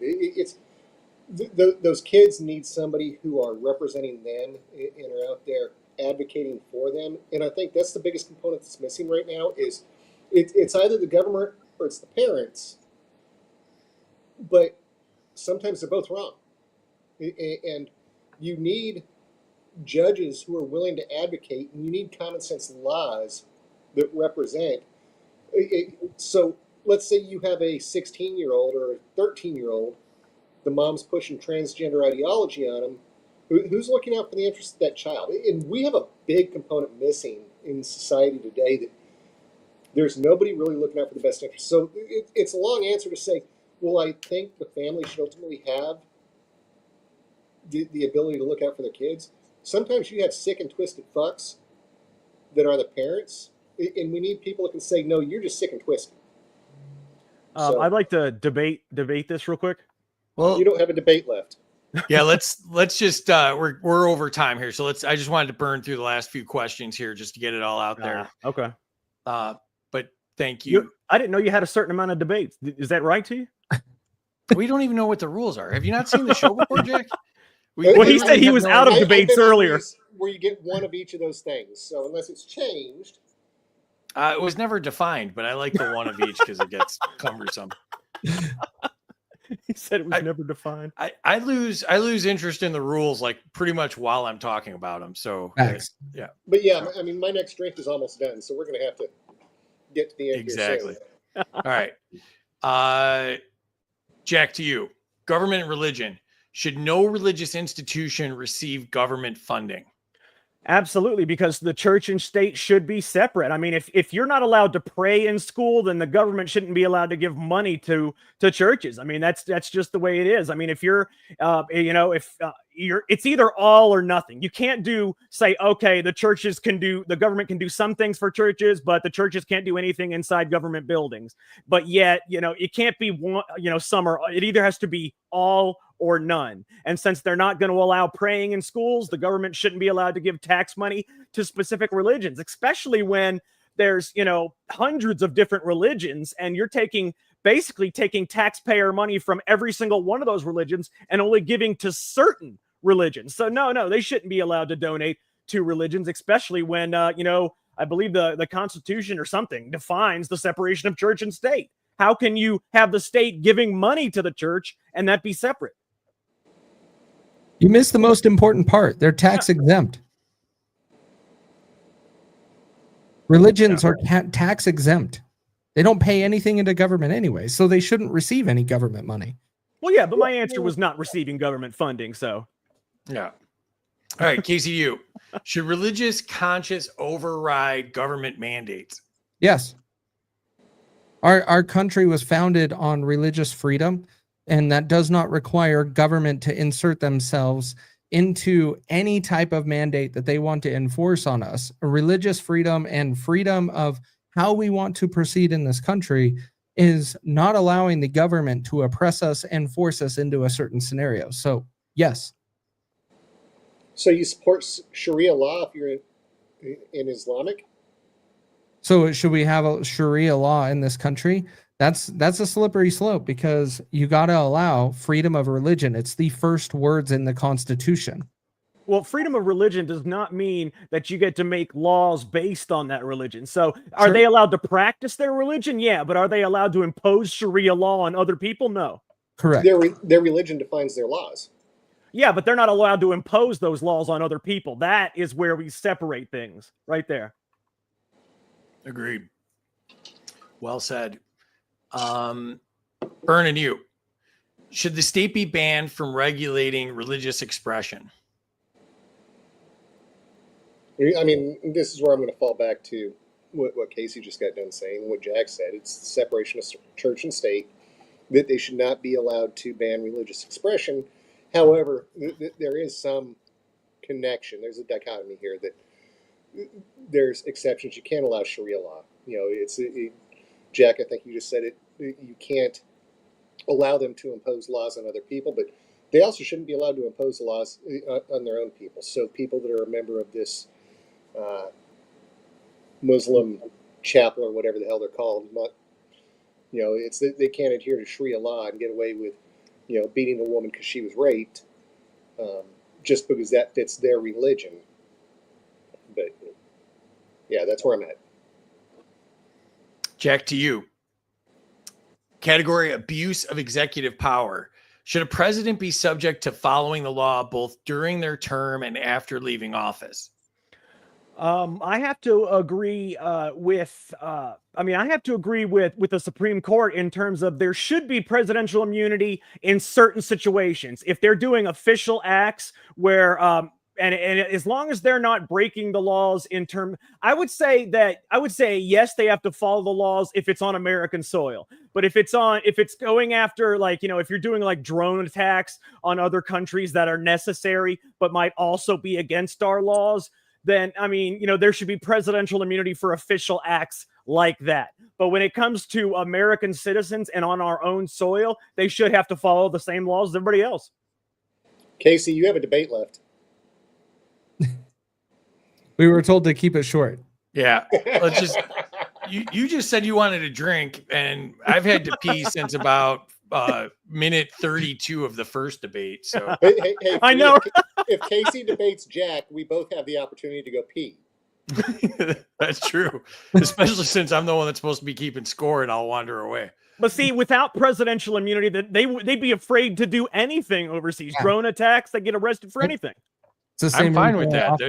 S7: Those kids need somebody who are representing them and are out there advocating for them, and I think that's the biggest component that's missing right now is it's either the government or it's the parents, but sometimes they're both wrong. And you need judges who are willing to advocate, and you need common sense laws that represent. So let's say you have a 16-year-old or a 13-year-old, the mom's pushing transgender ideology on them. Who's looking out for the interests of that child? And we have a big component missing in society today that there's nobody really looking out for the best interest. So it's a long answer to say, well, I think the family should ultimately have the ability to look out for their kids. Sometimes you have sick and twisted fucks that are the parents, and we need people that can say, no, you're just sick and twisted.
S4: I'd like to debate this real quick.
S3: Well,
S7: you don't have a debate left.
S3: Yeah, let's just we're over time here, so I just wanted to burn through the last few questions here just to get it all out there.
S4: Okay.
S3: But thank you.
S4: I didn't know you had a certain amount of debates. Is that right to you?
S3: We don't even know what the rules are. Have you not seen the show before, Jack?
S4: Well, he said he was out of debates earlier.
S7: Where you get one of each of those things. So unless it's changed.
S3: It was never defined, but I like the one of each because it gets cumbersome.
S4: He said it was never defined.
S3: I lose interest in the rules like pretty much while I'm talking about them. So yeah.
S7: But yeah, I mean, my next drink is almost done, so we're going to have to get to the end.
S3: Exactly. All right. Jack, to you. government and religion. Should no religious institution receive government funding?
S4: Absolutely, because the church and state should be separate. I mean, if you're not allowed to pray in school, then the government shouldn't be allowed to give money to churches. I mean, that's just the way it is. I mean, if you're, it's either all or nothing. You can't say, okay, the government can do some things for churches, but the churches can't do anything inside government buildings. But yet, it can't be one, it either has to be all or none. And since they're not going to allow praying in schools, the government shouldn't be allowed to give tax money to specific religions, especially when there's, hundreds of different religions and you're basically taking taxpayer money from every single one of those religions and only giving to certain religions. So no, they shouldn't be allowed to donate to religions, especially when, I believe the Constitution or something defines the separation of church and state. How can you have the state giving money to the church and that be separate?
S5: You missed the most important part. They're tax exempt. Religions are tax exempt. They don't pay anything into government anyway, so they shouldn't receive any government money.
S4: Well, yeah, but my answer was not receiving government funding, so.
S3: Yeah. All right, Kaecey, should religious conscience override government mandates?
S5: Yes. Our country was founded on religious freedom, and that does not require government to insert themselves into any type of mandate that they want to enforce on us. Religious freedom and freedom of how we want to proceed in this country is not allowing the government to oppress us and force us into a certain scenario. So, yes.
S7: So you support Sharia law if you're in Islamic?
S5: So should we have a Sharia law in this country? That's a slippery slope because you got to allow freedom of religion. It's the first words in the Constitution.
S4: Well, freedom of religion does not mean that you get to make laws based on that religion. So are they allowed to practice their religion? Yeah, but are they allowed to impose Sharia law on other people? No.
S5: Correct.
S7: Their religion defines their laws.
S4: Yeah, but they're not allowed to impose those laws on other people. That is where we separate things right there.
S3: Agreed. Well said. Burnin, should the state be banned from regulating religious expression?
S7: I mean, this is where I'm going to fall back to what Kaecey just got done saying, what Jack said. It's the separation of church and state, that they should not be allowed to ban religious expression. However, there is some connection. There's a dichotomy here that there's exceptions. You can't allow Sharia law. Jack, I think you just said it. You can't allow them to impose laws on other people, but they also shouldn't be allowed to impose laws on their own people. So people that are a member of this Muslim chapel or whatever the hell they're called, they can't adhere to Sharia law and get away with, beating a woman because she was raped, just because that fits their religion. But yeah, that's where I'm at.
S3: Jack, to you. Category: abuse of executive power. Should a president be subject to following the law both during their term and after leaving office?
S4: I have to agree with the Supreme Court in terms of there should be presidential immunity in certain situations. If they're doing official acts where, and as long as they're not breaking the laws I would say yes, they have to follow the laws if it's on American soil. But if it's going after, if you're doing like drone attacks on other countries that are necessary, but might also be against our laws, then, there should be presidential immunity for official acts like that. But when it comes to American citizens and on our own soil, they should have to follow the same laws as everybody else.
S7: Kaecey, you have a debate left.
S5: We were told to keep it short.
S3: Yeah. Let's just, you just said you wanted a drink, and I've had to pee since about minute 32 of the first debate. So
S7: Hey,
S4: I know.
S7: If Kaecey debates Jack, we both have the opportunity to go pee.
S3: that's true, especially since I'm the one that's supposed to be keeping score, and I'll wander away.
S4: But see, without presidential immunity, they'd be afraid to do anything overseas. Yeah. Drone attacks, they get arrested for anything.
S5: It's the same.
S3: I'm fine with that.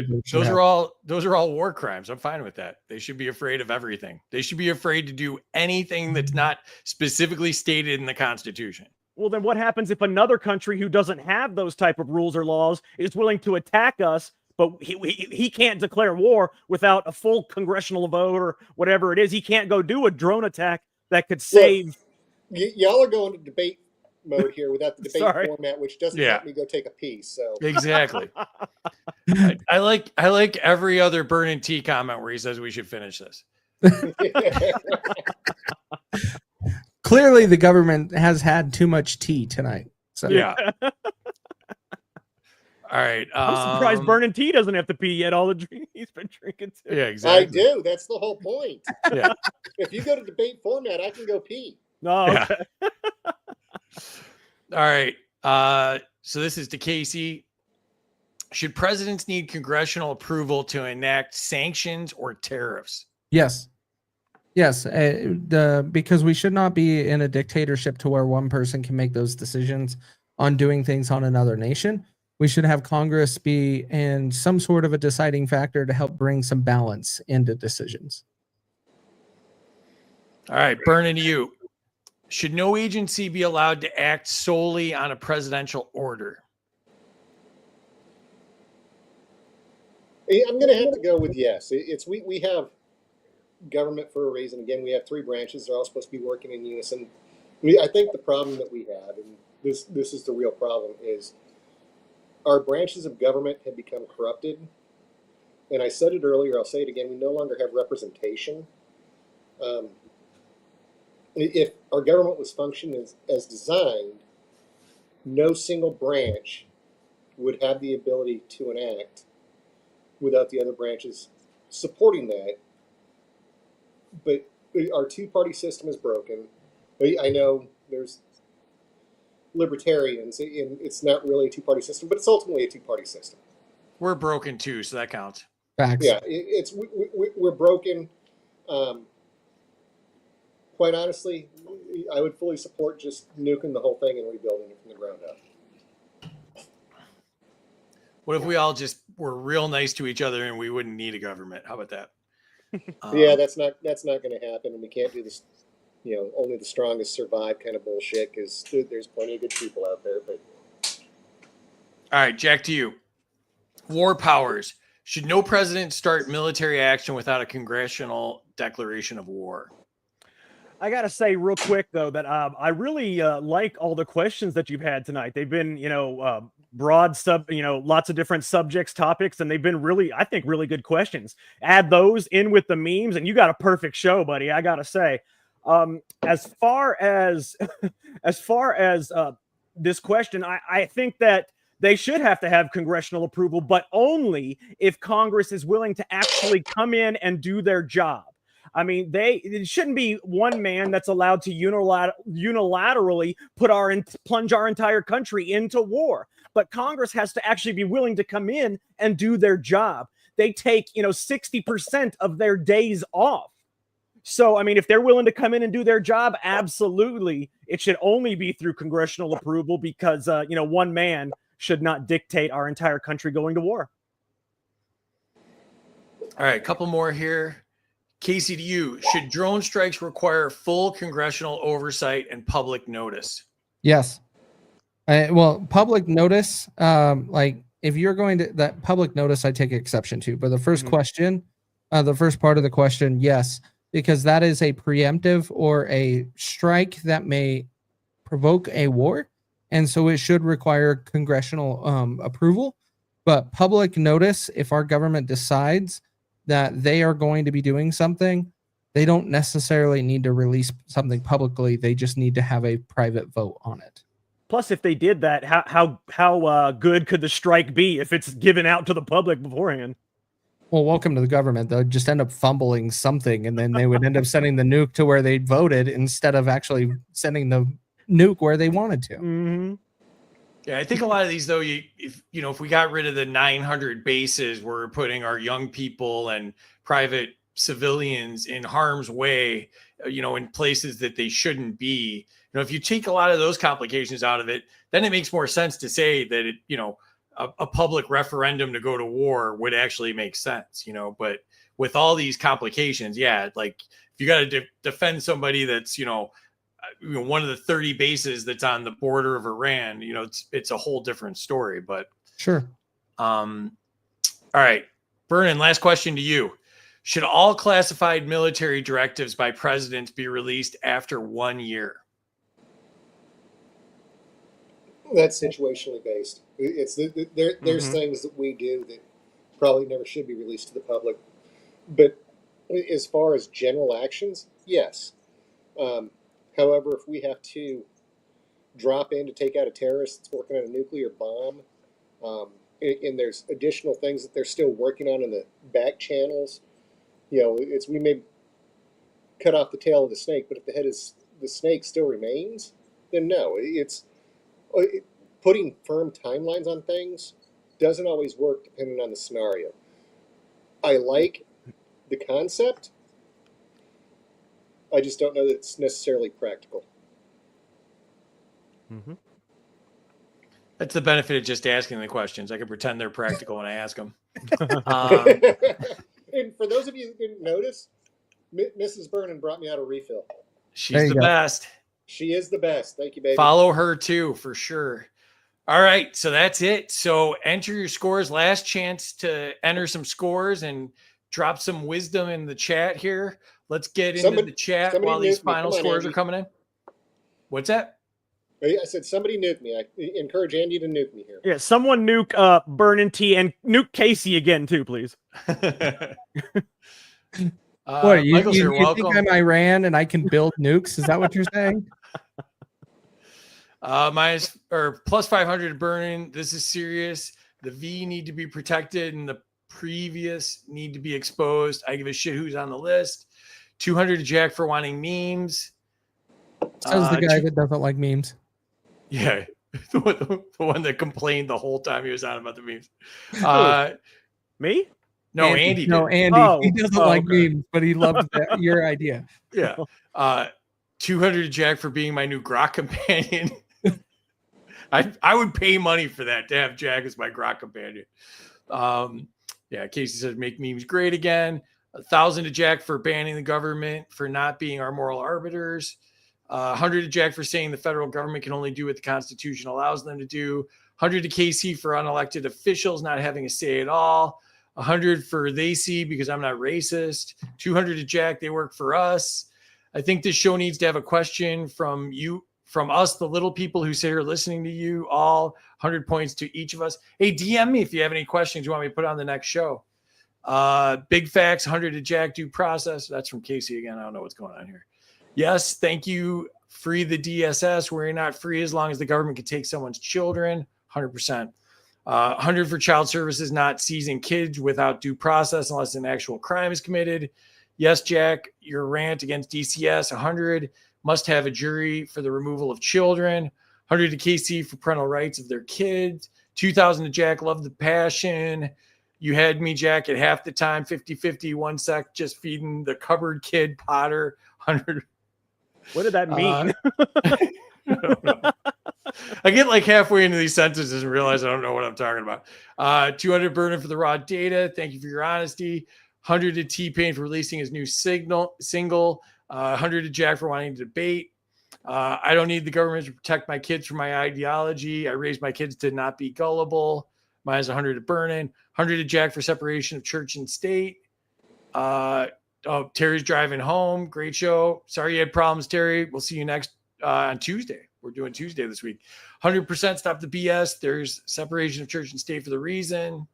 S3: Those are all war crimes. I'm fine with that. They should be afraid of everything. They should be afraid to do anything that's not specifically stated in the Constitution.
S4: Well, then what happens if another country who doesn't have those type of rules or laws is willing to attack us, but he can't declare war without a full congressional vote or whatever it is? He can't go do a drone attack that could save.
S7: Y'all are going to debate mode here without the debate
S4: Sorry.
S7: format, which doesn't
S3: Yeah.
S7: let me go take a pee. So
S3: Exactly. I like every other Burnin T comment where he says we should finish this.
S5: Clearly, the government has had too much tea tonight. So
S3: Yeah. All right.
S4: I'm surprised Burnin T doesn't have to pee yet. All the drink he's been drinking too.
S3: Yeah,
S7: I
S3: exactly.
S7: do. That's the whole point.
S3: Yeah.
S7: If you go to debate format, I can go pee.
S4: No,
S3: Yeah.
S4: okay.
S3: All right. So this is to Kaecey. Should presidents need congressional approval to enact sanctions or tariffs?
S5: yes, because we should not be in a dictatorship to where one person can make those decisions on doing things on another nation. We should have Congress be in some sort of a deciding factor to help bring some balance into decisions.
S3: All right, Burnin, to you. Should no agency be allowed to act solely on a presidential order?
S7: I'm going to have to go with yes. We have government for a reason. Again, we have three branches. They're all supposed to be working in unison. I think the problem that we have, and this is the real problem, is our branches of government have become corrupted. And I said it earlier, I'll say it again, we no longer have representation. If our government was functioning as designed, no single branch would have the ability to enact without the other branches supporting that. But our two-party system is broken. I know there's libertarians, and it's not really a two-party system, but it's ultimately a two-party system.
S3: We're broken too, so that counts.
S5: Facts.
S7: Yeah, we're broken. Quite honestly, I would fully support just nuking the whole thing and rebuilding it from the ground up.
S3: What if we all just were real nice to each other and we wouldn't need a government? How about that?
S7: Yeah, that's not going to happen, and we can't do this. Only the strongest survive kind of bullshit, because there's plenty of good people out there. But
S3: All right, Jack, to you. War powers. Should no president start military action without a congressional declaration of war?
S4: I gotta say real quick though that I really like all the questions that you've had tonight. They've been, broad lots of different subjects, topics, and they've been really, I think, really good questions. Add those in with the memes, and you got a perfect show, buddy. I gotta say, as far as this question, I think that they should have to have congressional approval, but only if Congress is willing to actually come in and do their job. I mean, it shouldn't be one man that's allowed to unilaterally plunge our entire country into war. But Congress has to actually be willing to come in and do their job. They take, 60% of their days off. So, I mean, if they're willing to come in and do their job, absolutely, it should only be through congressional approval, because, one man should not dictate our entire country going to war.
S3: All right, a couple more here. Kaecey, to you. Should drone strikes require full congressional oversight and public notice?
S5: Yes. Well, public notice, like if you're going to that public notice, I take exception to. But the first question, the first part of the question, yes, because that is a preemptive or a strike that may provoke a war. And so it should require congressional approval. But public notice, if our government decides that they are going to be doing something, they don't necessarily need to release something publicly. They just need to have a private vote on it.
S4: Plus, if they did that, how good could the strike be if it's given out to the public beforehand?
S5: Well, welcome to the government. They'll just end up fumbling something, and then they would end up sending the nuke to where they voted instead of actually sending the nuke where they wanted to.
S4: Mm-hmm.
S3: Yeah, I think a lot of these, though, if we got rid of the 900 bases where we're putting our young people and private civilians in harm's way, in places that they shouldn't be, if you take a lot of those complications out of it, then it makes more sense to say that a public referendum to go to war would actually make sense, but with all these complications, yeah, like if you got to defend somebody that's, one of the 30 bases that's on the border of Iran. It's a whole different story. But
S5: Sure.
S3: all right, Burnin, last question to you. Should all classified military directives by presidents be released after 1 year?
S7: That's situationally based. There's things that we do that probably never should be released to the public. But as far as general actions, yes. However, if we have to drop in to take out a terrorist that's working on a nuclear bomb, and there's additional things that they're still working on in the back channels, we may cut off the tail of the snake, but if the head of the snake still remains, then no. Putting firm timelines on things doesn't always work depending on the scenario. I like the concept. I just don't know that it's necessarily practical.
S4: Mm-hmm.
S3: That's the benefit of just asking the questions. I can pretend they're practical when I ask them.
S7: And for those of you who didn't notice, Mrs. Burnin brought me out a refill.
S5: There
S3: She's
S5: you
S3: the
S5: go.
S3: best.
S7: She is the best. Thank you, baby.
S3: Follow her too, for sure. All right, so that's it. So enter your scores. Last chance to enter some scores and drop some wisdom in the chat here. Let's get into the chat while these final scores are coming in. What's that?
S7: I said somebody nuke me. I encourage Andy to nuke me here.
S4: Yeah, someone nuke Burnin T and nuke Kaecey again too, please.
S5: What, you
S3: Michael's here.
S5: think
S3: Welcome.
S5: I'm Iran and I can build nukes? Is that what you're saying?
S3: Plus 500 Burnin. This is serious. The V need to be protected and the previous need to be exposed. I give a shit who's on the list. 200 to Jack for wanting memes.
S5: Says the guy that doesn't like memes.
S3: Yeah, the one that complained the whole time he was on about the memes.
S4: Me?
S3: No, Andy did.
S5: No, Andy.
S4: Oh,
S5: He doesn't
S4: oh,
S5: like
S4: okay.
S5: memes, but he loves your idea.
S3: Yeah. 200 to Jack for being my new Grok companion. I would pay money for that, to have Jack as my Grok companion. Yeah, Kaecey says make memes great again. 1,000 to Jack for banning the government for not being our moral arbiters. 100 to Jack for saying the federal government can only do what the Constitution allows them to do. 100 to Kaecey for unelected officials not having a say at all. 100 for they see because I'm not racist. 200 to Jack, they work for us. I think this show needs to have a question from you, from us, the little people who sit here listening to you all. 100 points to each of us. Hey, DM me if you have any questions you want me to put on the next show. Big facts, 100 to Jack, due process. That's from Kaecey again. I don't know what's going on here. Yes, thank you. Free the DSS. We're not free as long as the government can take someone's children. 100%. 100 for child services not seizing kids without due process unless an actual crime is committed. Yes, Jack, your rant against DCS. 100 must have a jury for the removal of children. 100 to Kaecey for parental rights of their kids. 2,000 to Jack, love the passion. You had me, Jack, at half the time. 50-50, 1 sec, just feeding the cupboard kid Potter. 100.
S4: What did that mean?
S3: I don't know. I get like halfway into these sentences and realize I don't know what I'm talking about. 200 Burnin for the raw data. Thank you for your honesty. 100 to T-Pain for releasing his new single. 100 to Jack for wanting to debate. I don't need the government to protect my kids from my ideology. I raised my kids to not be gullible. Minus 100 to Burnin. 100 to Jack for separation of church and state. Terry's driving home. Great show. Sorry you had problems, Terry. We'll see you next on Tuesday. We're doing Tuesday this week. 100% stop the BS. There's separation of church and state for a reason.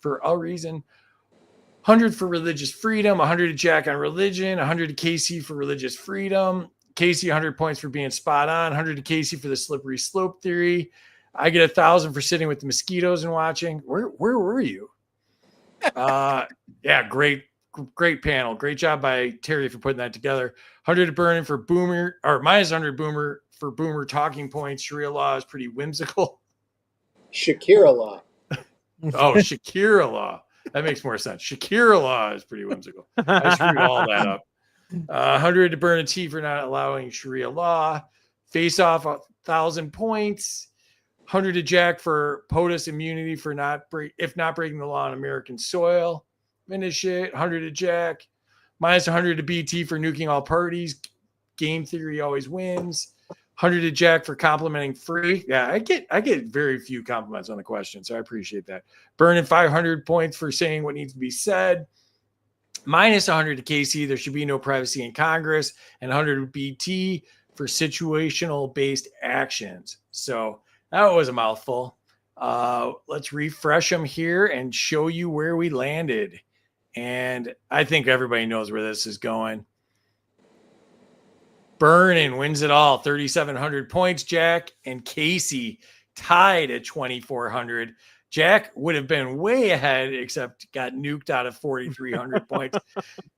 S3: 100 for religious freedom. 100 to Jack on religion. 100 to Kaecey for religious freedom. Kaecey, 100 points for being spot on. 100 to Kaecey for the slippery slope theory. I get 1,000 for sitting with the mosquitoes and watching. Where were you? Yeah, great panel. Great job by Terry for putting that together. 100 to Burnin for boomer, or minus 100 boomer for boomer talking points. Sharia law is pretty whimsical.
S7: Shakira law.
S3: Oh, Shakira law. That makes more sense. Shakira law is pretty whimsical. I screwed all that up. 100 to Burnin T for not allowing Sharia law. Face off 1,000 points. 100 to Jack for POTUS immunity for not breaking the law on American soil. Finish it. 100 to Jack. Minus 100 to BT for nuking all parties. game theory always wins. 100 to Jack for complimenting free. Yeah, I get very few compliments on the question, so I appreciate that. Burnin 500 points for saying what needs to be said. Minus 100 to Kaecey. There should be no privacy in Congress, and 100 to BT for situational based actions. So that was a mouthful. Let's refresh them here and show you where we landed. And I think everybody knows where this is going. Burnin wins it all, 3,700 points, Jack, and Kaecey tied at 2,400. Jack would have been way ahead, except got nuked out of 4,300 points.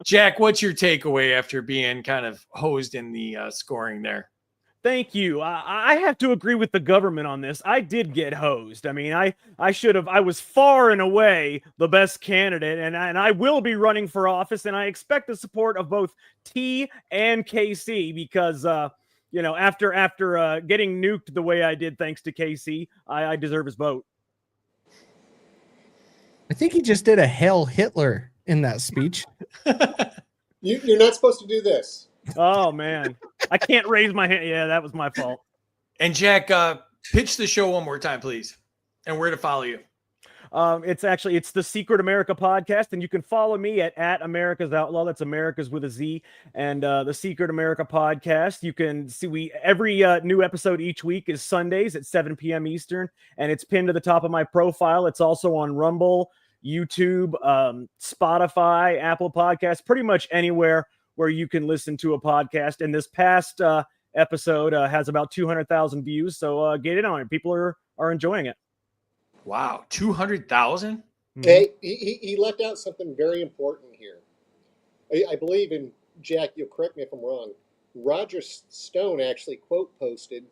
S3: Jack, what's your takeaway after being kind of hosed in the scoring there?
S4: Thank you. I have to agree with the government on this. I did get hosed. I mean, I should have. I was far and away the best candidate, and I will be running for office, and I expect the support of both T and Kaecey because after getting nuked the way I did, thanks to Kaecey, I deserve his vote.
S5: I think he just did a Hail Hitler in that speech.
S7: You're not supposed to do this.
S4: Oh man, I can't raise my hand. Yeah, that was my fault.
S3: And Jack, pitch the show one more time, please, and where to follow you.
S4: It's the Secret America podcast, and you can follow me at America's Outlaw. That's America's with a Z, and the Secret America podcast. You can see every new episode each week is Sundays at 7 p.m. Eastern, and it's pinned to the top of my profile. It's also on Rumble, YouTube, Spotify, Apple Podcasts, pretty much anywhere where you can listen to a podcast. And this past episode has about 200,000 views, so get in on it. People are enjoying it.
S3: Wow, 200,000?
S7: Hey, he left out something very important here. I believe, in Jack, you'll correct me if I'm wrong, Roger Stone actually quote posted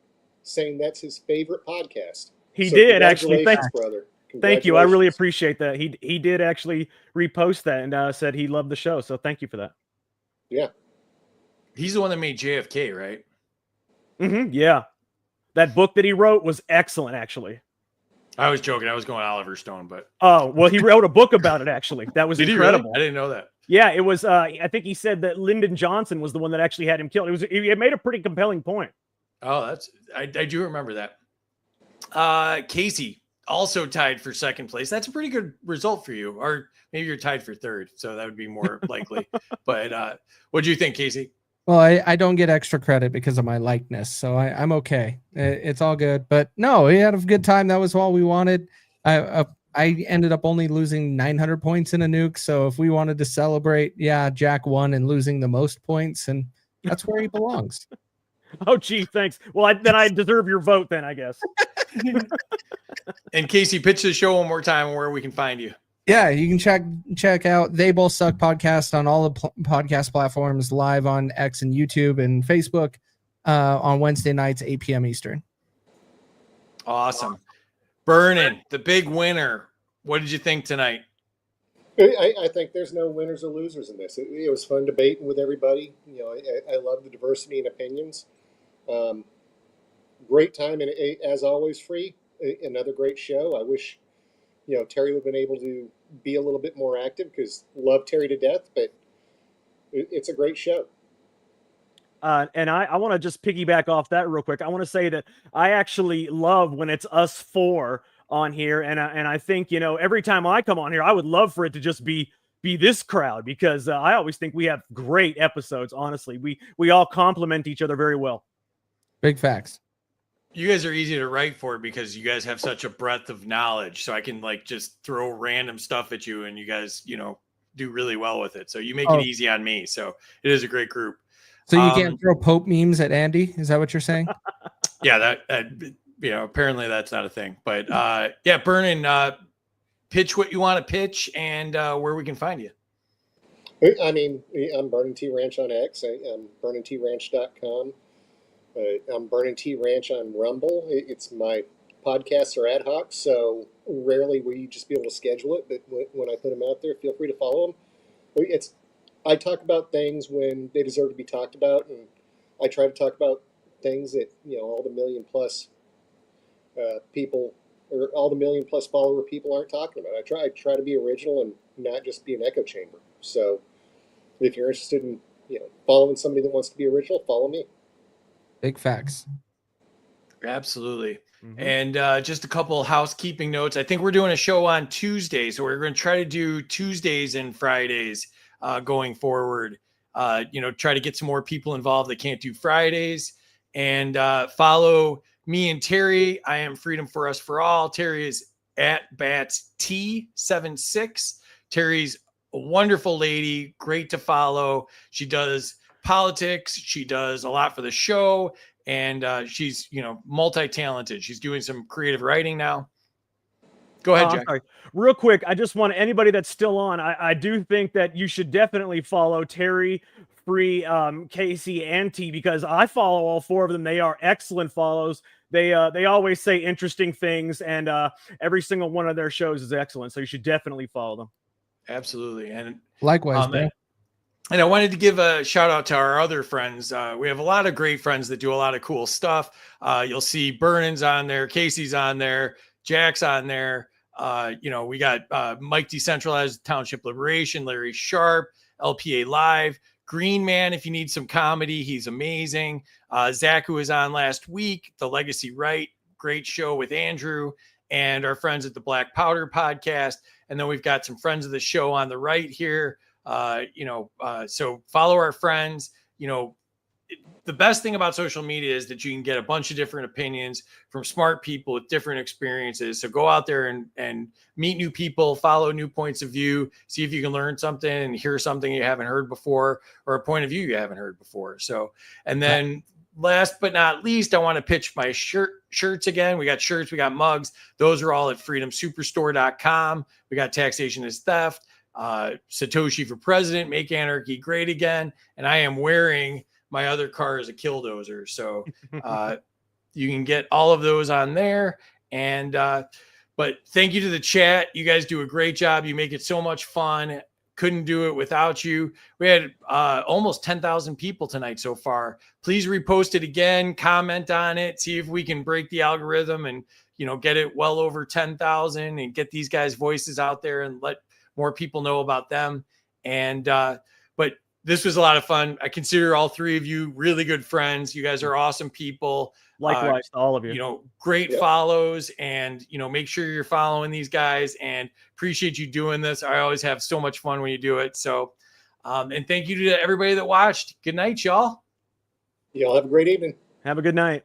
S7: saying that's his favorite podcast.
S4: He did, actually.
S7: Congratulations, brother.
S4: Thank you. I really appreciate that. He did actually repost that and said he loved the show, so thank you for that.
S7: Yeah.
S3: He's the one that made JFK, right?
S4: Yeah. That book that he wrote was excellent, actually.
S3: I was joking. I was going Oliver Stone, but
S4: oh well, he wrote a book about it. Actually, that was incredible.
S3: Really? I didn't know that.
S4: Yeah, it was. I think he said that Lyndon Johnson was the one that actually had him killed. It made a pretty compelling point.
S3: Oh, I do remember that. Kaecey also tied for second place. That's a pretty good result for you, or maybe you're tied for third, so that would be more likely. But what do you think, Kaecey?
S5: Well, I don't get extra credit because of my likeness, so I'm okay. It's all good. But no, we had a good time. That was all we wanted. I ended up only losing 900 points in a nuke, so if we wanted to celebrate, yeah, Jack won and losing the most points, and that's where he belongs.
S4: Oh, gee, thanks. Well, then I deserve your vote then, I guess.
S3: And Kaecey, pitch the show one more time where we can find you.
S5: Yeah, you can check out They Both Suck podcast on all the podcast platforms, live on X and YouTube and Facebook on Wednesday nights, 8 p.m. Eastern.
S3: Awesome. Burnin, the big winner. What did you think tonight?
S7: I think there's no winners or losers in this. It was fun debating with everybody. I love the diversity in opinions. Great time, and as always, free. Another great show. I wish Terry would have been able to be a little bit more active because love Terry to death, but it's a great show.
S4: And I want to just piggyback off that real quick. I want to say that I actually love when it's us four on here. And I think, every time I come on here, I would love for it to just be this crowd because I always think we have great episodes. Honestly, we all complement each other very well.
S5: Big facts.
S3: You guys are easy to write for because you guys have such a breadth of knowledge. So I can just throw random stuff at you and you guys, do really well with it. So you make it easy on me. So it is a great group.
S5: So you can't throw Pope memes at Andy? Is that what you're saying?
S3: Yeah, that apparently that's not a thing. But Burnin, pitch what you want to pitch and where we can find you.
S7: I mean, I'm Burnin T Ranch on X. I'm BurninTRanch.com. I'm Burnin T Ranch on Rumble. It's my podcasts are ad hoc, so rarely will you just be able to schedule it. But when I put them out there, feel free to follow them. I talk about things when they deserve to be talked about, and I try to talk about things that all the million plus people or all the million plus follower people aren't talking about. I try to be original and not just be an echo chamber. So if you're interested in following somebody that wants to be original, follow me.
S5: Big facts.
S3: Absolutely.
S4: Mhm.
S3: And just a couple housekeeping notes. I think we're doing a show on Tuesday, so we're going to try to do Tuesdays and Fridays going forward. Try to get some more people involved that can't do Fridays. And follow me and Terry. I am Freedom for Us for All. Terry is at Bats T76. Terry's a wonderful lady, great to follow. She does politics. She does a lot for the show. And she's, multi-talented. She's doing some creative writing now. Go ahead,
S4: I'm
S3: Jack.
S4: sorry. Real quick, I just want anybody that's still on. I do think that you should definitely follow Terry, Free, Kaecey, and T, because I follow all four of them. They are excellent follows. They always say interesting things, and every single one of their shows is excellent. So you should definitely follow them.
S3: Absolutely. And
S5: Likewise, bro.
S3: And I wanted to give a shout out to our other friends. We have a lot of great friends that do a lot of cool stuff. You'll see Burnin's on there, Casey's on there, Jack's on there. We got Mike Decentralized Township Liberation, Larry Sharp, LPA Live, Green Man. If you need some comedy, he's amazing. Zach, who was on last week, The Legacy Right, great show with Andrew, and our friends at the Black Powder Podcast. And then we've got some friends of the show on the right here. So follow our friends. The best thing about social media is that you can get a bunch of different opinions from smart people with different experiences. So go out there and meet new people, follow new points of view, see if you can learn something and hear something you haven't heard before, or a point of view you haven't heard before. So, and then last but not least, I want to pitch my shirts again. We got shirts, we got mugs. Those are all at freedomsuperstore.com. We got Taxation is Theft, Satoshi for President, Make Anarchy Great Again. And I am wearing my other car is a Killdozer. So you can get all of those on there. And but thank you to the chat. You guys do a great job. You make it so much fun. Couldn't do it without you. We had almost 10,000 people tonight so far. Please repost it again, comment on it, see if we can break the algorithm and get it well over 10,000 and get these guys' voices out there and let more people know about them. And but this was a lot of fun. I consider all three of you really good friends. You guys are awesome people.
S4: Likewise to all of you.
S3: Great follows, and make sure you're following these guys, and appreciate you doing this. I always have so much fun when you do it. So, and thank you to everybody that watched. Good night, y'all.
S7: Y'all have a great evening.
S4: Have a good night.